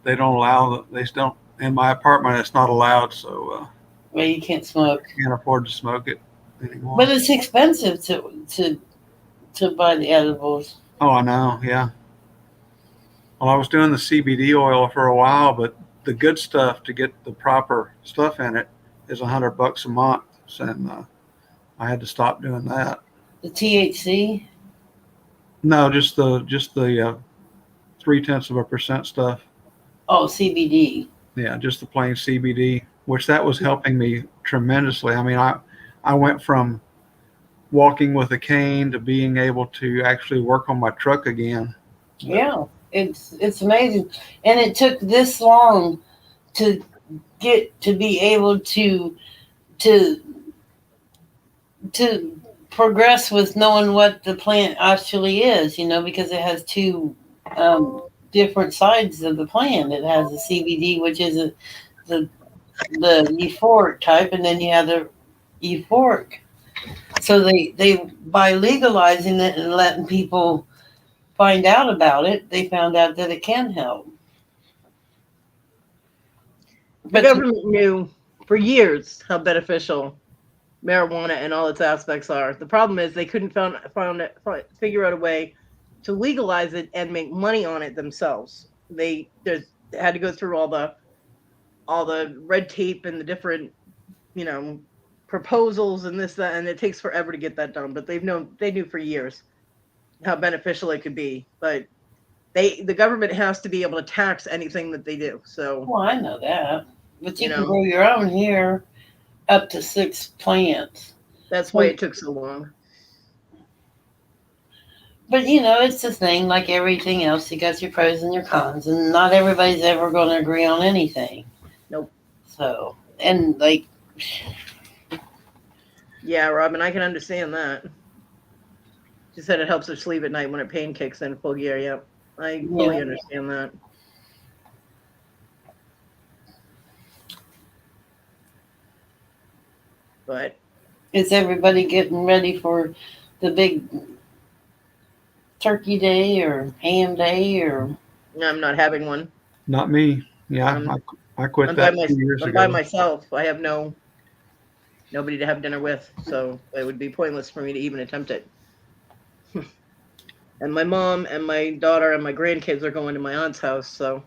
they don't allow. They don't in my apartment. It's not allowed, so Well, you can't smoke. can't afford to smoke it anymore. But it's expensive to buy the edibles. Oh, I know. Yeah. Well, I was doing the CBD oil for a while, but the good stuff to get the proper stuff in it is $100 a month, and I had to stop doing that. The THC. No, just the 0.3% stuff. Oh, CBD. Yeah, just the plain CBD, which that was helping me tremendously. I mean, I went from walking with a cane to being able to actually work on my truck again. Yeah, it's amazing, and it took this long to get to be able to to progress with knowing what the plant actually is. Because it has two different sides of the plant. It has the CBD, which is the euphoric type, and then you have the euphoric. So they by legalizing it and letting people find out about it, they found out that it can help. The government knew for years how beneficial marijuana and all its aspects are. The problem is they couldn't figure out a way to legalize it and make money on it themselves. They had to go through all the red tape and the different, you know, proposals and this that, and it takes forever to get that done. But they knew for years how beneficial it could be. But the government has to be able to tax anything that they do. So Well, I know that, but you you can know grow your own here, up to 6 plants. that's why it took so long. But it's the thing, like everything else. You got your pros and your cons, and not everybody's ever going to agree on anything. Nope. So, and like, Yeah, Robin, I can understand that. She said it helps her sleep at night when her pain kicks in full gear. Yep, I fully understand that. But is everybody getting ready for the big turkey day or ham day or? I'm not having one. Not me. Yeah, Um, I quit that 2 years I'm by ago. myself. I have nobody to have dinner with, so it would be pointless for me to even attempt it. And my mom and my daughter and my grandkids are going to my aunt's house, so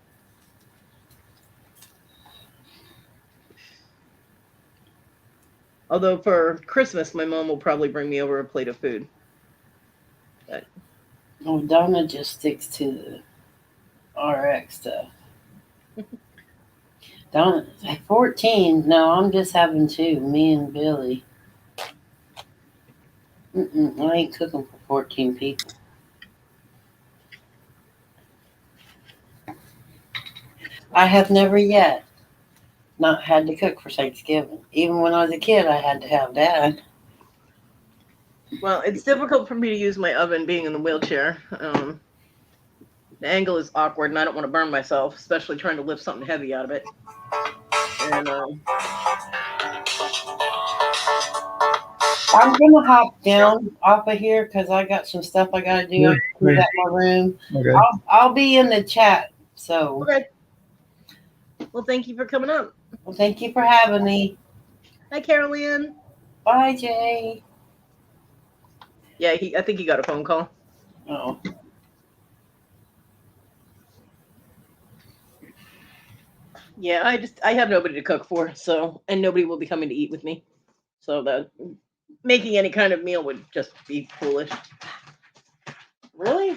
although for Christmas my mom will probably bring me over a plate of food. But Oh, Donna just sticks to the RX stuff. Donna, at 14, no, I'm just having two, me and Billy. I ain't cooking for 14 people. I have never yet not had to cook for Thanksgiving. Even when I was a kid, I had to have that. well, it's difficult for me to use my oven being in the wheelchair. The angle is awkward, and I don't want to burn myself, especially trying to lift something heavy out of it. And I'm gonna hop down off of here because I got some stuff I gotta do. Yeah, I gotta clean yeah. up my room. Okay. I'll be in the chat. So, okay. Well, thank you for coming up. well, thank you for having me. Hi, Carol Ann. Bye, Jay. Yeah, I think he got a phone call. Oh. Yeah, I have nobody to cook for, so, and nobody will be coming to eat with me. So that making any kind of meal would just be foolish. Really?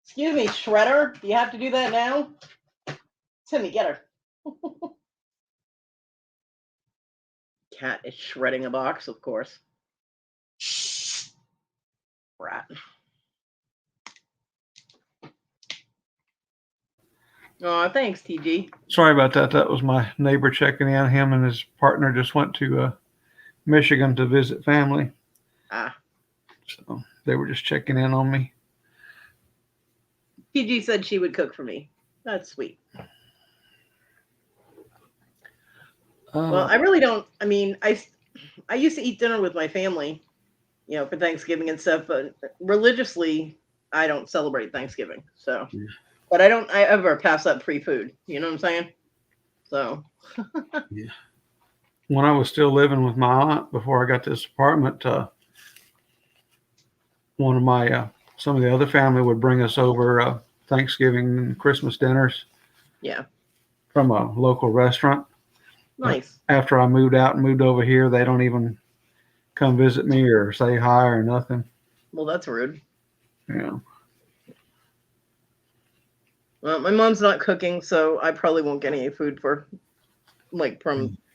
Excuse me, Shredder. Do you have to do that now? Timmy, get her. Cat is shredding a box, of course. Rat. Oh, thanks, TG. Sorry about that. That was my neighbor checking in. Him and his partner just went to Michigan to visit family. Ah. So they were just checking in on me. TG said she would cook for me. That's sweet. Well, I really don't. I mean, I used to eat dinner with my family, for Thanksgiving and stuff, but religiously, I don't celebrate Thanksgiving. So, but I ever pass up free food. You know what I'm saying? So, yeah. When I was still living with my aunt before I got this apartment, one of my some of the other family would bring us over Thanksgiving and Christmas dinners. Yeah. From a local restaurant. Nice. But after I moved out and moved over here, they don't even come visit me or say hi or nothing. Well, that's rude. Yeah. Well, my mom's not cooking, so I probably won't get any food from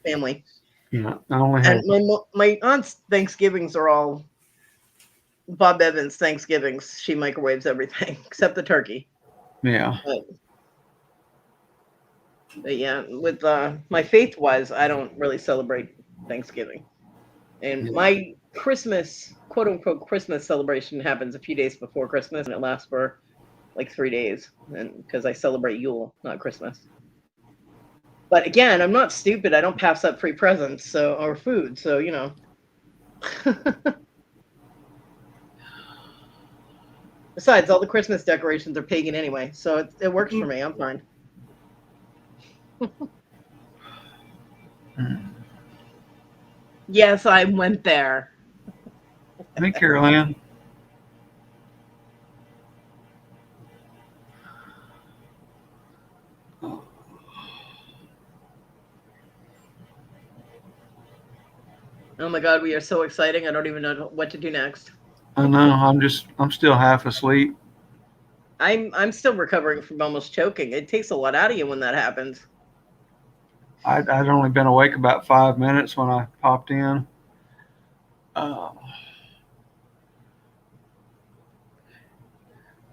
family. Yeah, I only have. And my aunt's Thanksgivings are all Bob Evans Thanksgivings. She microwaves everything except the turkey. Yeah. But yeah, with my faith-wise, I don't really celebrate Thanksgiving. And my Christmas, quote unquote, Christmas celebration happens a few days before Christmas, and it lasts for like 3 days, and because I celebrate Yule, not Christmas. But again, I'm not stupid. I don't pass up free presents, or food. So Besides, all the Christmas decorations are pagan anyway, so it works for me. I'm fine. Yes, I went there. Hey, Carol Ann. Oh my God, we are so exciting. I don't even know what to do next. I know. I'm still half asleep. I'm still recovering from almost choking. It takes a lot out of you when that happens. I'd only been awake about 5 minutes when I popped in. And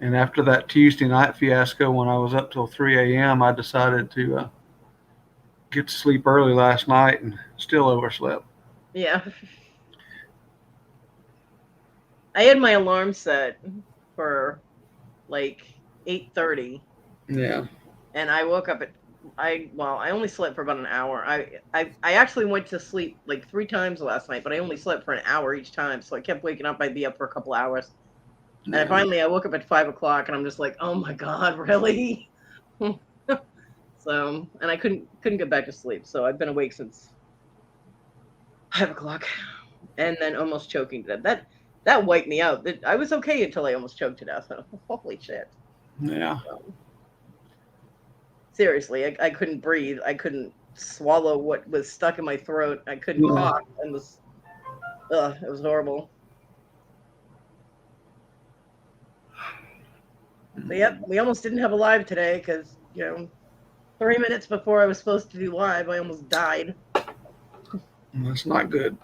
after that Tuesday night fiasco, when I was up till 3 a.m., I decided to get to sleep early last night and still overslept. Yeah. I had my alarm set for like 8:30. Yeah. And I woke up I only slept for about an hour. I actually went to sleep like 3 times last night, but I only slept for an hour each time. So I kept waking up. I'd be up for a couple hours. And I woke up at 5 o'clock, and I'm just like, oh my god, really? So, and I couldn't get back to sleep. So I've been awake since 5 o'clock, and then almost choking to death. That wiped me out. I was okay until I almost choked to death. Holy shit! Yeah. Seriously, I couldn't breathe. I couldn't swallow what was stuck in my throat. I couldn't Yeah. cough, and it was horrible. But yep, we almost didn't have a live today because 3 minutes before I was supposed to do live, I almost died. That's not good.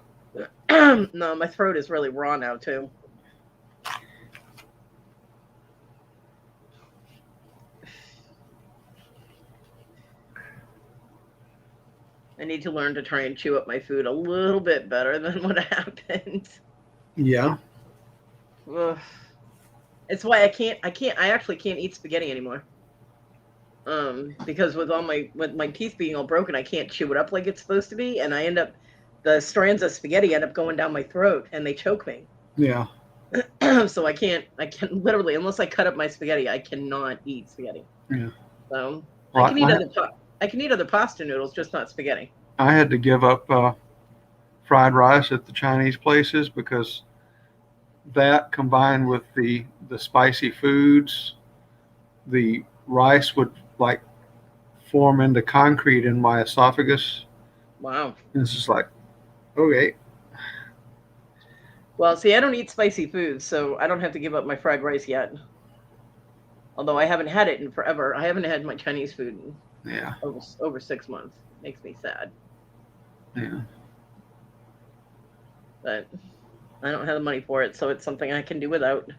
No, my throat is really raw now too. I need to learn to try and chew up my food a little bit better than what happened. Yeah. Ugh. It's why I actually can't eat spaghetti anymore. Because with my teeth being all broken, I can't chew it up like it's supposed to be, and the strands of spaghetti end up going down my throat and they choke me. Yeah. So I can literally, unless I cut up my spaghetti, I cannot eat spaghetti. Yeah. So Well, I can eat other pasta noodles, just not spaghetti. I had to give up fried rice at the Chinese places because that combined with the spicy foods, the rice would like form into concrete in my esophagus. Wow. And it's just like, okay. Well, see, I don't eat spicy foods, so I don't have to give up my fried rice yet. Although I haven't had it in forever. I haven't had my Chinese food in Yeah. over 6 months. Makes me sad. Yeah. But I don't have the money for it, so it's something I can do without.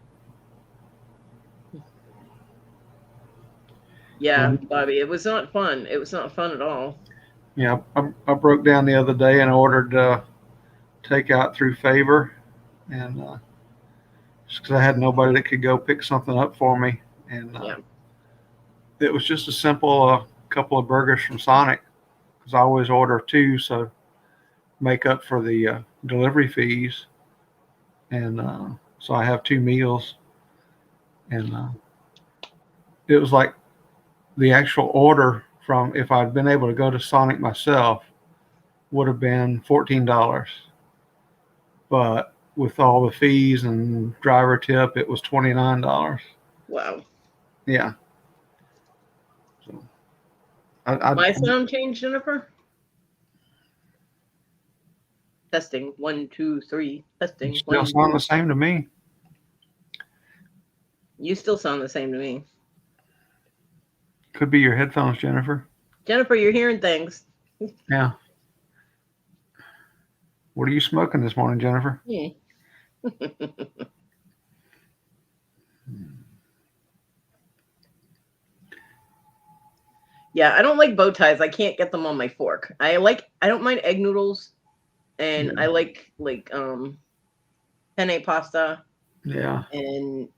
Yeah, Bobby, it was not fun. It was not fun at all. Yeah. I broke down the other day and ordered takeout through Favor, and just because I had nobody that could go pick something up for me, and Yeah. it was just a simple couple of burgers from Sonic, because I always order two, so make up for the delivery fees, and so I have two meals, and it was like the actual order from if I'd been able to go to Sonic myself would have been $14, but with all the fees and driver tip, it was $29. Wow. Yeah. So My sound changed, Jennifer? Testing. 1, 2, 3. Testing. still sound the same to me. You still sound the same to me. Could be your headphones, Jennifer. Jennifer, you're hearing things. Yeah. What are you smoking this morning, Jennifer? Yeah. Yeah, I don't like bow ties. I can't get them on my fork. I don't mind egg noodles, and I like penne pasta. Yeah. And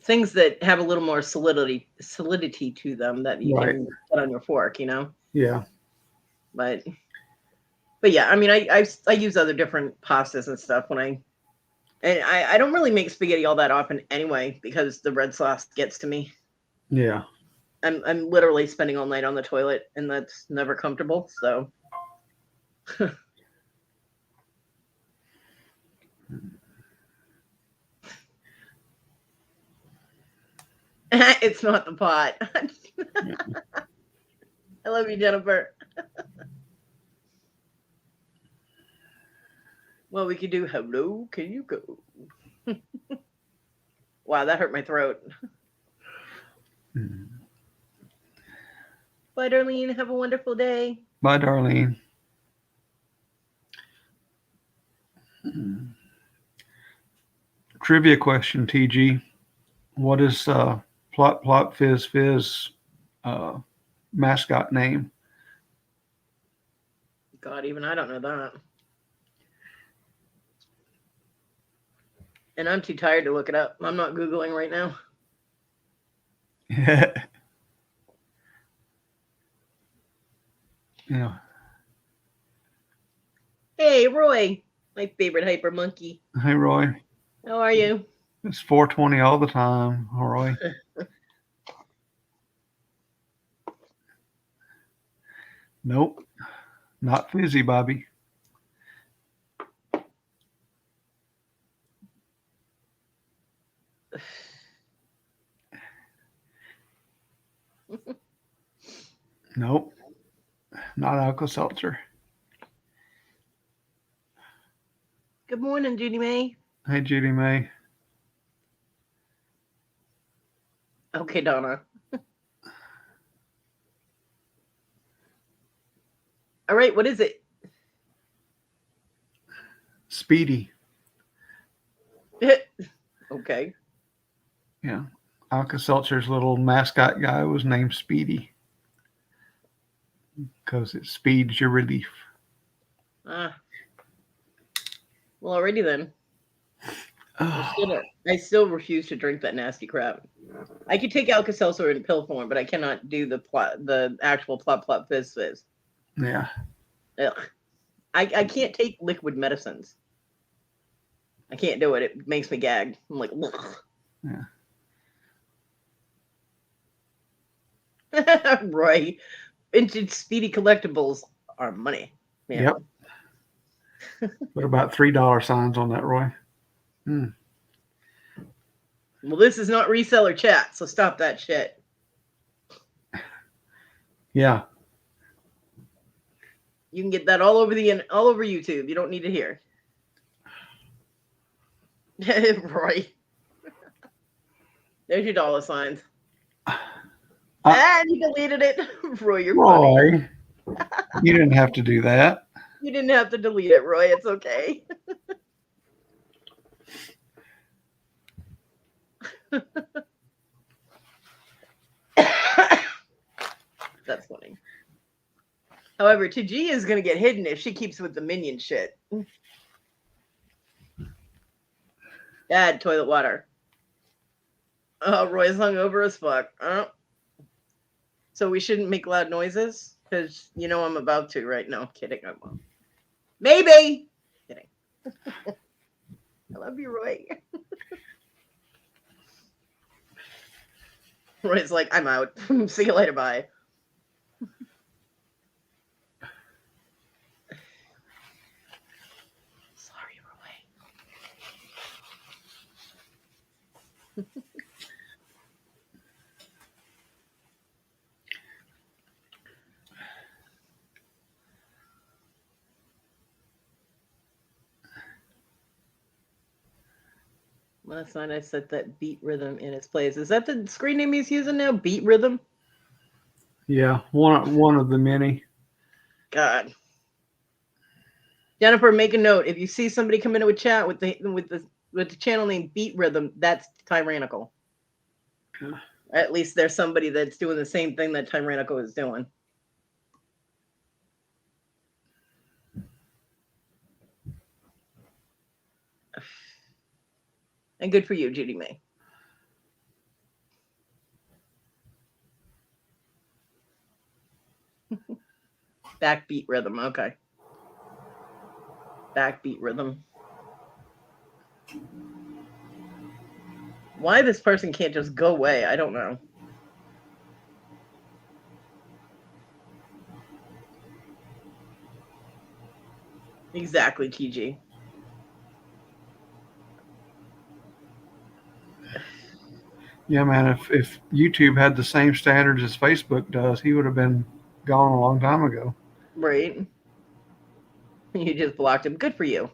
things that have a little more solidity to them that you can put on your fork, Yeah. But yeah, I mean, I use other different pastas and stuff and I don't really make spaghetti all that often anyway because the red sauce gets to me. Yeah. I'm literally spending all night on the toilet, and that's never comfortable. So. It's not the pot. I love you, Jennifer. Well, we could do hello, can you go? Wow, that hurt my throat. Bye, Darlene. Have a wonderful day. Bye, Darlene. Trivia question, TG. What is Plop Plop Fizz Fizz mascot name? God, even I don't know that. And I'm too tired to look it up. I'm not Googling right now. Yeah. Hey, Roy, my favorite hyper monkey. Hey, Roy. How are you? It's 4:20 all the time, Roy. Nope, not fizzy, Bobby. Nope, not Alka-Seltzer. Good morning, Judy May. Hey, Judy May. Okay, Donna. All right, what is it? Speedy. Okay. Yeah. Alka-Seltzer's little mascot guy was named Speedy because it speeds your relief. Well, already then. I still refuse to drink that nasty crap. I could take Alka-Seltzer in pill form, but I cannot do the actual plop plop fizz fizz. Yeah. Ugh. I can't take liquid medicines. I can't do it. It makes me gag. I'm like, ugh. Yeah. Right. Vintage Speedy collectibles are money. Man. Yep. What about $3 signs on that, Roy? Well, this is not reseller chat, so stop that shit. Yeah. You can get that all over YouTube. You don't need to hear. Right. There's your dollar signs. And he deleted it. Roy, you're funny. You didn't have to do that. You didn't have to delete it, Roy. It's okay. That's funny. However, Tiji is going to get hidden if she keeps with the minion shit. Dad, toilet water. Oh, Roy's hungover as fuck. So we shouldn't make loud noises? Because you know I'm about to right now. Kidding. I won't. Maybe. Kidding. I love you, Roy. Roy's like, I'm out. See you later. Bye. Sorry, Roy. Last night I set that beat rhythm in its place. Is that the screen name he's using now? Beat rhythm? Yeah, one of the many. God. Jennifer, make a note. If you see somebody come into a chat with the channel name Beat Rhythm, that's tyrannical. Yeah. At least there's somebody that's doing the same thing that tyrannical is doing. And good for you, Judy May. Backbeat rhythm. Okay. Backbeat rhythm. Why this person can't just go away, I don't know. Exactly, TG. Yeah, man, if YouTube had the same standards as Facebook does, he would have been gone a long time ago. Right. You just blocked him. Good for you.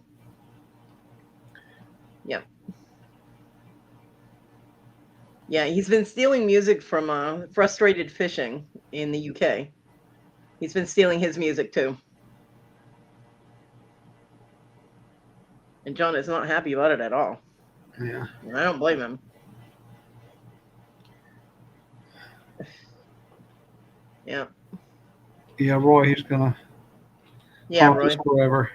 Yep. Yeah, he's been stealing music from Frustrated Fishing in the UK. He's been stealing his music too. And John is not happy about it at all. Yeah. And I don't blame him. Yeah. Yeah, Roy, he's gonna Yeah, haunt us Roy. forever.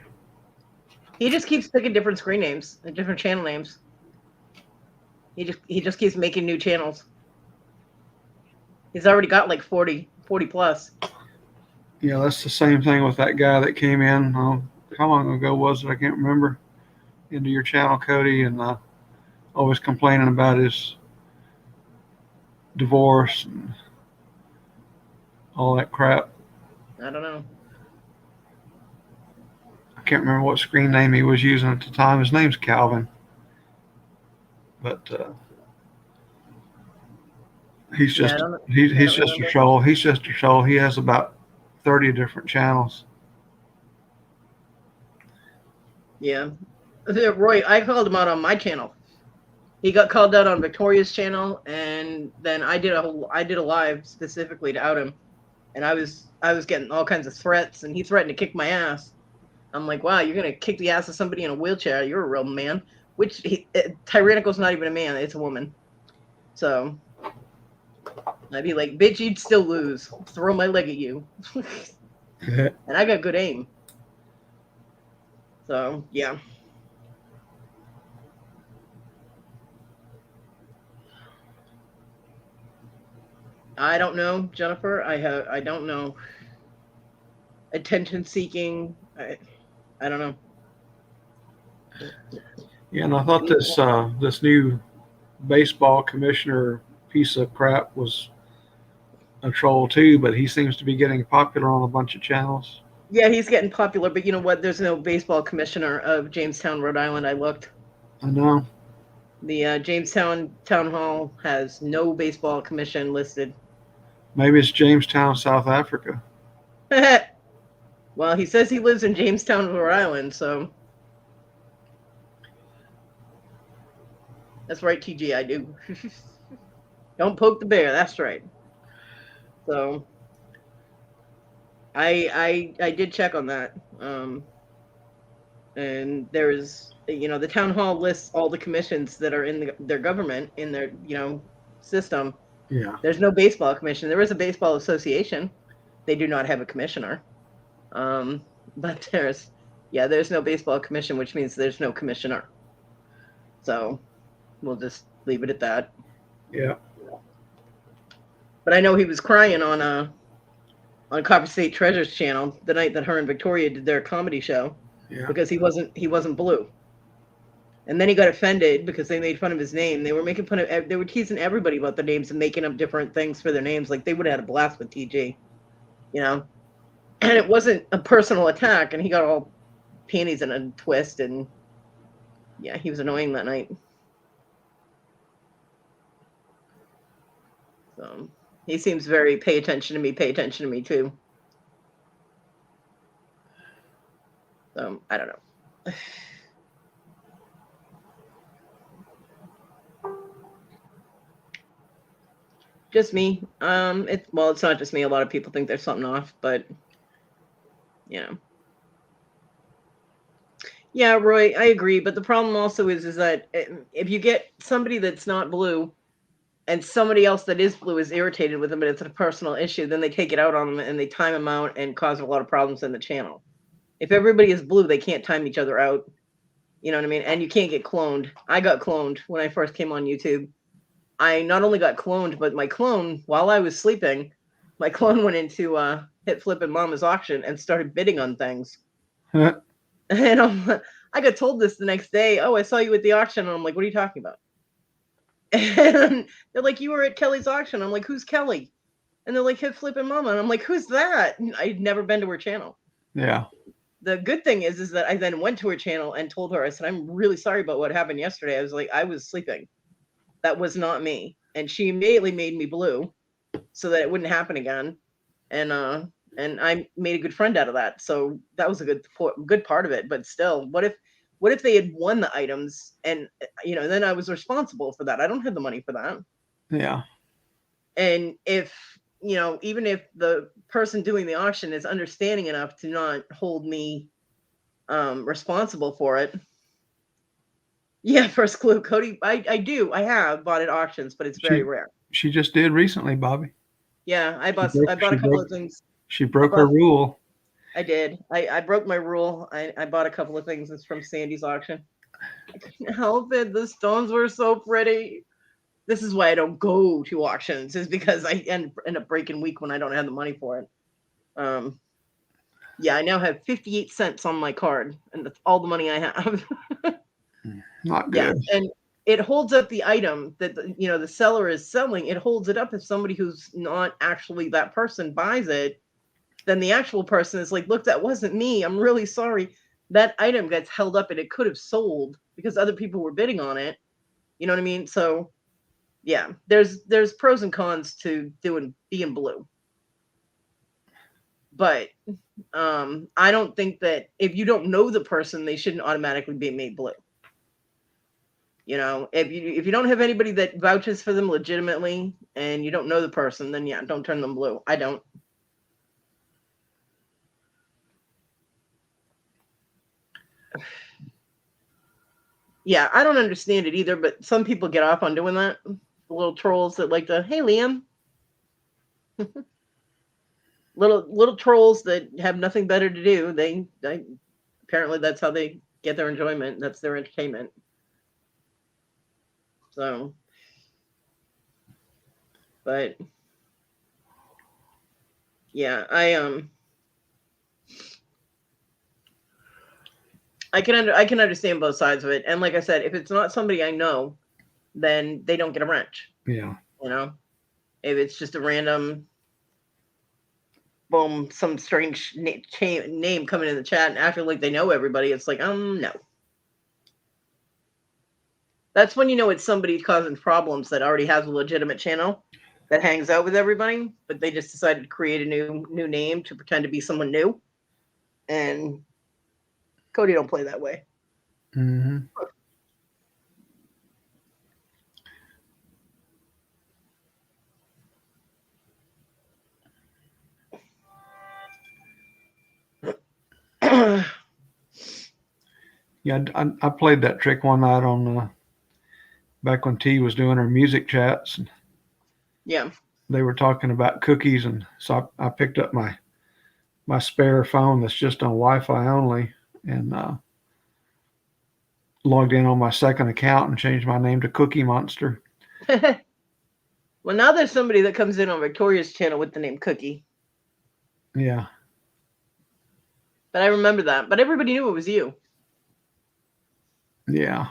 He just keeps picking different screen names and different channel names. He just keeps making new channels. He's already got like 40 plus. Yeah, that's the same thing with that guy that came in. How long ago was it? I can't remember. Into your channel, Kodi, and always complaining about his divorce and all that crap. I don't know. I can't remember what screen name he was using at the time. His name's Calvin, but he's Yeah, just I he's don't just a remember. troll. He's just a troll. He has about 30 different channels. Yeah. Roy, I called him out on my channel. He got called out on Victoria's channel, and then I did a live specifically to out him, and I was getting all kinds of threats, and he threatened to kick my ass. I'm like, wow, you're gonna kick the ass of somebody in a wheelchair? You're a real man. Which Tyrannical's not even a man; it's a woman. So I'd be like, bitch, you'd still lose. Throw my leg at you, and I got good aim. So yeah. I don't know, Jennifer. I don't know. Attention seeking. I don't know. Yeah, and I thought this new baseball commissioner piece of crap was a troll too, but he seems to be getting popular on a bunch of channels. Yeah, he's getting popular, but you know what? There's no baseball commissioner of Jamestown, Rhode Island. I looked. I know. The Jamestown Town Hall has no baseball commission listed. Maybe it's Jamestown, South Africa. Well, he says he lives in Jamestown, Rhode Island, so that's right, TG. I do. Don't poke the bear. That's right. So I did check on that. And there's the town hall lists all the commissions that are in their government in their system. Yeah. There's no baseball commission. There is a baseball association. They do not have a commissioner. But there's no baseball commission, which means there's no commissioner. So we'll just leave it at that. Yeah. But I know he was crying on Copper State Treasure's channel the night that her and Victoria did their comedy show. Yeah. Because he wasn't blue. And then he got offended because they made fun of his name. They were teasing everybody about their names and making up different things for their names. Like they would have had a blast with TG, And it wasn't a personal attack, and he got all panties in a twist, and yeah, he was annoying that night. So he seems very pay attention to me too. So I don't know. Just me. It's not just me. A lot of people think there's something off, but Yeah, Roy, I agree. But the problem also is that if you get somebody that's not blue and somebody else that is blue is irritated with them, but it's a personal issue, then they take it out on them and they time them out and cause a lot of problems in the channel. If everybody is blue, they can't time each other out. You know what I mean? And you can't get cloned. I got cloned when I first came on YouTube. I not only got cloned, but my clone, while I was sleeping, my clone went into Hit Flip and Mama's auction and started bidding on things. And I got told this the next day. Oh, I saw you at the auction. And I'm like, what are you talking about? And they're like, you were at Kelly's auction. I'm like, who's Kelly? And they're like, Hit Flip and Mama. And I'm like, who's that? And I'd never been to her channel. Yeah. The good thing is that I then went to her channel and told her, I said, I'm really sorry about what happened yesterday. I was like, I was sleeping. That was not me. And she immediately made me blue so that it wouldn't happen again. And I made a good friend out of that. So that was a good part of it. But still, what if they had won the items and then I was responsible for that? I don't have the money for that. Yeah. And if even if the person doing the auction is understanding enough to not hold me responsible for it. Yeah, first clue, Kodi. I have bought at auctions, but it's very rare. She just did recently, Bobby. Yeah, I bought a couple of things. She broke her rule. I did. I broke my rule. I bought a couple of things. It's from Sandy's auction. I couldn't help it. The stones were so pretty. This is why I don't go to auctions, is because I end up breaking weak when I don't have the money for it. Yeah, I now have 58 cents on my card, and that's all the money I have. Not good. Yeah, and it holds up the item that the seller is selling. It holds it up if somebody who's not actually that person buys it. Then the actual person is like, look, that wasn't me. I'm really sorry. That item gets held up and it could have sold because other people were bidding on it. You know what I mean? So yeah, there's pros and cons to being blue. But I don't think that if you don't know the person, they shouldn't automatically be made blue. If you don't have anybody that vouches for them legitimately and you don't know the person, then yeah, don't turn them blue. I don't. Yeah, I don't understand it either, but some people get off on doing that. The little trolls that like to, hey, Liam. little trolls that have nothing better to do. They apparently that's how they get their enjoyment. That's their entertainment. So, but yeah, I can understand both sides of it. And like I said, if it's not somebody I know, then they don't get a wrench. Yeah. If it's just a random, boom, some strange name coming in the chat and acting like they know everybody, it's like, no. That's when you know it's somebody causing problems that already has a legitimate channel that hangs out with everybody, but they just decided to create a new name to pretend to be someone new. And Kodi don't play that way. Mm-hmm. Yeah, I played that trick one night on back when T was doing her music chats. And yeah. They were talking about cookies, and so I picked up my spare phone that's just on Wi-Fi only, and logged in on my second account and changed my name to Cookie Monster. Well, now there's somebody that comes in on Victoria's channel with the name Cookie. Yeah. But I remember that. But everybody knew it was you. Yeah.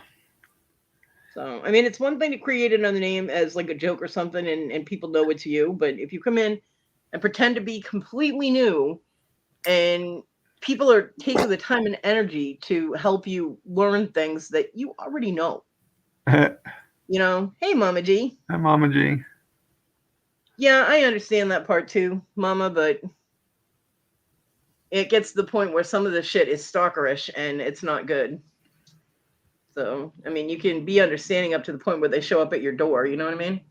So, I mean, it's one thing to create another name as like a joke or something and people know it's you. But if you come in and pretend to be completely new and people are taking the time and energy to help you learn things that you already know. Hey, Mama G. Hi, Mama G. Yeah, I understand that part too, Mama, but it gets to the point where some of the shit is stalkerish and it's not good. So, I mean, you can be understanding up to the point where they show up at your door. You know what I mean?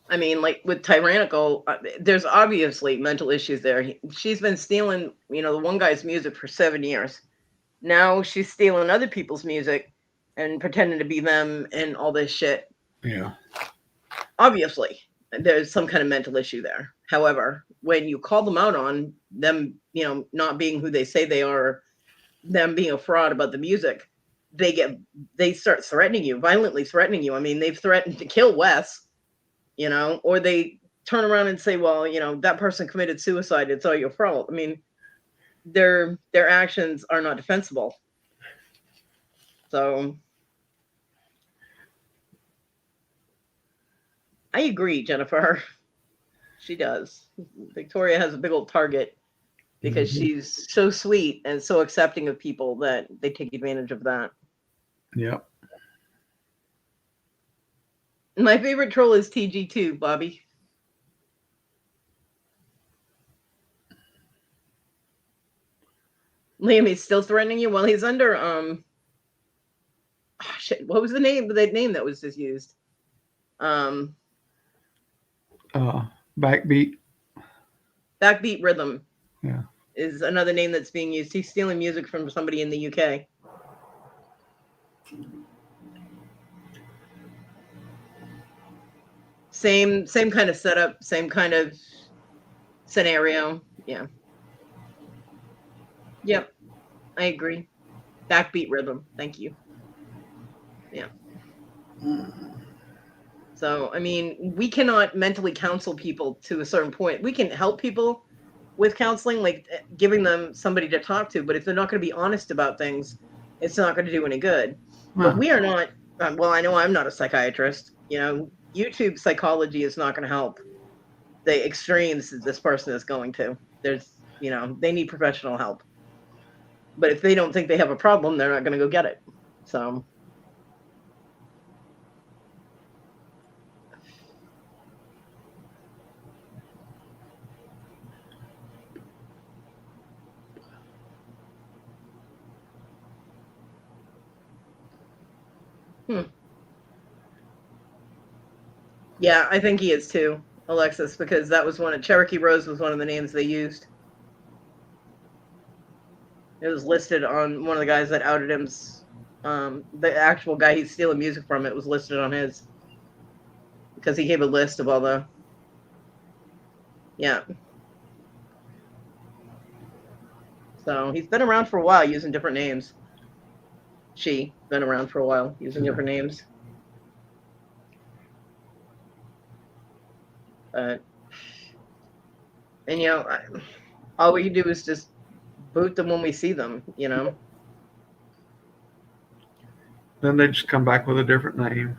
I mean, like with Tyrannical, there's obviously mental issues there. She's been stealing, the one guy's music for 7 years. Now she's stealing other people's music and pretending to be them and all this shit. Yeah. Obviously, there's some kind of mental issue there. However, when you call them out on them, not being who they say they are, them being a fraud about the music, they start threatening you, violently threatening you. I mean, they've threatened to kill Wes. Or they turn around and say, well, that person committed suicide. It's all your fault. I mean, their actions are not defensible. So I agree, Jennifer. She does. Victoria has a big old target because she's so sweet and so accepting of people that they take advantage of that. Yep. My favorite troll is TG2, Bobby. Liam, he's still threatening you? Well, he's under shit. What was the name? That name that was just used. Backbeat. Backbeat Rhythm. Yeah. Is another name that's being used. He's stealing music from somebody in the UK. same kind of setup, same kind of scenario. Yeah. Yep. I agree. Backbeat rhythm. Thank you. Yeah. So, I mean, we cannot mentally counsel people to a certain point. We can help people with counseling, like giving them somebody to talk to, but if they're not going to be honest about things, it's not going to do any good. But we are not, well, I know I'm not a psychiatrist. You know, YouTube psychology is not going to help the extremes that this person is going to. There's, you know, they need professional help. But if they don't think they have a problem, they're not going to go get it. So, yeah, I think he is too, Alexis, because that was Cherokee Rose was one of the names they used. It was listed on one of the guys that outed him's, the actual guy he's stealing music from. It was listed on his, because he gave a list of all the, yeah. So he's been around for a while using different names. She been around for a while using different names. And you know, all we do is just boot them when we see them, you know. Then they just come back with a different name.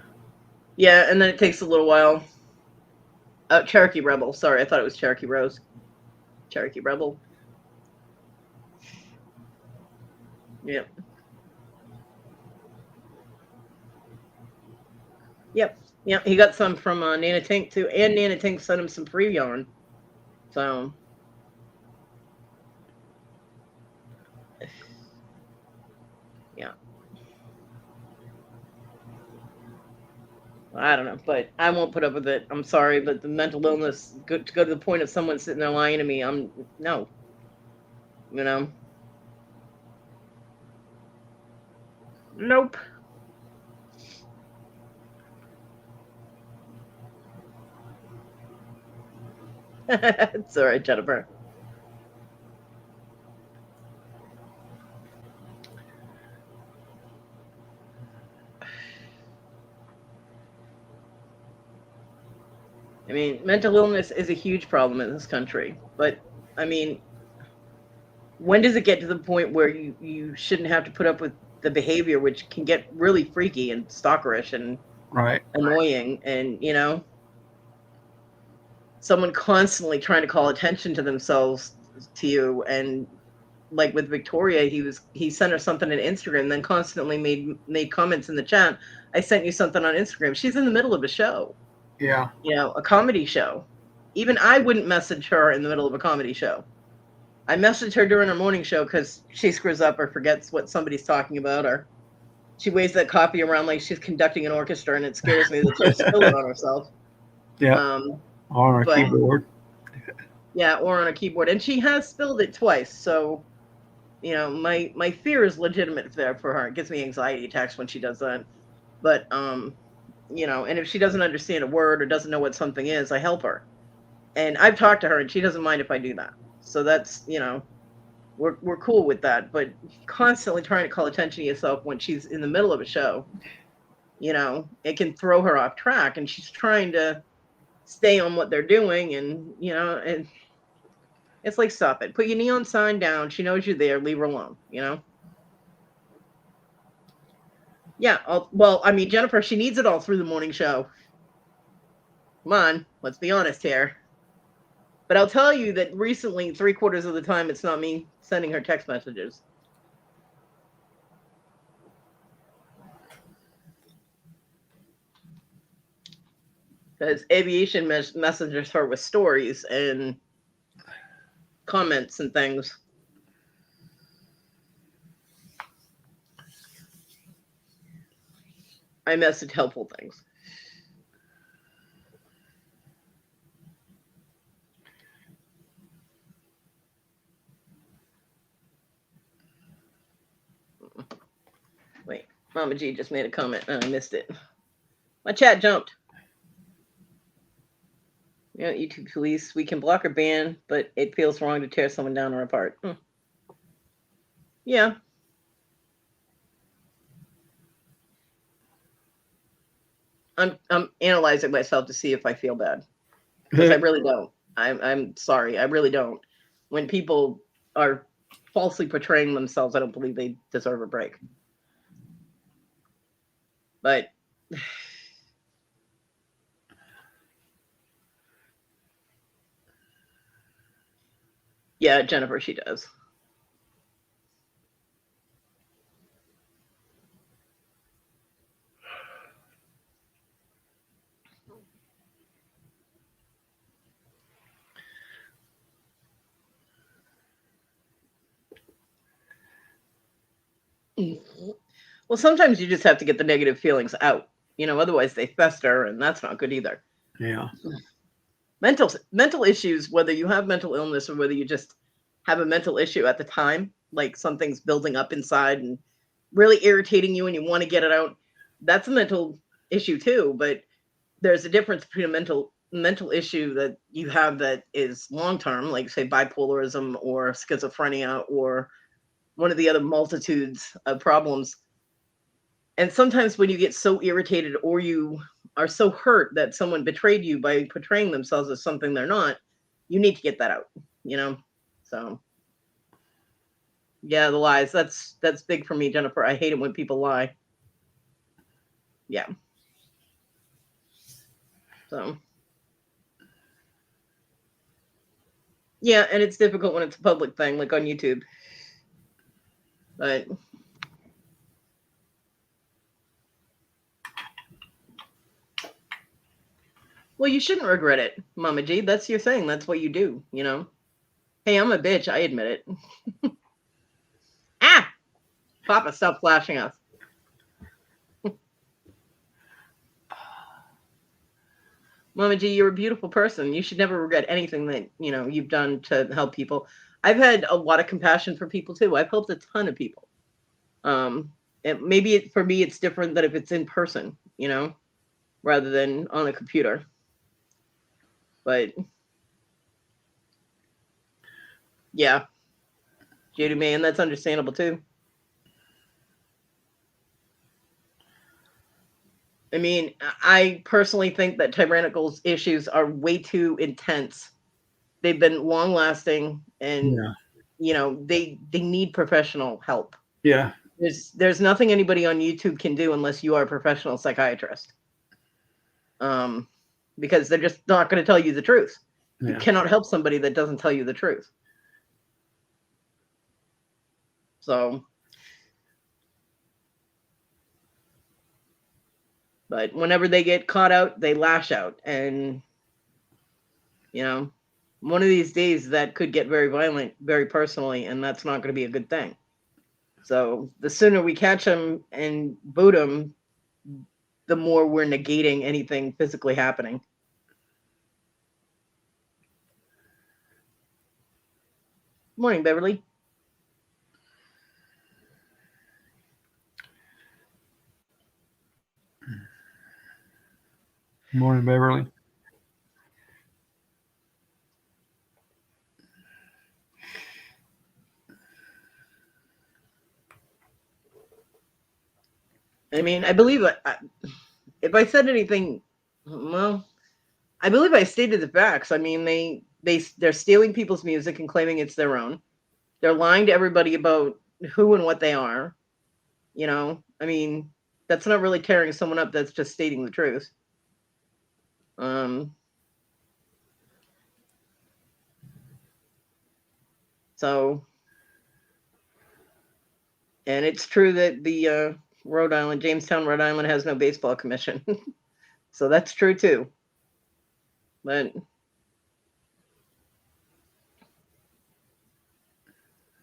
Yeah, and then it takes a little while. Cherokee Rebel. Sorry, I thought it was Cherokee Rose. Cherokee Rebel. Yep. Yep. Yep. He got some from Nana Tink too, and Nana Tink sent him some free yarn. So. Yeah. I don't know, but I won't put up with it. I'm sorry, but the mental illness to go to the point of someone sitting there lying to me, no. You know. Nope. It's all right, Jennifer. I mean, mental illness is a huge problem in this country. But, I mean, when does it get to the point where you shouldn't have to put up with the behavior, which can get really freaky and stalkerish and annoying, and, you know, someone constantly trying to call attention to themselves to you, and like with Victoria, he sent her something on Instagram, then constantly made comments in the chat. I sent you something on Instagram. She's in the middle of a show. Yeah. You know, a comedy show. Even I wouldn't message her in the middle of a comedy show. I message her during her morning show because she screws up or forgets what somebody's talking about, or she waves that coffee around like she's conducting an orchestra, and it scares me that she'll spill it on herself. Yeah. On a keyboard. Yeah, or on a keyboard. And she has spilled it twice. So, you know, my fear is legitimate there for her. It gives me anxiety attacks when she does that. But, you know, and if she doesn't understand a word or doesn't know what something is, I help her. And I've talked to her, and she doesn't mind if I do that. So that's, you know, we're cool with that. But constantly trying to call attention to yourself when she's in the middle of a show, you know, it can throw her off track, and she's trying to stay on what they're doing, and, you know, and it's like, stop it. Put your neon sign down. She knows you're there. Leave her alone, you know? Yeah. Well, I mean, Jennifer, she needs it all through the morning show. Come on. Let's be honest here. But I'll tell you that recently, 3/4 of the time, it's not me sending her text messages. Because Aviation messages her with stories and comments and things. I message helpful things. Wait, Mama G just made a comment and I missed it. My chat jumped. Yeah, YouTube police. We can block or ban, but it feels wrong to tear someone down or apart. Yeah. I'm analyzing myself to see if I feel bad, because I really don't. I'm sorry, I really don't. When people are falsely portraying themselves, I don't believe they deserve a break. But yeah, Jennifer, she does. Well, sometimes you just have to get the negative feelings out, otherwise they fester, and that's not good either. Yeah. Mental issues, whether you have mental illness or whether you just have a mental issue at the time, like something's building up inside and really irritating you and you want to get it out, that's a mental issue too. But there's a difference between a mental issue that you have that is long term, like say bipolarism or schizophrenia or one of the other multitudes of problems. And sometimes when you get so irritated or you are so hurt that someone betrayed you by portraying themselves as something they're not, you need to get that out. So yeah, the lies, that's big for me, Jennifer. I hate it when people lie. Yeah. So yeah, and it's difficult when it's a public thing, like on YouTube. But well, you shouldn't regret it, Mama G. That's your thing. That's what you do, Hey, I'm a bitch. I admit it. Ah! Papa, stop flashing us. Mama G, you're a beautiful person. You should never regret anything that, you've done to help people. I've had a lot of compassion for people too. I've helped a ton of people. Maybe for me, it's different than if it's in person, rather than on a computer. But yeah, Judy May, and that's understandable too. I mean, I personally think that tyrannical issues are way too intense. They've been long lasting, and they need professional help. Yeah. There's nothing anybody on YouTube can do unless you are a professional psychiatrist. Because they're just not going to tell you the truth. You cannot help somebody that doesn't tell you the truth. So, but whenever they get caught out, they lash out. And, one of these days that could get very violent, very personally, and that's not going to be a good thing. So the sooner we catch them and boot them, the more we're negating anything physically happening. Morning, Beverly. Morning, Beverly. I mean, I believe if I said anything, well, I believe I stated the facts. I mean, they're stealing people's music and claiming it's their own. They're lying to everybody about who and what they are. I mean, that's not really tearing someone up. That's just stating the truth. So, and it's true that the Jamestown, Rhode Island has no baseball commission. So that's true too. But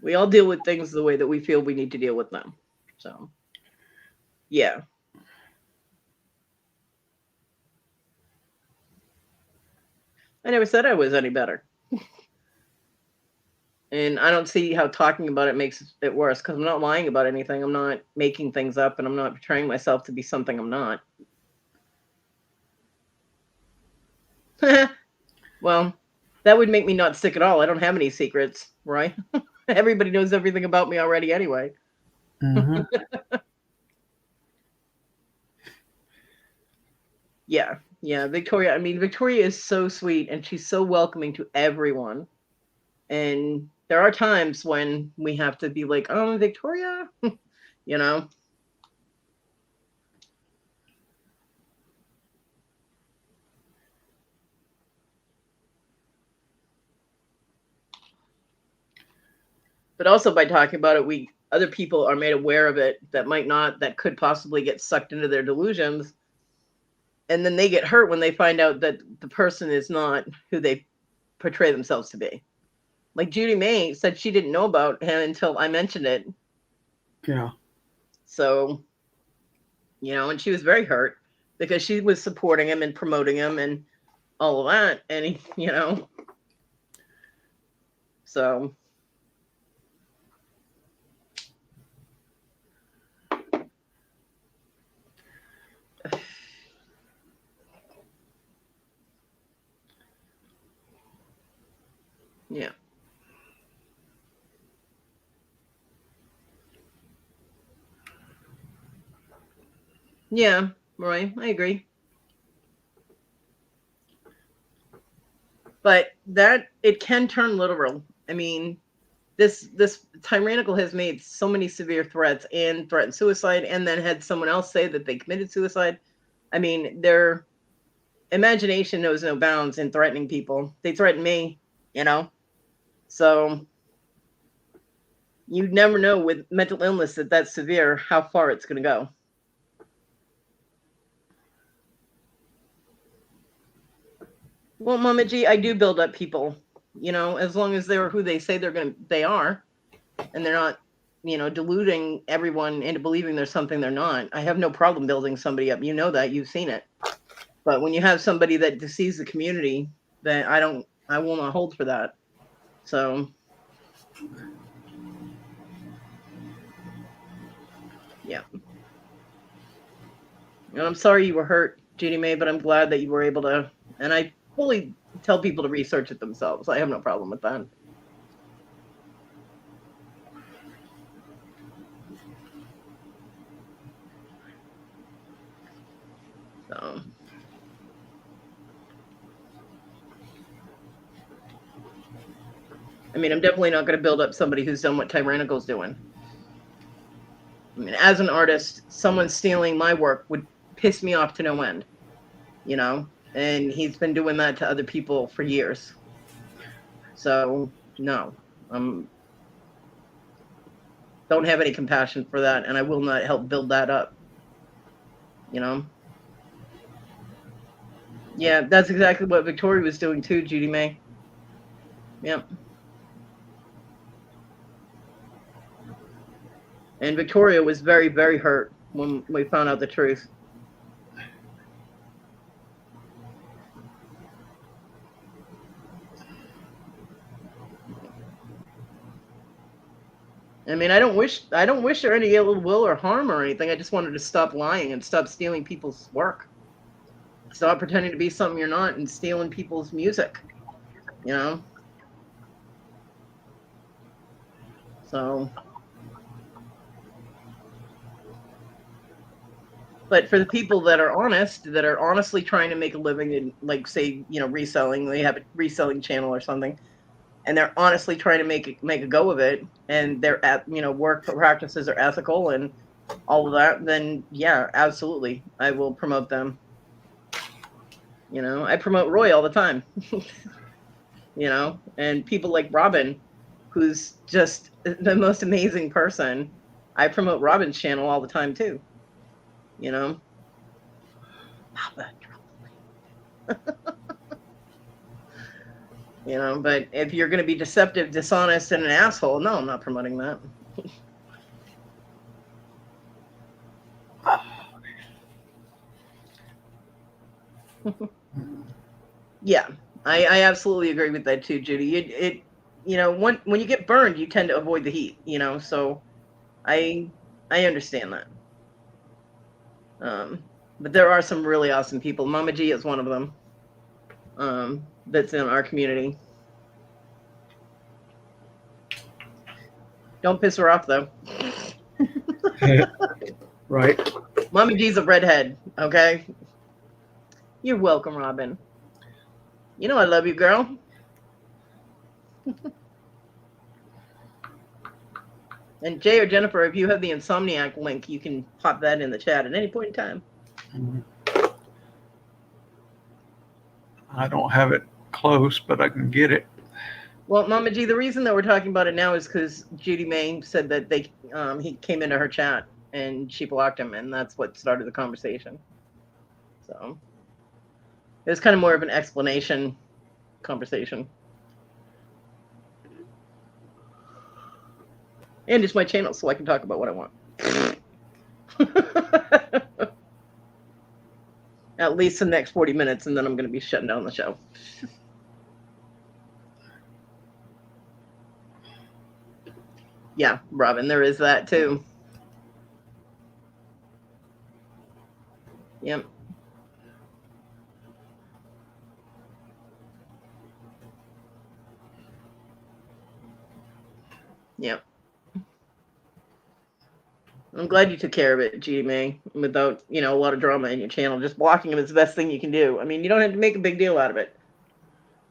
we all deal with things the way that we feel we need to deal with them. So, yeah. I never said I was any better. And I don't see how talking about it makes it worse, because I'm not lying about anything. I'm not making things up, and I'm not portraying myself to be something I'm not. Well, that would make me not sick at all. I don't have any secrets, right? Everybody knows everything about me already anyway. Mm-hmm. Yeah. Yeah. Victoria, I mean, Victoria is so sweet and she's so welcoming to everyone. And there are times when we have to be like, oh, Victoria, you know? But also by talking about it, we other people are made aware of it that might not, that could possibly get sucked into their delusions. And then they get hurt when they find out that the person is not who they portray themselves to be. Like Judy May said she didn't know about him until I mentioned it. Yeah. So, and she was very hurt because she was supporting him and promoting him and all of that. And so. Yeah. Yeah, Roy, I agree. But that it can turn literal. I mean, this tyrannical has made so many severe threats and threatened suicide and then had someone else say that they committed suicide. I mean, their imagination knows no bounds in threatening people. They threaten me, you know? So you never know with mental illness that's severe how far it's going to go. Well, Mama G, I do build up people, as long as they're who they say they are, and they're not, deluding everyone into believing there's something they're not. I have no problem building somebody up. You know that, you've seen it. But when you have somebody that deceives the community, then I will not hold for that. So, yeah. And I'm sorry you were hurt, Judy May, but I'm glad that you were able to, and I fully tell people to research it themselves. I have no problem with that. So, I mean, I'm definitely not going to build up somebody who's done what Tyrannical's doing. I mean, as an artist, someone stealing my work would piss me off to no end, and he's been doing that to other people for years. So, no, don't have any compassion for that, and I will not help build that up, Yeah, that's exactly what Victoria was doing too, Judy May. Yep. And Victoria was very, very hurt when we found out the truth. I mean, I don't wish her any ill will or harm or anything. I just wanted to stop lying and stop stealing people's work. Stop pretending to be something you're not and stealing people's music, So, but for the people that are honest, that are honestly trying to make a living in, like, say, reselling, they have a reselling channel or something, and they're honestly trying to make a go of it, and their work practices are ethical and all of that, then yeah, absolutely, I will promote them. I promote Roy all the time. And people like Robin, who's just the most amazing person. I promote Robin's channel all the time too. But if you're going to be deceptive, dishonest, and an asshole, no, I'm not promoting that. Yeah, I absolutely agree with that too, Judy. When you get burned, you tend to avoid the heat. So I understand that. But there are some really awesome people. Mama G is one of them. that's in our community. Don't piss her off though. Right. Mommy G's a redhead, okay? You're welcome, Robin. You know I love you, girl. And Jay or Jennifer, if you have the Insomniac link, you can pop that in the chat at any point in time. I don't have it close, but I can get it. Well, Mama G, the reason that we're talking about it now is because Judy May said that he came into her chat and she blocked him, and that's what started the conversation. So it was kind of more of an explanation conversation. And it's my channel, so I can talk about what I want. At least the next 40 minutes, and then I'm going to be shutting down the show. Yeah, Robin, there is that too. Yep. Yep. I'm glad you took care of it, G May, without, a lot of drama in your channel. Just blocking him is the best thing you can do. I mean, you don't have to make a big deal out of it.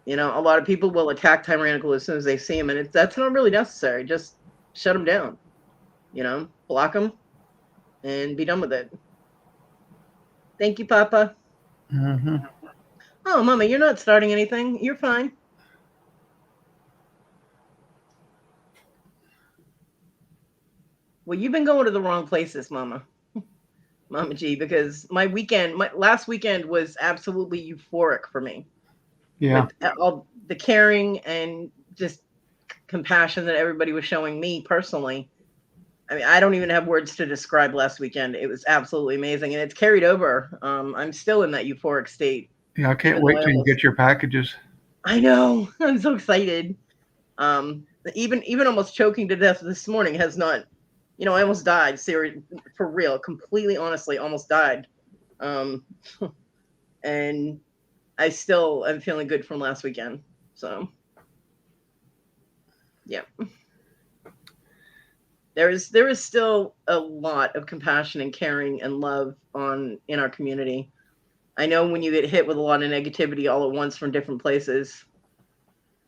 A lot of people will attack Tyrannical as soon as they see him, and that's not really necessary. Just shut him down. Block him and be done with it. Thank you, Papa. Mm-hmm. Oh, Mama, you're not starting anything. You're fine. Well, you've been going to the wrong places, Mama. Mama G, because my last weekend was absolutely euphoric for me. Yeah. With all the caring and just compassion that everybody was showing me personally. I mean, I don't even have words to describe last weekend. It was absolutely amazing, and it's carried over. I'm still in that euphoric state. Yeah, I can't wait till you get your packages. I know. I'm so excited. Even almost choking to death this morning has not. I almost died. Seriously, for real, completely honestly, almost died. And I still am feeling good from last weekend. So, yeah. There is still a lot of compassion and caring and love in our community. I know when you get hit with a lot of negativity all at once from different places.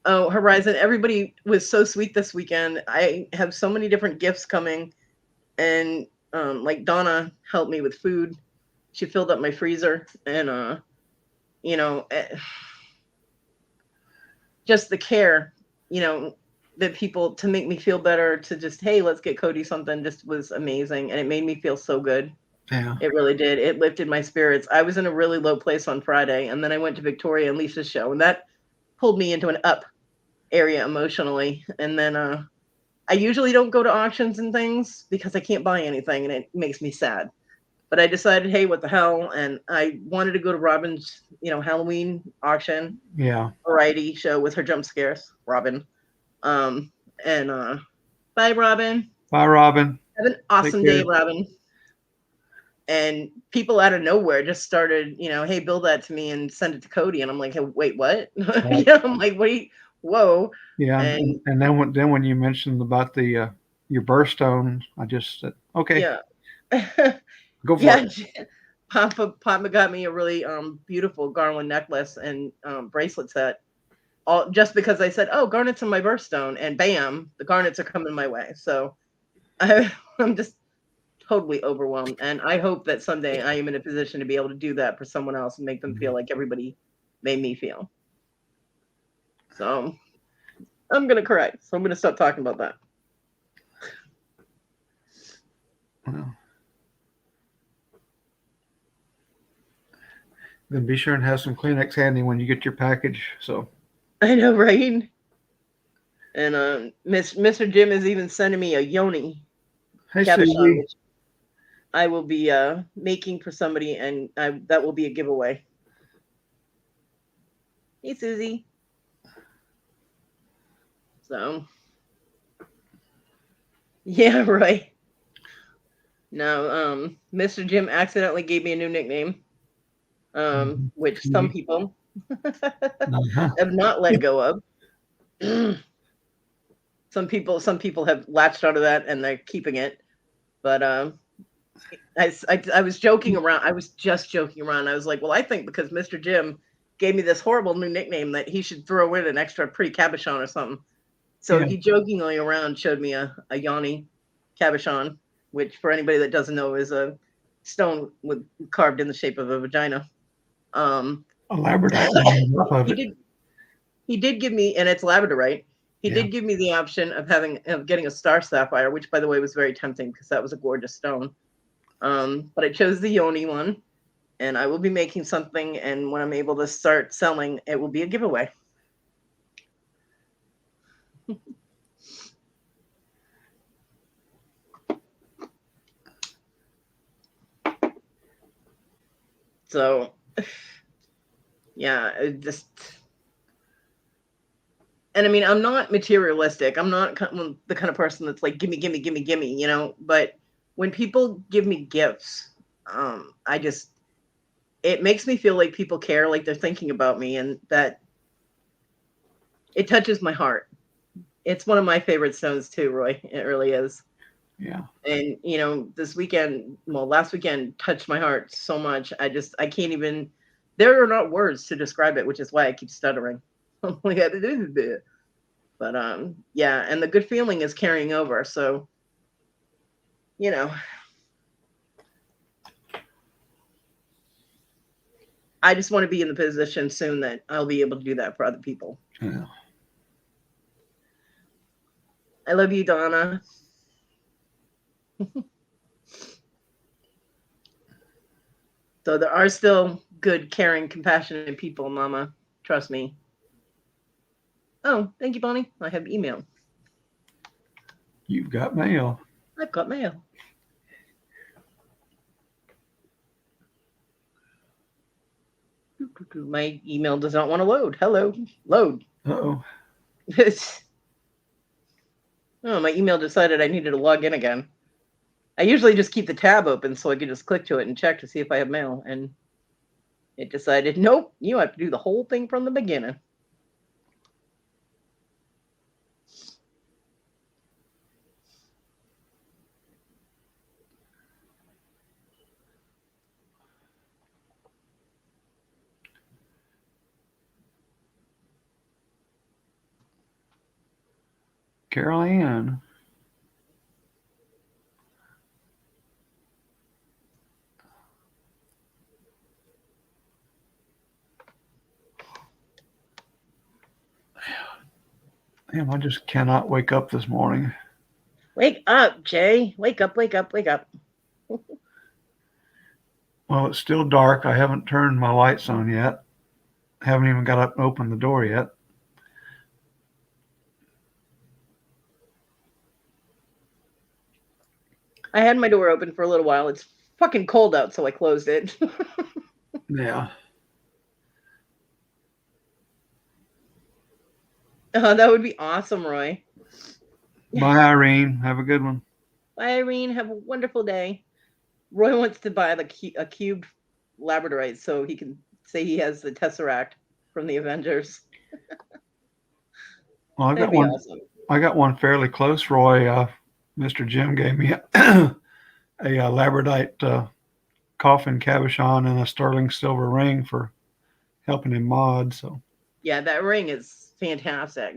Oh, Horizon, everybody was so sweet this weekend. I have so many different gifts coming, and like Donna helped me with food. She filled up my freezer, and just the care, that people, to make me feel better, to just, hey, let's get Kodi something, just was amazing, and it made me feel so good. Yeah. It really did. It lifted my spirits. I was in a really low place on Friday, and then I went to Victoria and Lisa's show, and that pulled me into an up area emotionally. And then I usually don't go to auctions and things because I can't buy anything, and it makes me sad. But I decided, hey, what the hell? And I wanted to go to Robin's, Halloween auction. Yeah. Variety show with her jump scares, Robin. And bye, Robin. Bye, Robin. Have an awesome day, Robin. And people out of nowhere just started, hey, build that to me and send it to Kodi. And I'm like, hey, wait, what? Right. Yeah, I'm like, wait, whoa. Yeah. And then when you mentioned about the your birthstone, I just said, okay. Yeah. Go for it. Papa got me a really beautiful garland necklace and bracelet set. All just because I said, oh, garnets on my birthstone, and bam, the garnets are coming my way. So I'm just totally overwhelmed, and I hope that someday I am in a position to be able to do that for someone else and make them feel like everybody made me feel. So I'm gonna cry, so I'm gonna stop talking about that. Well, then be sure and have some Kleenex handy when you get your package. So I know, right? And Mr. Jim is even sending me a yoni cabochon, which I will be making for somebody, and that will be a giveaway. Hey, Susie. So, yeah, right. No, Mr. Jim accidentally gave me a new nickname, which some people Uh-huh. have not let go of. Some people have latched out of that and they're keeping it. But I was joking around. I was just joking around. I was like, well, I think because Mr. Jim gave me this horrible new nickname that he should throw in an extra pretty cabochon or something. So Yeah. he jokingly around showed me a Yanni cabochon, which for anybody that doesn't know is a stone with carved in the shape of a vagina. Um, A labradorite ring off of he it. did he did give me, and it's labradorite. He Yeah. did give me the option of getting a star sapphire, which by the way was very tempting because that was a gorgeous stone. But I chose the Yoni one, and I will be making something. And when I'm able to start selling, it will be a giveaway. So, yeah, it just. And I mean, I'm not materialistic. I'm not the kind of person that's like, gimme, gimme, gimme, gimme, you know. But when people give me gifts, I just it makes me feel like people care, like they're thinking about me, and that it touches my heart. It's one of my favorite stones too, Roy. It really is. Yeah. And last weekend touched my heart so much. I can't even. There are not words to describe it, which is why I keep stuttering. I'm like, but yeah, and the good feeling is carrying over. So, you know, I just want to be in the position soon that I'll be able to do that for other people. Yeah. I love you, Donna. So there are still good, caring, compassionate people, Mama. Trust me. Oh, thank you, Bonnie. I have email. You've got mail. I've got mail. My email does not want to load. Hello. Load. Uh-oh. Oh, my email decided I needed to log in again. I usually just keep the tab open so I can just click to it and check to see if I have mail. And it decided, nope, you have to do the whole thing from the beginning. Carol Ann. Damn, I just cannot wake up this morning. Wake up, Jay. Wake up, wake up, wake up. Well, it's still dark. I haven't turned my lights on yet. Haven't even got up and opened the door yet. I had my door open for a little while. It's fucking cold out, so I closed it. Yeah. That would be awesome, Roy. Bye, Irene. Have a good one. Bye, Irene. Have a wonderful day. Roy wants to buy a cubed labradorite so he can say he has the Tesseract from the Avengers. Well, I got That'd be one. awesome. I got one fairly close, Roy. Mr. Jim gave me a labradorite coffin cabochon and a sterling silver ring for helping him mod. So Yeah, that ring is fantastic.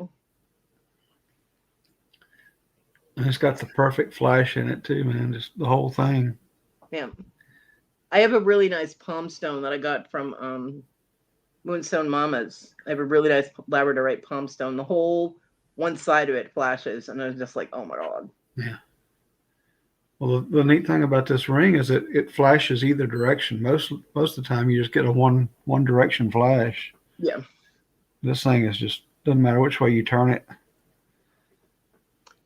and it's got the perfect flash in it too, man. Just the whole thing. Yeah. I have a really nice palm stone that I got from Moonstone Mamas. I have a really nice labradorite palm stone. The whole one side of it flashes, and I was just like, oh my god. Yeah. Well, the neat thing about this ring is that it flashes either direction. Most of the time, you just get a one direction flash. Yeah. This thing is just doesn't matter which way you turn it.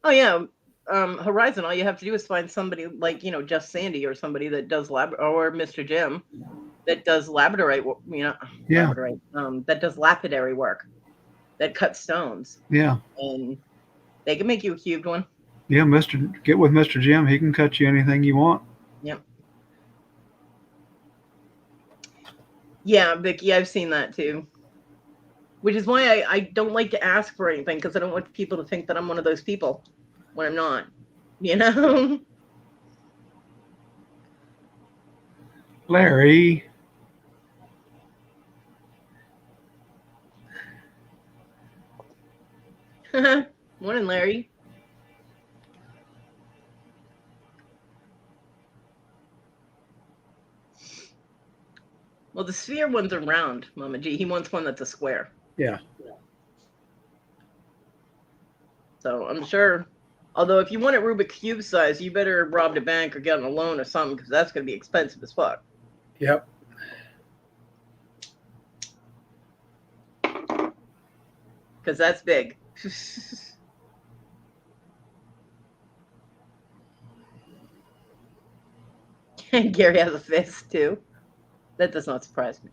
Oh yeah. Horizon, all you have to do is find somebody like, Just Sandy or somebody that does or Mr. Jim that does labradorite, Yeah. labradorite, that does lapidary work, that cuts stones. Yeah. And they can make you a cubed one. Yeah, get with Mr. Jim. He can cut you anything you want. Yep. Yeah, Vicky, I've seen that too. which is why I don't like to ask for anything, because I don't want people to think that I'm one of those people when I'm not, you know? Larry. Morning, Larry. Well, the sphere ones are round, Mama G. He wants one that's a square. Yeah. So I'm sure. Although if you want it Rubik's Cube size, you better rob the bank or get on a loan or something, because that's going to be expensive as fuck. Yep. Because that's big. Gary has a fist too. That does not surprise me.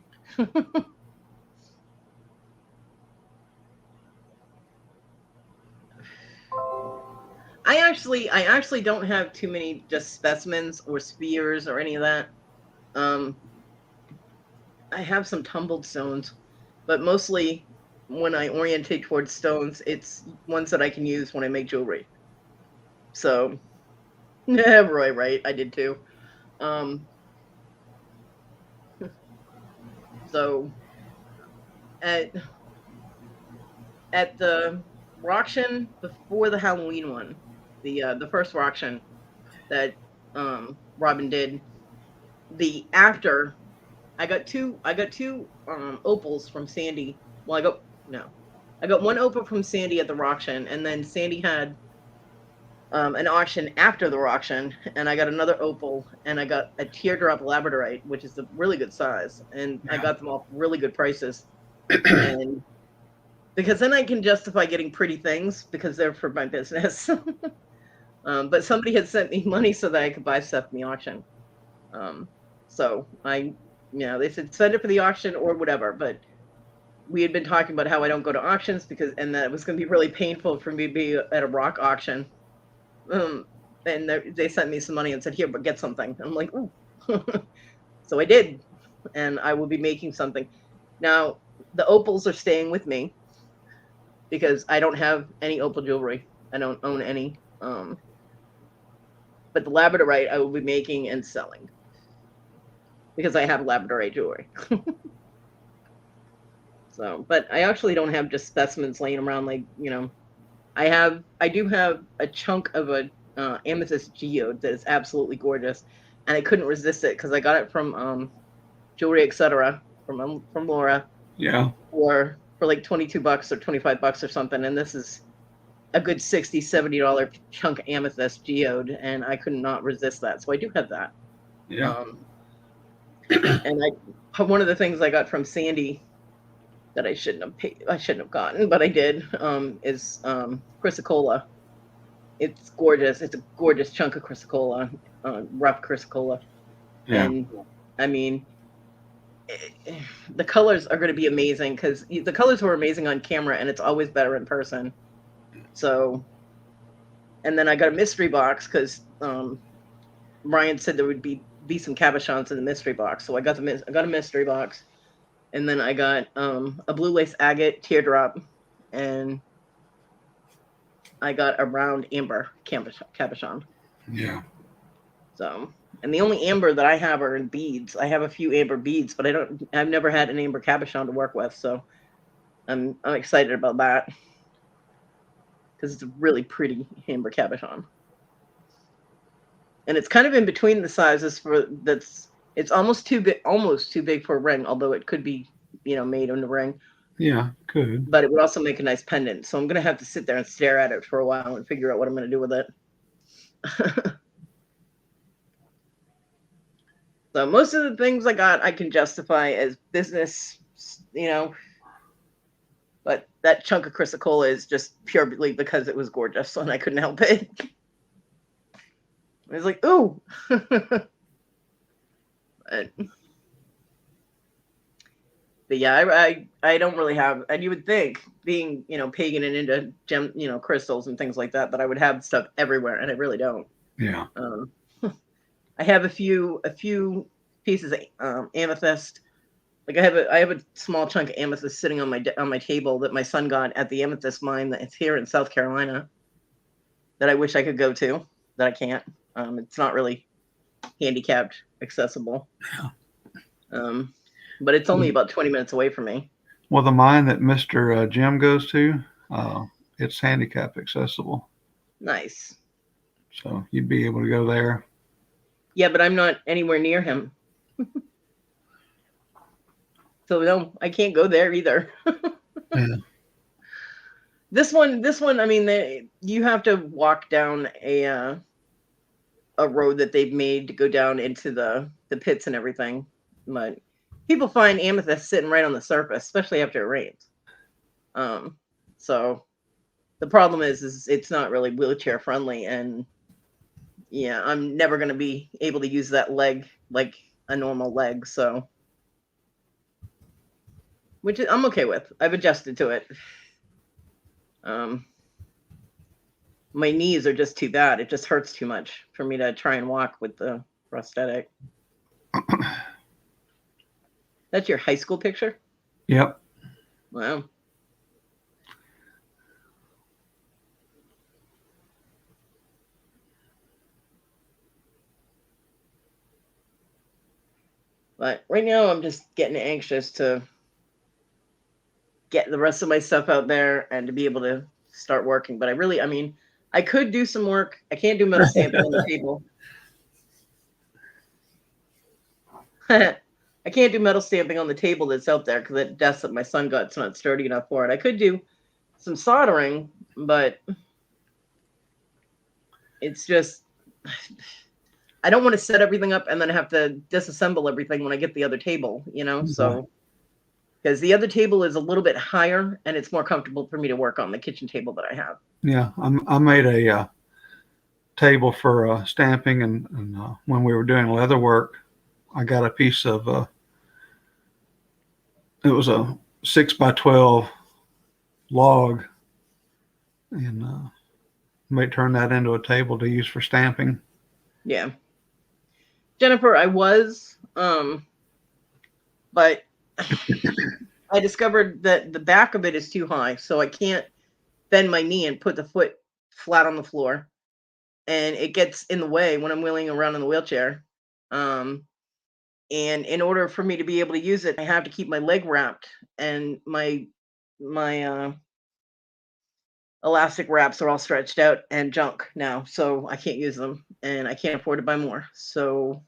I actually don't have too many just specimens or spheres or any of that. I have some tumbled stones, but mostly when I orientate towards stones, it's ones that I can use when I make jewelry. So, yeah, Roy, right? I did too. So at the auction before the Halloween one, the first auction that Robin did, the after I got two opals from Sandy. Well, I got one opal from Sandy at the auction, and then Sandy had an auction after the auction, and I got another opal, and I got a teardrop labradorite, which is a really good size, and I got them all really good prices, and because then I can justify getting pretty things because they're for my business. But somebody had sent me money so that I could buy stuff in the auction. So they said send it for the auction or whatever, but we had been talking about how I don't go to auctions and that it was going to be really painful for me to be at a rock auction. And they sent me some money and said, here, but get something. I'm like, oh. So I did, and I will be making something. Now, the opals are staying with me because I don't have any opal jewelry. I don't own any. But the labradorite I will be making and selling because I have labradorite jewelry. So, but I actually don't have just specimens laying around I do have a chunk of a amethyst geode that is absolutely gorgeous, and I couldn't resist it because I got it from Jewelry Etc. from Laura. Yeah. For like $22 or $25 or something, and this is a good $60-$70 chunk of amethyst geode, and I could not resist that. So I do have that. Yeah. And one of the things I got from Sandy that I shouldn't have gotten, but I did, is chrysocolla. It's gorgeous. It's a gorgeous chunk of chrysocolla, rough chrysocolla. Yeah. And I mean, the colors are going to be amazing because the colors were amazing on camera, and it's always better in person. So, and then I got a mystery box because Ryan said there would be some cabochons in the mystery box. So I got a mystery box. And then I got a blue lace agate teardrop, and I got a round amber cabochon. Yeah. So, and the only amber that I have are in beads. I have a few amber beads, but I've never had an amber cabochon to work with. So I'm excited about that because it's a really pretty amber cabochon. And it's kind of in between the sizes it's almost too big for a ring, although it could be, made in a ring. Yeah, could. But it would also make a nice pendant. So I'm going to have to sit there and stare at it for a while and figure out what I'm going to do with it. So most of the things I got, I can justify as business, but that chunk of chrysocolla is just purely because it was gorgeous and I couldn't help it. I was like, ooh. But yeah, I don't really have, and you would think being, pagan and into gem, crystals and things like that I would have stuff everywhere, and I really don't. Yeah. I have a few pieces of amethyst, Like I have a small chunk of amethyst sitting on my table that my son got at the amethyst mine that's here in South Carolina that I wish I could go to, that I can't. It's not really handicapped accessible. Yeah. But it's only about 20 minutes away from me. Well, the mine that Mr. Jim goes to, it's handicap accessible. Nice. So you'd be able to go there. Yeah, but I'm not anywhere near him. So no, I can't go there either. Yeah. This one, I mean, you have to walk down a road that they've made to go down into the pits and everything. But people find amethyst sitting right on the surface, especially after it rains. So the problem is it's not really wheelchair friendly, and yeah, I'm never going to be able to use that leg like a normal leg. So, which I'm okay with. I've adjusted to it. My knees are just too bad. It just hurts too much for me to try and walk with the prosthetic. That's your high school picture? Yep. Wow. But right now I'm just getting anxious to get the rest of my stuff out there and to be able to start working. But I mean, I could do some work. I can't do metal stamping on the table. I can't do metal stamping on the table that's out there because that desk that my son got is not sturdy enough for it. I could do some soldering, but it's just I don't want to set everything up and then have to disassemble everything when I get the other table, you know? So because the other table is a little bit higher and it's more comfortable for me to work on the kitchen table that I have. Yeah, I made a table for stamping, and when we were doing leather work, I got a piece of it was a 6x12 log, and may turn that into a table to use for stamping. Yeah, Jennifer, I was, but I discovered that the back of it is too high, so I can't bend my knee and put the foot flat on the floor, and it gets in the way when I'm wheeling around in the wheelchair. And in order for me to be able to use it, I have to keep my leg wrapped, and my elastic wraps are all stretched out and junk now, so I can't use them, and I can't afford to buy more. So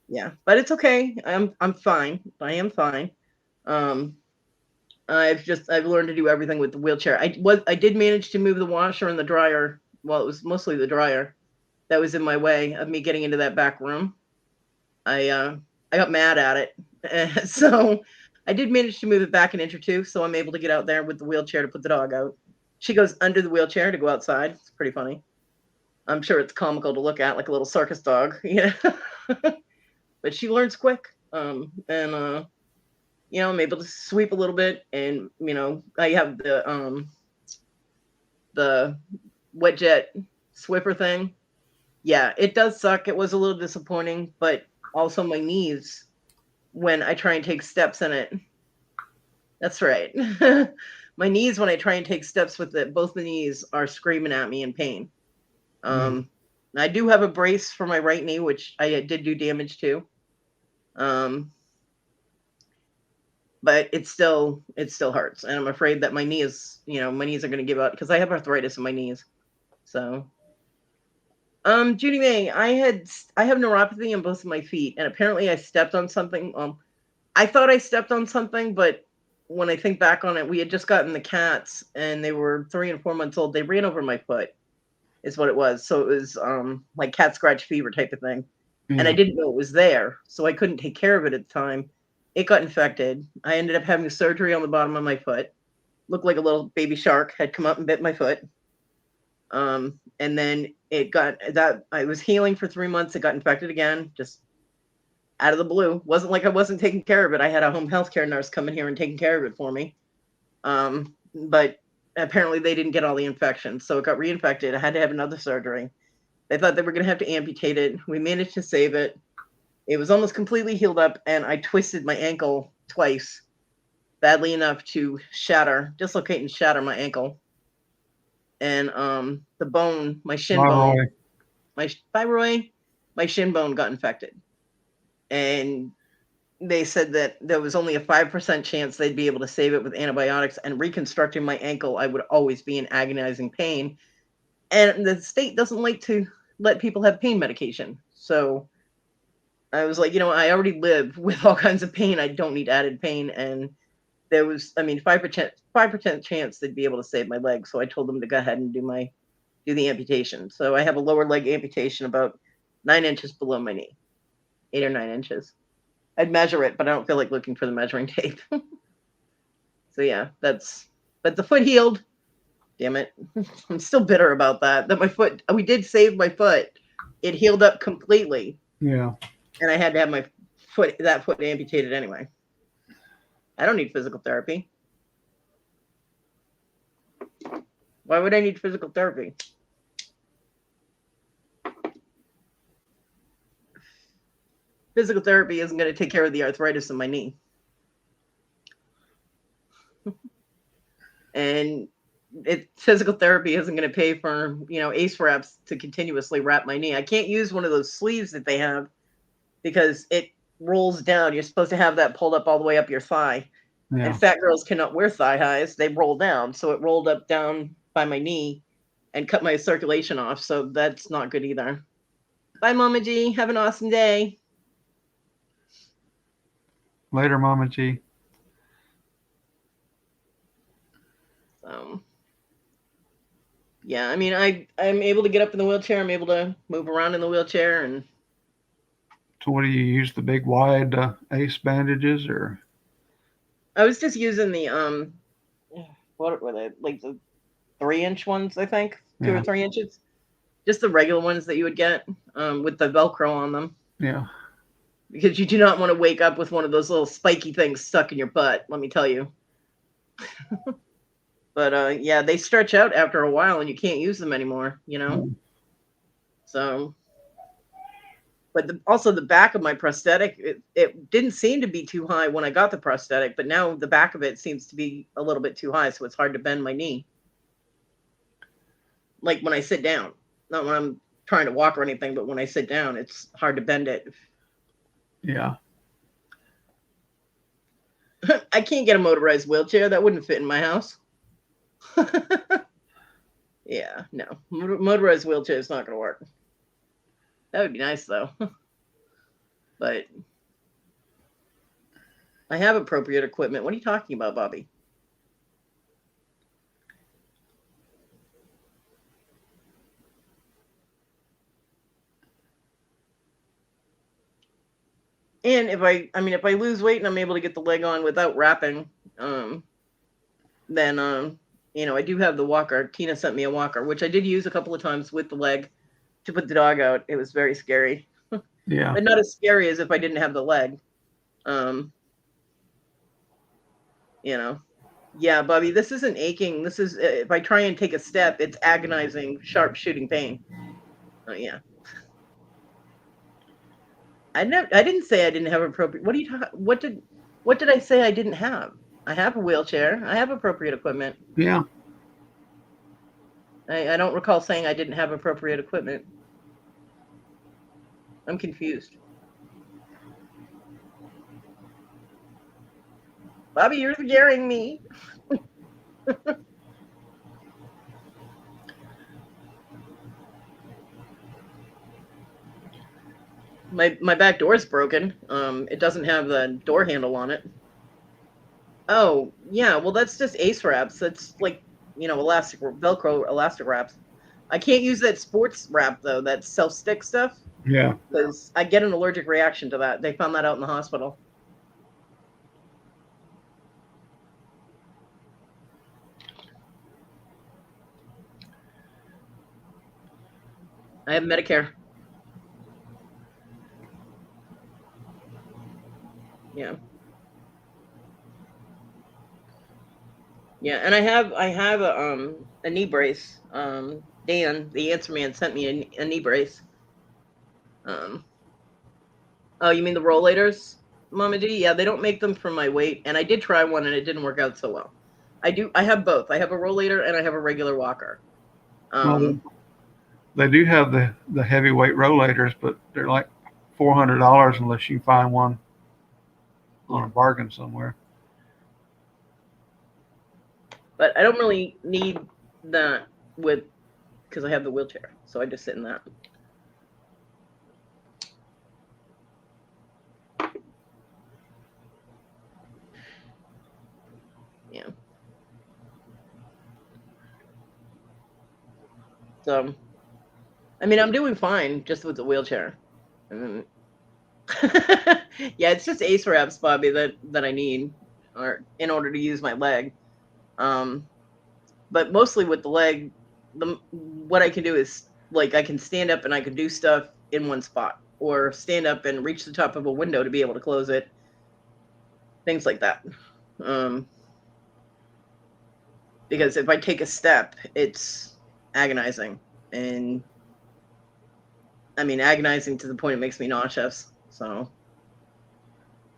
yeah, but it's okay. I'm fine. I am fine. I've learned to do everything with the wheelchair. I did manage to move the washer and the dryer. Well, it was mostly the dryer that was in my way of me getting into that back room. I got mad at it, so I did manage to move it back an inch or two, so I'm able to get out there with the wheelchair to put the dog out. She goes under the wheelchair to go outside. It's pretty funny. I'm sure it's comical to look at, like a little circus dog, you know. But she learns quick, and you know, I'm able to sweep a little bit, and you know, I have the wet jet Swiffer thing. Yeah, it does suck. It was a little disappointing, but also my knees when I try and take steps in it. That's right. My knees when I try and take steps with it, both the knees are screaming at me in pain. I do have a brace for my right knee, which I did do damage to. But it still hurts, and I'm afraid that my knees are going to give out because I have arthritis in my knees. So, Judy May, I have neuropathy in both of my feet, and apparently I stepped on something. I thought I stepped on something, but when I think back on it, we had just gotten the cats, and they were 3 and 4 months old. They ran over my foot, is what it was. So it was like cat scratch fever type of thing, and I didn't know it was there, so I couldn't take care of it at the time. It got infected. I ended up having surgery on the bottom of my foot. Looked like a little baby shark had come up and bit my foot. And then I was healing for 3 months. It got infected again, just out of the blue. Wasn't like I wasn't taking care of it. I had a home health care nurse come in here and taking care of it for me. But apparently they didn't get all the infections. So it got reinfected. I had to have another surgery. They thought they were going to have to amputate it. We managed to save it. It was almost completely healed up, and I twisted my ankle twice, badly enough to dislocate and shatter my ankle. And the bone, my shin bone, my thyroid, my shin bone got infected. And they said that there was only a 5% chance they'd be able to save it with antibiotics, and reconstructing my ankle, I would always be in agonizing pain. And the state doesn't like to let people have pain medication. So I was like, I already live with all kinds of pain. I don't need added pain. And there was, 5% chance they'd be able to save my leg. So I told them to go ahead and do the amputation. So I have a lower leg amputation about 9 inches below my knee, 8 or 9 inches. I'd measure it, but I don't feel like looking for the measuring tape. So yeah, but the foot healed. Damn it. I'm still bitter about that we did save my foot. It healed up completely. Yeah. And I had to have that foot amputated anyway. I don't need physical therapy. Why would I need physical therapy? Physical therapy isn't going to take care of the arthritis in my knee. And physical therapy isn't going to pay for, ACE wraps to continuously wrap my knee. I can't use one of those sleeves that they have because it rolls down. You're supposed to have that pulled up all the way up your thigh. Yeah. And fat girls cannot wear thigh highs. They roll down. So it rolled up down by my knee and cut my circulation off. So that's not good either. Bye, Mama G. Have an awesome day. Later, Mama G. Yeah, I'm able to get up in the wheelchair. I'm able to move around in the wheelchair. And so what do you use, the big wide ACE bandages, or? I was just using the what were they, like the 3-inch ones, I think, 2 or 3 inches, just the regular ones that you would get with the Velcro on them. Yeah. Because you do not want to wake up with one of those little spiky things stuck in your butt, let me tell you. But yeah, they stretch out after a while and you can't use them anymore, So, but also the back of my prosthetic, it didn't seem to be too high when I got the prosthetic, but now the back of it seems to be a little bit too high, so it's hard to bend my knee. Like when I sit down, not when I'm trying to walk or anything, but when I sit down, it's hard to bend it. Yeah. I can't get a motorized wheelchair. That wouldn't fit in my house. Yeah, no. Motorized wheelchair is not going to work. That would be nice, though. But I have appropriate equipment. What are you talking about, Bobby? And if I lose weight and I'm able to get the leg on without wrapping, then I do have the walker. Tina sent me a walker, which I did use a couple of times with the leg to put the dog out. It was very scary. Yeah. But not as scary as if I didn't have the leg. Yeah, Bobby, this isn't aching. This is, if I try and take a step, it's agonizing, sharp shooting pain. Yeah. I didn't say I didn't have appropriate. What are you talking? What did I say I didn't have? I have a wheelchair. I have appropriate equipment. Yeah. I don't recall saying I didn't have appropriate equipment. I'm confused. Bobby, you're scaring me. My back door is broken. It doesn't have the door handle on it. Oh, yeah. Well, that's just ACE wraps. That's like, elastic Velcro elastic wraps. I can't use that sports wrap though. That self-stick stuff. Yeah. Because I get an allergic reaction to that. They found that out in the hospital. I have Medicare. Yeah. Yeah, and I have a knee brace. Dan, the answer man, sent me a knee brace. Oh, you mean the rollators? Mama G. Yeah, they don't make them for my weight, and I did try one, and it didn't work out so well. I have both. I have a rollator and I have a regular walker. Well, they do have the heavyweight rollators, but they're like $400 unless you find one on a bargain somewhere. But I don't really need that because I have the wheelchair, so I just sit in that. Yeah. So, I mean, I'm doing fine just with the wheelchair. And yeah, it's just ace wraps, Bobby, that I need, or in order to use my leg. But mostly with the leg, what I can do is like I can stand up and I can do stuff in one spot, or stand up and reach the top of a window to be able to close it. Things like that. Because if I take a step, it's agonizing, and I mean agonizing to the point it makes me nauseous. So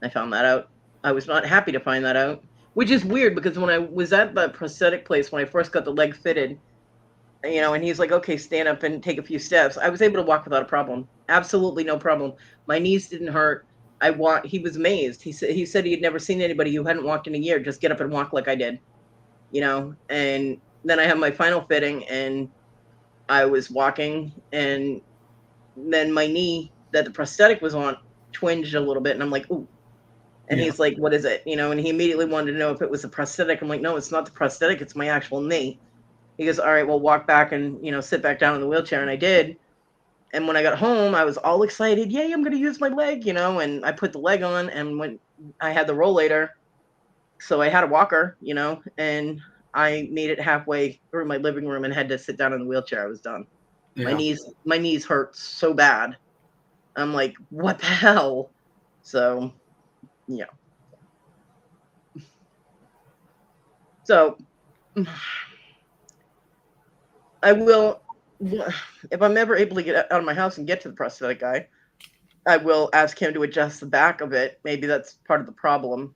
I found that out. I was not happy to find that out, which is weird because when I was at the prosthetic place when I first got the leg fitted, and he's like, okay, stand up and take a few steps. I was able to walk without a problem. Absolutely no problem. My knees didn't hurt. He was amazed. He said he had never seen anybody who hadn't walked in a year just get up and walk like I did, and then I had my final fitting and I was walking, and then my knee that the prosthetic was on twinged a little bit, and I'm like, ooh. And Yeah. he's like, what is it? And he immediately wanted to know if it was a prosthetic. I'm like, no, it's not the prosthetic. It's my actual knee. He goes, all right, well, walk back and, sit back down in the wheelchair. And I did. And when I got home, I was all excited. Yay, I'm going to use my leg, and I put the leg on, and when I had the rollator, so I had a walker, and I made it halfway through my living room and had to sit down in the wheelchair. I was done. Yeah. My knees hurt so bad. I'm like, what the hell? So, yeah. So I will, if I'm ever able to get out of my house and get to the prosthetic guy, I will ask him to adjust the back of it. Maybe that's part of the problem,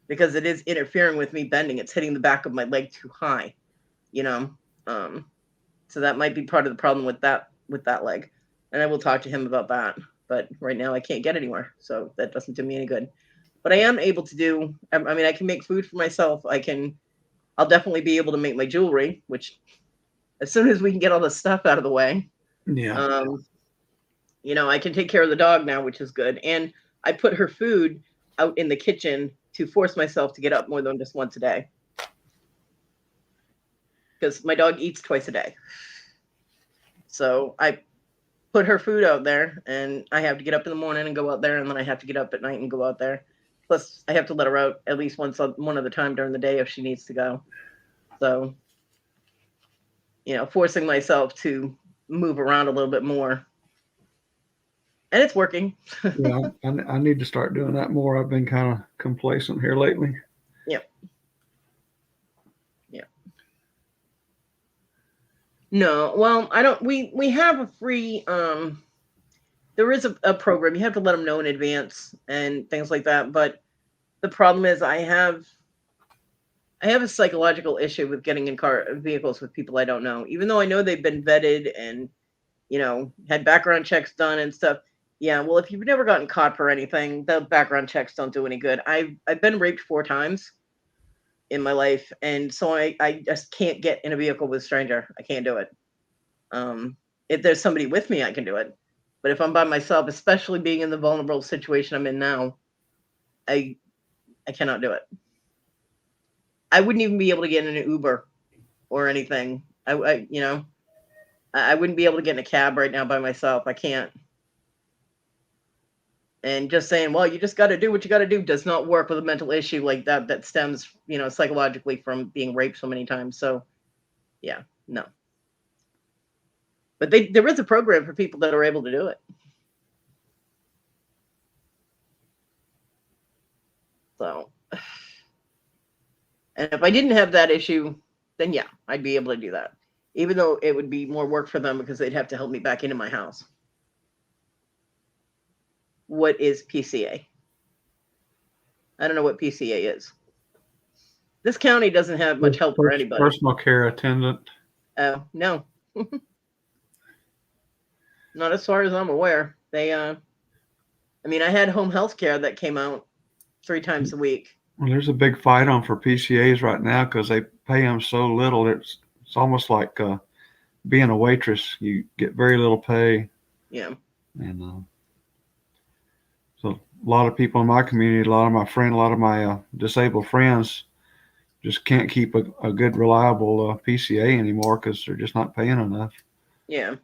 because it is interfering with me bending. It's hitting the back of my leg too high, so that might be part of the problem with that leg. And I will talk to him about that. But right now I can't get anywhere, so that doesn't do me any good. But I am able to do. I mean, I can make food for myself. I'll definitely be able to make my jewelry, which as soon as we can get all this stuff out of the way, Yeah. I can take care of the dog now, which is good. And I put her food out in the kitchen to force myself to get up more than just once a day, because my dog eats twice a day. So I put her food out there, and I have to get up in the morning and go out there, and then I have to get up at night and go out there. Plus, I have to let her out at least one other time during the day if she needs to go. So, forcing myself to move around a little bit more. And it's working. Yeah, I need to start doing that more. I've been kind of complacent here lately. Yep. Yeah. No, well, I don't. We have a free. There is a program. You have to let them know in advance and things like that. But the problem is, I have a psychological issue with getting in vehicles with people I don't know, even though I know they've been vetted and had background checks done and stuff. Yeah, well, if you've never gotten caught for anything, the background checks don't do any good. I've been raped 4 times in my life, and so I just can't get in a vehicle with a stranger. I can't do it. If there's somebody with me, I can do it. But if I'm by myself, especially being in the vulnerable situation I'm in now, I cannot do it. I wouldn't even be able to get in an Uber or anything. I wouldn't be able to get in a cab right now by myself. I can't. And just saying, well, you just got to do what you got to do does not work with a mental issue like that stems, psychologically from being raped so many times. So, yeah, no. But there is a program for people that are able to do it. So, and if I didn't have that issue, then yeah, I'd be able to do that. Even though it would be more work for them because they'd have to help me back into my house. what is PCA. I don't know what PCA is. This county doesn't have much help for anybody. Personal care attendant. Oh, no. Not as far as I'm aware. They, I mean, I had home health care that came out 3 times a week. Well, there's a big fight on for PCAs right now because they pay them so little. It's almost like being a waitress. You get very little pay. Yeah. And so a lot of people in my community, a lot of my disabled friends just can't keep a good, reliable PCA anymore because they're just not paying enough. Yeah.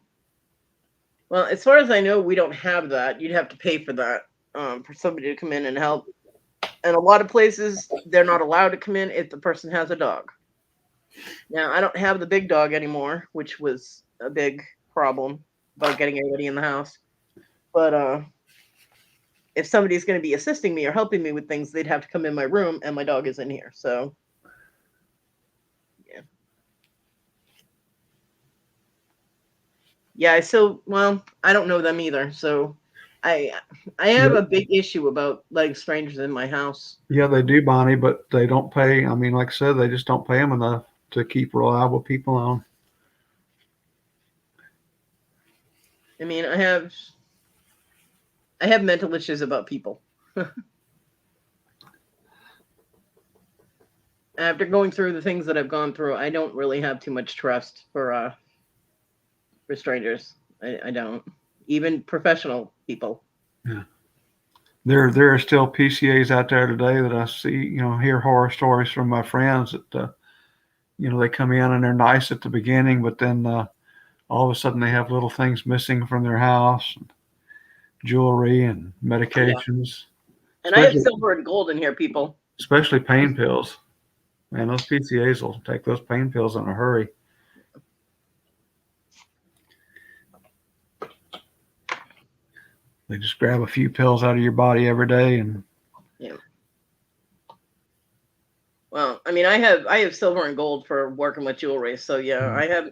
Well, as far as I know, we don't have that. You'd have to pay for that for somebody to come in and help. And a lot of places, they're not allowed to come in if the person has a dog. Now, I don't have the big dog anymore, which was a big problem about getting everybody in the house. But if somebody's going to be assisting me or helping me with things, they'd have to come in my room, and my dog is in here. So, yeah. Yeah, well, I don't know them either. So I have a big issue about letting strangers in my house. Yeah, they do, Bonnie, but they don't pay. I mean, like I said, they just don't pay them enough to keep reliable people on. I mean, I have mental issues about people. After going through the things that I've gone through, I don't really have too much trust for strangers. I don't. Even professional people. Yeah. There are still PCAs out there today that I see, hear horror stories from my friends that, they come in and they're nice at the beginning, but then all of a sudden they have little things missing from their house, jewelry and medications. Yeah. And I have silver and gold in here, people. Especially pain pills. Man, those PCAs will take those pain pills in a hurry. They just grab a few pills out of your body every day and. Yeah. Well, I mean, I have silver and gold for working with jewelry, so yeah, I have,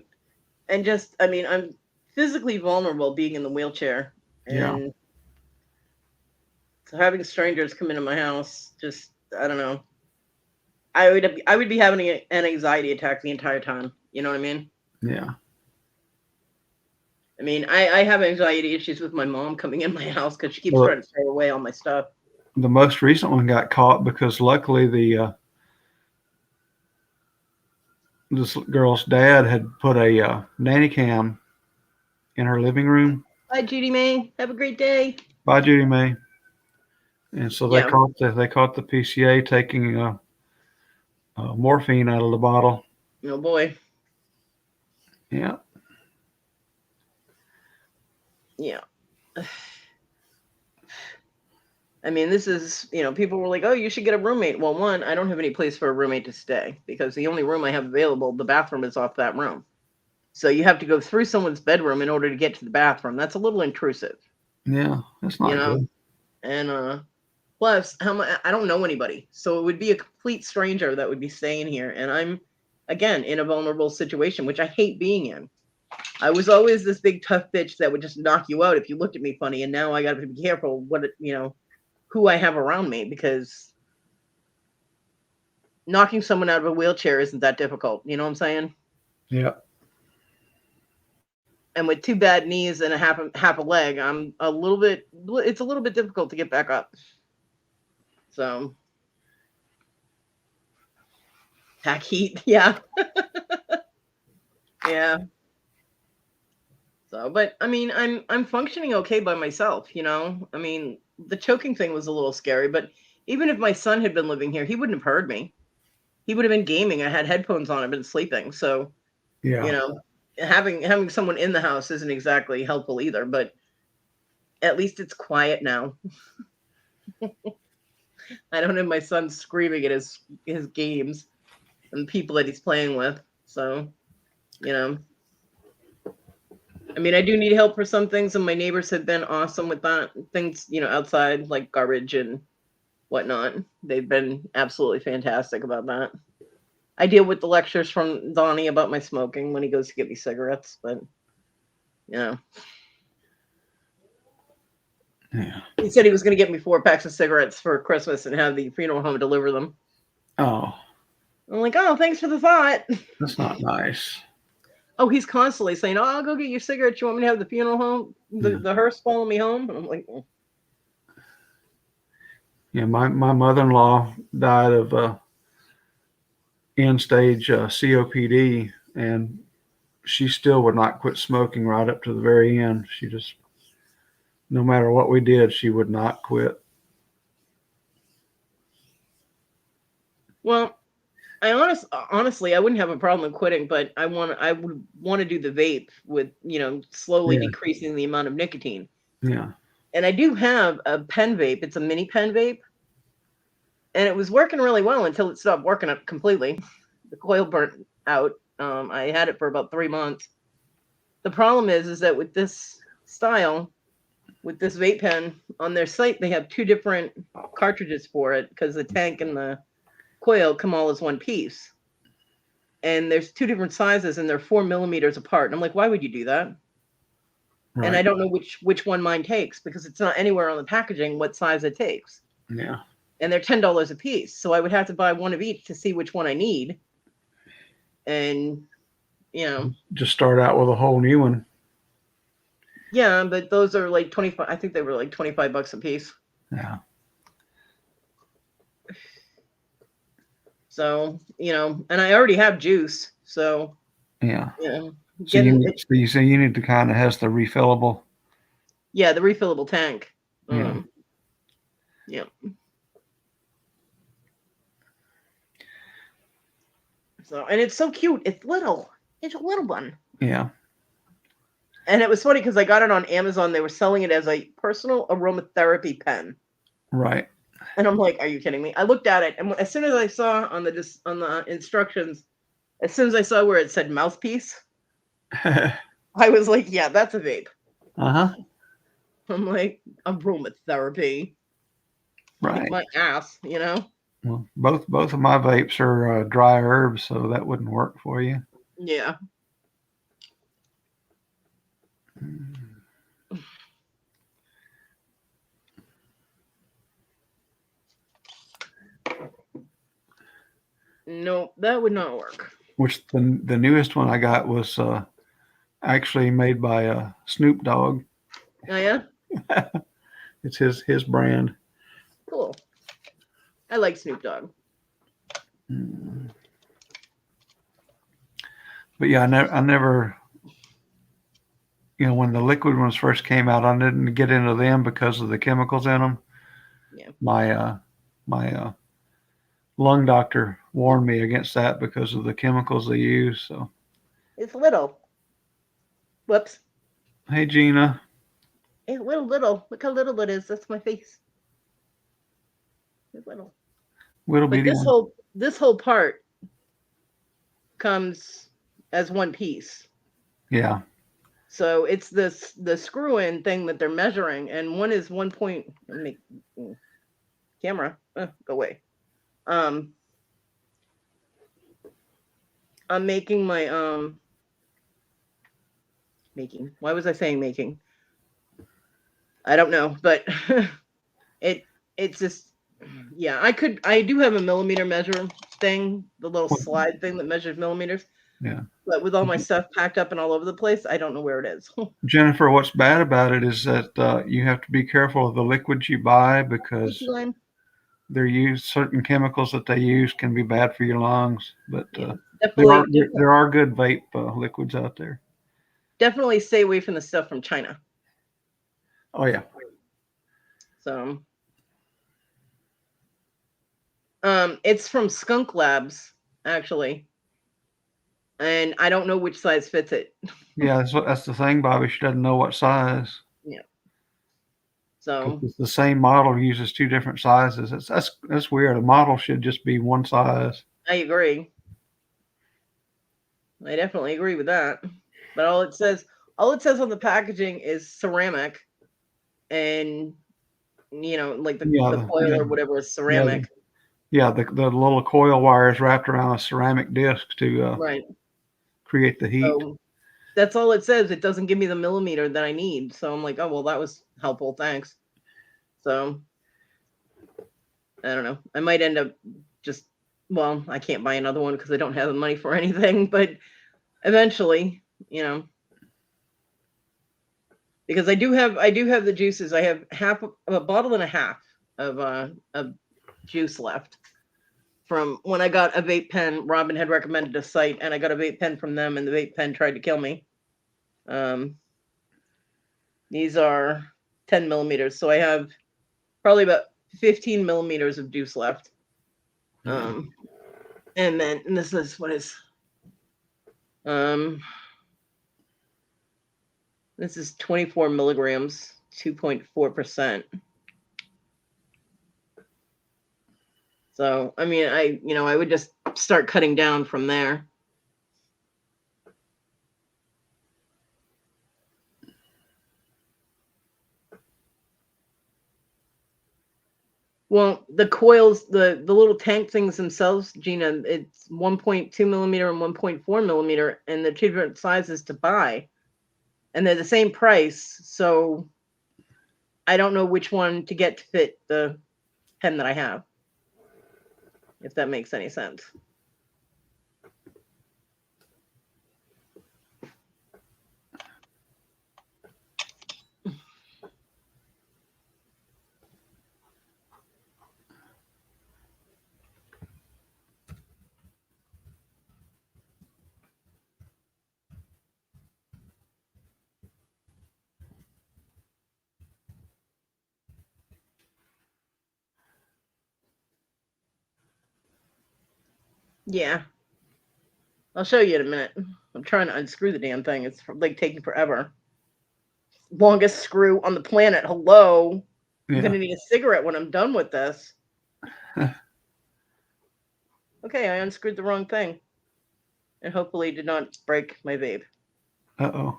and just, I mean, I'm physically vulnerable being in the wheelchair, and so having strangers come into my house, just, I don't know. I would be having an anxiety attack the entire time. You know what I mean? Yeah. I mean, I have anxiety issues with my mom coming in my house because she keeps trying to throw away all my stuff. The most recent one got caught because luckily this girl's dad had put a nanny cam in her living room. Bye, Judy May. Have a great day. Bye, Judy May. And so they caught the PCA taking morphine out of the bottle. Oh boy. Yeah. Yeah. I mean, this is, people were like, oh, you should get a roommate. Well, one, I don't have any place for a roommate to stay because the only room I have available, the bathroom is off that room. So you have to go through someone's bedroom in order to get to the bathroom. That's a little intrusive. Yeah, that's not good. And plus, I don't know anybody. So it would be a complete stranger that would be staying here. And I'm, again, in a vulnerable situation, which I hate being in. I was always this big tough bitch that would just knock you out if you looked at me funny. And now I got to be careful who I have around me, because knocking someone out of a wheelchair isn't that difficult. You know what I'm saying? Yeah. And with 2 bad knees and half a leg, it's a little bit difficult to get back up. So, pack heat. Yeah. Yeah. So, but I mean, I'm functioning okay by myself, I mean, the choking thing was a little scary, but even if my son had been living here, he wouldn't have heard me. He would have been gaming. I had headphones on. I've been sleeping. So, having someone in the house isn't exactly helpful either, but at least it's quiet now. I don't have my son screaming at his games and people that he's playing with. So, I mean, I do need help for some things, and my neighbors have been awesome with that. Things, outside, like garbage and whatnot. They've been absolutely fantastic about that. I deal with the lectures from Donnie about my smoking when he goes to get me cigarettes, but, Yeah. He said he was going to get me 4 packs of cigarettes for Christmas and have the funeral home deliver them. Oh, I'm like, oh, thanks for the thought. that's not nice. Oh, he's constantly saying, oh, I'll go get your cigarettes. You want me to have the funeral home, the hearse follow me home? And I'm like, oh. Yeah, my mother-in-law died of end-stage COPD, and she still would not quit smoking right up to the very end. She just, no matter what we did, she would not quit. Well, honestly, I wouldn't have a problem quitting, but I would want to do the vape with, slowly Yeah. decreasing the amount of nicotine. Yeah. And I do have a pen vape. It's a mini pen vape. And it was working really well until it stopped working up completely. The coil burnt out. I had it for about 3 months. The problem is that with this style, with this vape pen, on their site, they have 2 different cartridges for it because the tank and the coil come all as one piece. And there's 2 different sizes and they're 4 millimeters apart. And I'm like, why would you do that? Right. And I don't know which one mine takes because it's not anywhere on the packaging what size it takes. Yeah. And they're $10 a piece. So I would have to buy one of each to see which one I need. And, Just start out with a whole new one. yeah, but those are like 25. I think they were like $25 a piece. Yeah. So, and I already have juice. So, Yeah. So getting you need to kind of has the refillable. Yeah, the refillable tank. Yeah. Yeah. So, and it's so cute. It's little. It's a little one. Yeah. And it was funny because I got it on Amazon. They were selling it as a personal aromatherapy pen. Right. And I'm like, are you kidding me? I looked at it, and as soon as I saw on the instructions, as soon as I saw where it said mouthpiece, I was like, yeah, that's a vape. Uh-huh. I'm like, aromatherapy. Right. My ass, Well, both of my vapes are dry herbs, so that wouldn't work for you. Yeah. No, that would not work. Which the newest one I got was actually made by Snoop Dogg. Oh yeah? It's his brand. Cool. I like Snoop Dogg. But yeah, I never, when the liquid ones first came out, I didn't get into them because of the chemicals in them. Yeah. My lung doctor warned me against that because of the chemicals they use. So. It's little. Whoops. Hey, Gina. It's little. Look how little it is. That's my face. It's little. But this whole part comes as one piece. Yeah. So it's the screw-in thing that they're measuring, and one is 1 point. Camera, go away. I'm making my making. Why was I saying making? I don't know, but it's just, yeah. I do have a millimeter measure thing, the little slide thing that measures millimeters. Yeah. But with all my stuff packed up and all over the place, I don't know where it is. Jennifer, what's bad about it is that you have to be careful of the liquids you buy because certain chemicals that they use can be bad for your lungs. But there are good vape liquids out there. Definitely stay away from the stuff from China. Oh yeah. So, it's from Skunk Labs actually. And I don't know which size fits it. Yeah, that's the thing, Bobby. She doesn't know what size. Yeah. So it's the same model uses 2 different sizes. That's weird. A model should just be one size. I agree. I definitely agree with that. But all it says on the packaging is ceramic, and like the coil or whatever is ceramic. Yeah, the little coil wire is wrapped around a ceramic disc to right. create the heat. So that's all it says. It doesn't give me the millimeter that I need. So I'm like, oh well, that was helpful. Thanks. So I don't know. I might end up just, well, I can't buy another one because I don't have the money for anything, but eventually, you know, because I do have the juices. I have a bottle and a half of juice left from when I got a vape pen. Robin had recommended a site, and I got a vape pen from them, and the vape pen tried to kill me. These are 10 millimeters, so I have probably about 15 millimeters of juice left. And then and this is what is this is 24 milligrams, 2.4%. So I mean, I would just start cutting down from there. Well, the coils, the little tank things themselves, Gina, it's 1.2 millimeter and 1.4 millimeter, and they're two different sizes to buy, and they're the same price. So I don't know which one to get to fit the pen that I have, if that makes any sense. Yeah. I'll show you in a minute. I'm trying to unscrew the damn thing. It's like taking forever. Longest screw on the planet. Hello. I'm Yeah. going to need a cigarette when I'm done with this. Okay, I unscrewed the wrong thing. And hopefully did not break my vape. Uh-oh.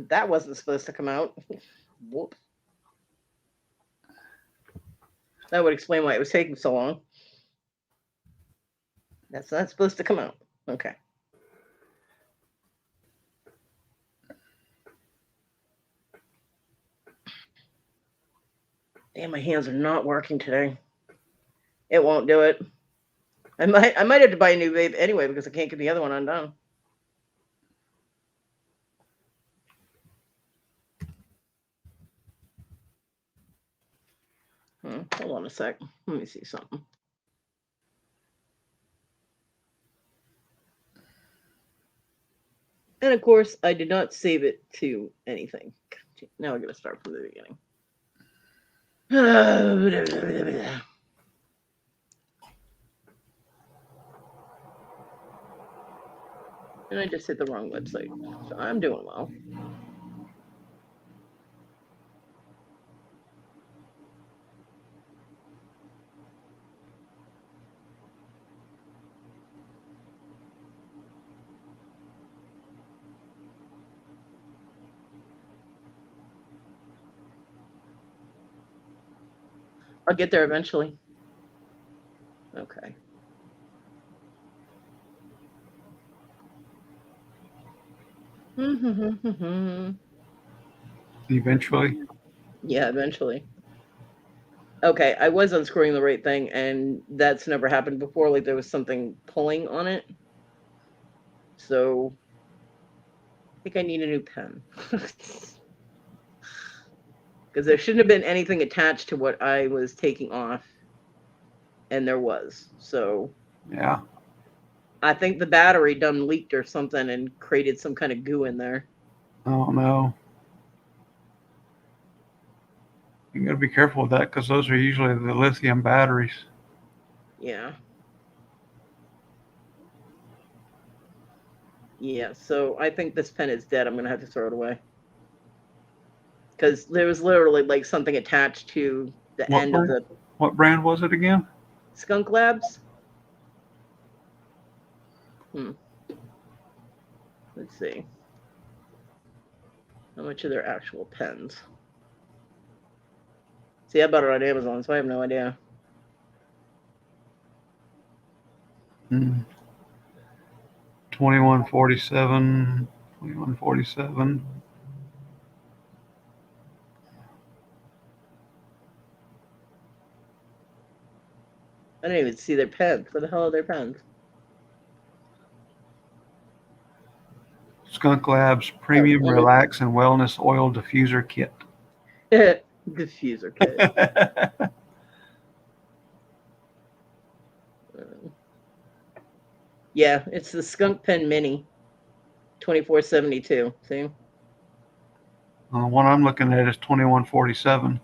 That wasn't supposed to come out. Whoop. That would explain why it was taking so long. That's not supposed to come out. Okay. Damn, my hands are not working today. It won't do it. I might have to buy a new vape anyway because I can't get the other one undone. Hold on a sec. Let me see something. And of course, I did not save it to anything. Now I gotta start from the beginning. And I just hit the wrong website. So I'm doing well. I'll get there eventually. Okay. Eventually. Yeah, eventually. Okay, I was unscrewing the right thing, and that's never happened before. Like there was something pulling on it. So I think I need a new pen. Because there shouldn't have been anything attached to what I was taking off. And there was. So Yeah. I think the battery done leaked or something and created some kind of goo in there. Oh, no. You got to be careful with that because those are usually the lithium batteries. Yeah. Yeah, so I think this pen is dead. I'm going to have to throw it away. Because there was literally like something attached to the end of the What brand was it again? Skunk Labs. Let's see. How much are their actual pens? See, I bought it on Amazon, so I have no idea. 2147. 2147. I didn't even see their pens. Where the hell are their pens? Skunk Labs Premium let me- Relax and Wellness Oil Diffuser Kit. Diffuser kit. Yeah, it's the Skunk Pen Mini, 2472. See, The one I'm looking at is 2147.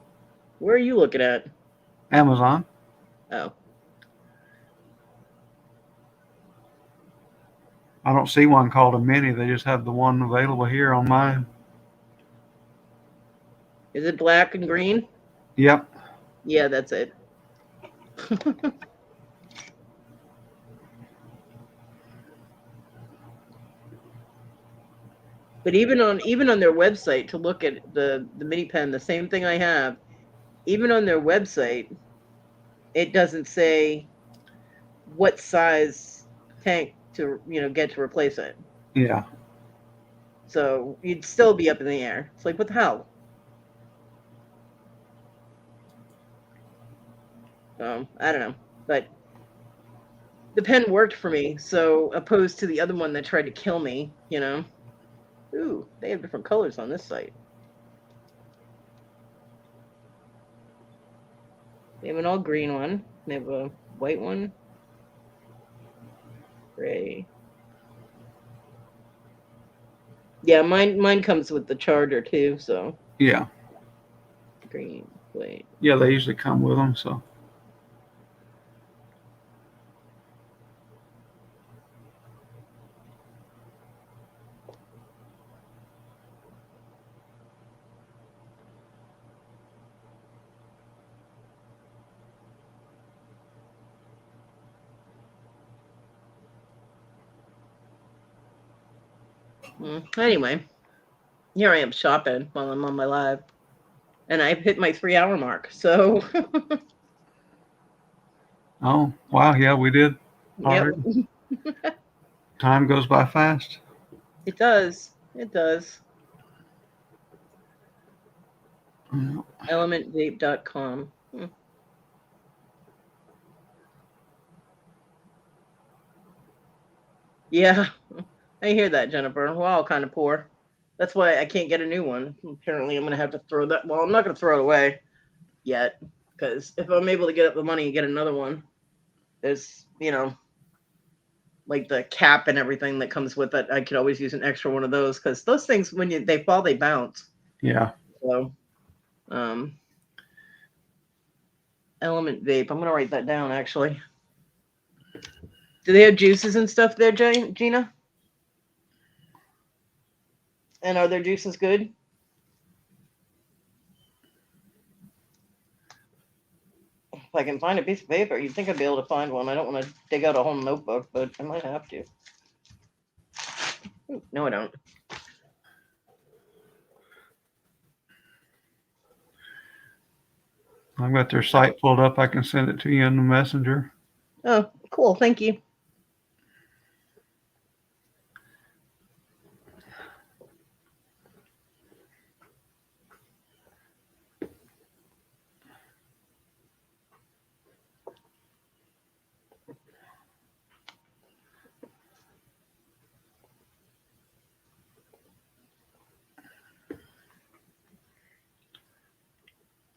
where are you looking at? Amazon. Oh, I don't see one called a mini. They just have the one available here on mine. is it black and green? Yep. Yeah, that's it. But even on their website, to look at the mini pen, the same thing I have, even on their website, it doesn't say what size tank to get to replace it. Yeah. So you'd still be up in the air. It's like, what the hell? I don't know, but the pen worked for me. So opposed to the other one that tried to kill me, Ooh, they have different colors on this site. They have an all green one. They have a white one. Gray. Yeah, mine comes with the charger too, so Yeah. green, white. Yeah, they usually come with them. So Anyway, here I am shopping while I'm on my live. And I've hit my 3-hour mark. So oh wow, yeah, we did. yep, Time goes by fast. it does. It does. Yeah. Elementvape.com. Yeah, I hear that, Jennifer. We're all kind of poor. That's why I can't get a new one. Apparently, I'm going to have to throw that. Well, I'm not going to throw it away yet, because if I'm able to get up the money and get another one, there's, like the cap and everything that comes with it. I could always use an extra one of those, because those things, when they fall, they bounce. Yeah. So, Element Vape. I'm going to write that down, actually. Do they have juices and stuff there, Gina? And are their juices good? If I can find a piece of paper, you'd think I'd be able to find one. I don't want to dig out a whole notebook, but I might have to. No, I don't. I've got their site pulled up. I can send it to you in the messenger. Oh, cool. Thank you.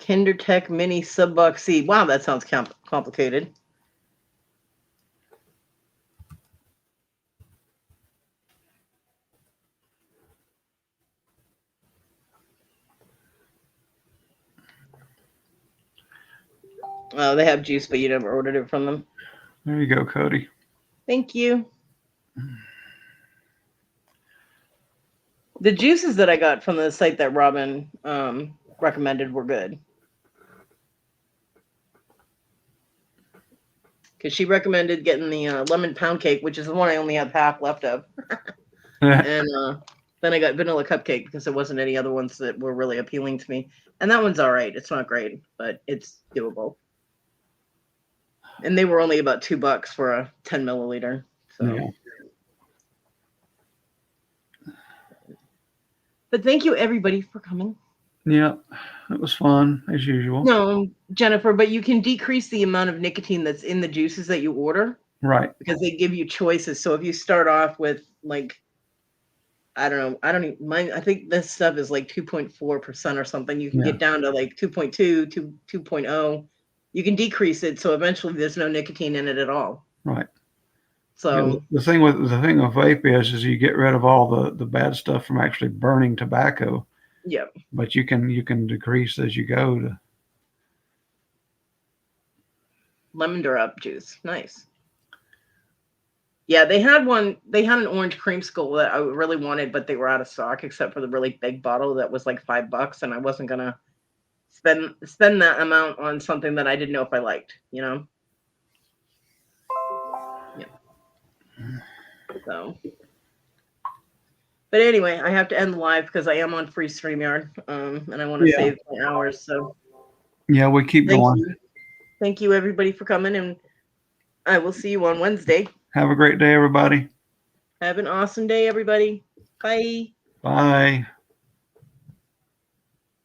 KinderTech Mini Subbox C. Wow, that sounds complicated. Oh, they have juice, but you never ordered it from them. There you go, Kodi. Thank you. The juices that I got from the site that Robin recommended were good. Because she recommended getting the lemon pound cake, which is the one I only have half left of. And then I got vanilla cupcake because there wasn't any other ones that were really appealing to me. And that one's all right. It's not great, but it's doable. And they were only about $2 for a 10 milliliter. So. Yeah. But thank you, everybody, for coming. Yeah, it was fun as usual. No, Jennifer, but you can decrease the amount of nicotine that's in the juices that you order Right. because they give you choices. So if you start off with like, I don't know, I don't even mine, I think this stuff is like 2.4% or something. You can Yeah. get down to like 2.2, 2.0. You can decrease it so eventually there's no nicotine in it at all. Right. So The thing with vape is you get rid of all the bad stuff from actually burning tobacco, yeah, but you can decrease as you go to. lemon drop juice. Nice. Yeah, they had an orange creamsicle that I really wanted, but they were out of stock except for the really big bottle that was like $5 and I wasn't gonna spend that amount on something that I didn't know if I liked, you know? Yeah. So but anyway, I have to end the live because I am on free StreamYard. And I want to Yeah. save my hours. So Yeah, we keep thank going. you. Thank you everybody for coming and I will see you on Wednesday. Have a great day, everybody. Have an awesome day, everybody. Bye. Bye.